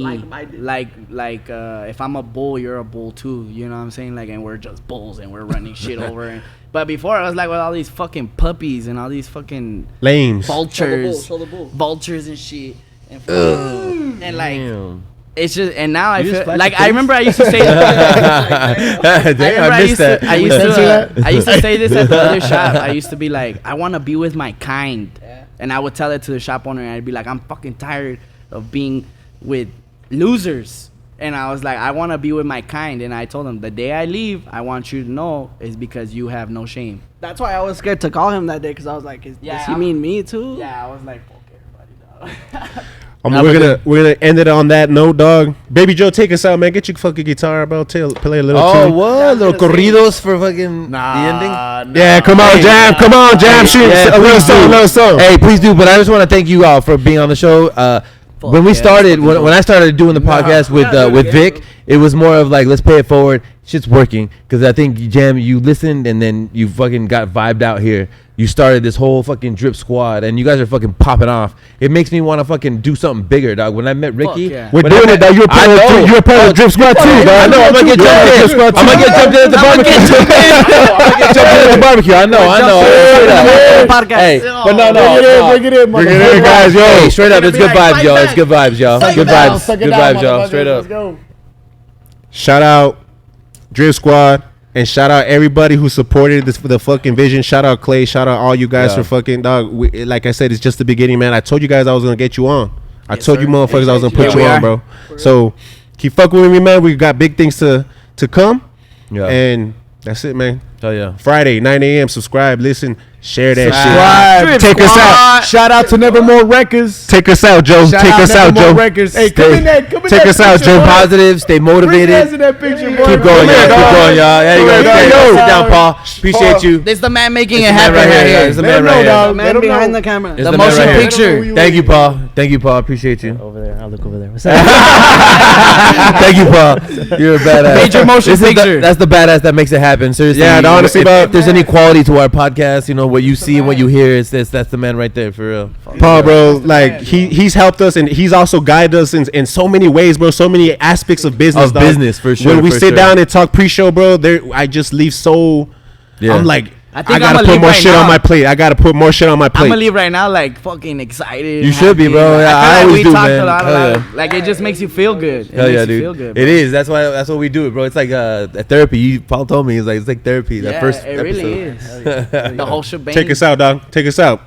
Like-minded.
like if I'm a bull, you're a bull too. You know what I'm saying? Like, and we're just bulls and we're running shit over. But before I was like with all these fucking puppies and all these fucking
Lames.
vultures,
Show the bull.
vultures and shit, and like.
Damn.
It's just, and now I
You just
feel
flashed
like
your
I
face?
remember I used to say
Damn, I missed that.
I used
Censor
to
that?
I used to say this at the other shop. I used to be like, I want to be with my kind, and I would tell it to the shop owner, and I'd be like, I'm fucking tired of being with losers. And I was like, I want to be with my kind, and I told him, the day I leave, I want you to know is because you have no shame.
That's why I was scared to call him that day, because I was like, does he mean me too?
Yeah, I was like, fuck everybody, dog.
We're gonna end it on that note, dog. Baby Joe, take us out, man. Get your fucking guitar, bro. Play a little
Oh,
tune.
what? Little corridos for fucking
nah,
the ending?
Yeah, come on, Jam. Come on, Jam. Shoot
Yeah,
a little
please
song,
do.
little song.
Hey, please do. But I just want to thank you all for being on the show. When we started, when I started doing the podcast with Vic, it was more of like, let's pay it forward. Shit's working, because I think, Jam, you listened and then you fucking got vibed out here. You started this whole fucking drip squad, and you guys are fucking popping off. It makes me want to fucking do something bigger, dog. When I met Ricky,
yeah.
We're doing it, dog. You're part of the Drip Squad too, dog.
I know. I'm gonna get jumped in. I'm gonna get jumped in at the barbecue. I'm gonna get jumped in at the barbecue. I know.
Podcast.
Hey, but no.
Bring it in,
Bring it in, guys, yo.
Hey, straight up, it's good
Be like,
vibes, y'all.
fight
It's good vibes, y'all.
Suck it
Good
down,
vibes.
suck it
Good
down,
vibes, y'all.
motherfuckers.
Straight
Let's
up.
go.
Shout out Drip Squad. And shout out everybody who supported this for the fucking vision. Shout out Clay. Shout out all you guys
Yeah.
for fucking, dog. Like I said, it's just the beginning, man. I told you guys I was gonna get you on. I told you motherfuckers I was gonna put
Here
you
we
on,
are.
bro. So keep fucking with me, man. We got big things to come.
Yeah.
And that's it, man.
Oh yeah.
Friday, 9 a.m. Subscribe, listen, share that
Subscribe.
shit. Take us out.
Shout out to Nevermore Records.
Take us out, Joe.
Shout
Take us out,
Nevermore
Joe.
Records. Hey, come in that. Come in
Take
that
us out,
picture,
Joe.
boy.
Positive. Stay
Bring your ass
motivated.
in that picture, boy.
Keep going, y'all. Keep going, y'all. There you go.
Come here, dog.
Sit down, Paul. Appreciate you.
This the man making
It's
it
the man
happen
right
right
here.
here.
It's the
Let
man
him
right
know,
here.
dog.
The
Let
man
him
behind
know.
the camera.
It's
The
the man
motion
right here.
picture.
Thank you, Paul. Thank you, Paul. Appreciate you.
Over there. I'll look over there. What's
Thank you, Paul. You're a badass.
Major motion
This is
picture.
that's the badass that makes it happen. Seriously.
Yeah, no, honestly,
if
bro.
there's any quality to our podcast, you know, what you see and what you hear, that's the man right there, for real.
Paul, bro, like he's helped us and he's also guided us in so many ways, bro. So many aspects of business.
Of
dog.
business, for sure,
When we
for
sit
sure.
down and talk pre-show, bro, I just leave so.
Yeah.
I'm like,
I
I
think
gotta
I'ma
put
leave
more
right
shit on
now.
my plate. I gotta put more shit on my
I'm
plate.
gonna leave right now, like fucking excited.
You
and
should be,
happy.
bro. Yeah, I
feel
always
we
do,
talked
man.
a lot
Hell
about
yeah.
it. Like it just makes you feel good. It
Hell
makes
yeah,
you
dude.
Feel good,
It
bro.
is. That's what we do, bro. It's like therapy. Paul told me it's like therapy. That
Yeah,
first
it really
episode.
is. The whole shebang.
Take us out, dog. Take us out.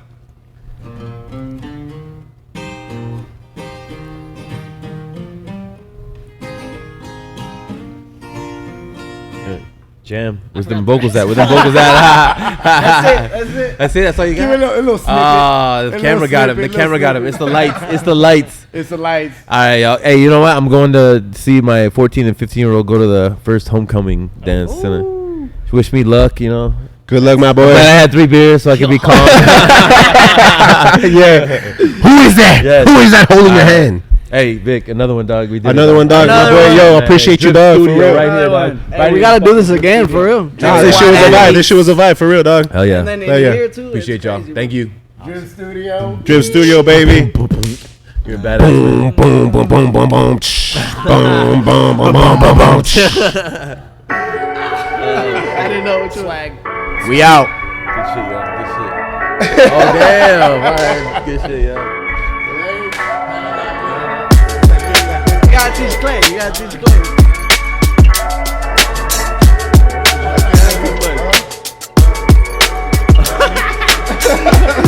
Jam. Where's them vocals at? Where them vocals at?
That's it.
That's it. That's all you
Give it
got.
a little snippet.
Ah, the
A
camera
little
got him. The
snippet,
camera got him.
little
It's the lights. It's the lights.
It's the lights.
All right, y'all. Hey, you know what? I'm going to see my 14 and 15-year-old go to the first homecoming dance. Wish me luck, you know.
Good luck, my boy.
But I had 3 beers, so I can be calm.
Yeah. Who is that?
Yes.
Who is that holding your hand?
Hey, Vic, another one, dog. We did
Another
it,
one, dog.
Another
My boy,
one.
yo, appreciate you,
Drip
dog. For
Studio
real.
right here, dog.
Hey, we gotta do this again, for real.
Nah, this shit was a vibe. This shit was a vibe, for real, dog.
Hell yeah.
And then in
Hell yeah.
here too.
Appreciate
it's
y'all.
crazy,
Thank you.
Drip Studio.
Drip Studio, baby.
You're a badass.
Boom, boom, boom, boom, boom, tsh. Boom, boom, boom, boom, boom, boom, tsh.
I didn't know what you
Swag.
We out.
Good shit, y'all. Good shit. Oh, damn. All right. Good shit, y'all.
You gotta teach Clay. You gotta teach Clay.
Bye.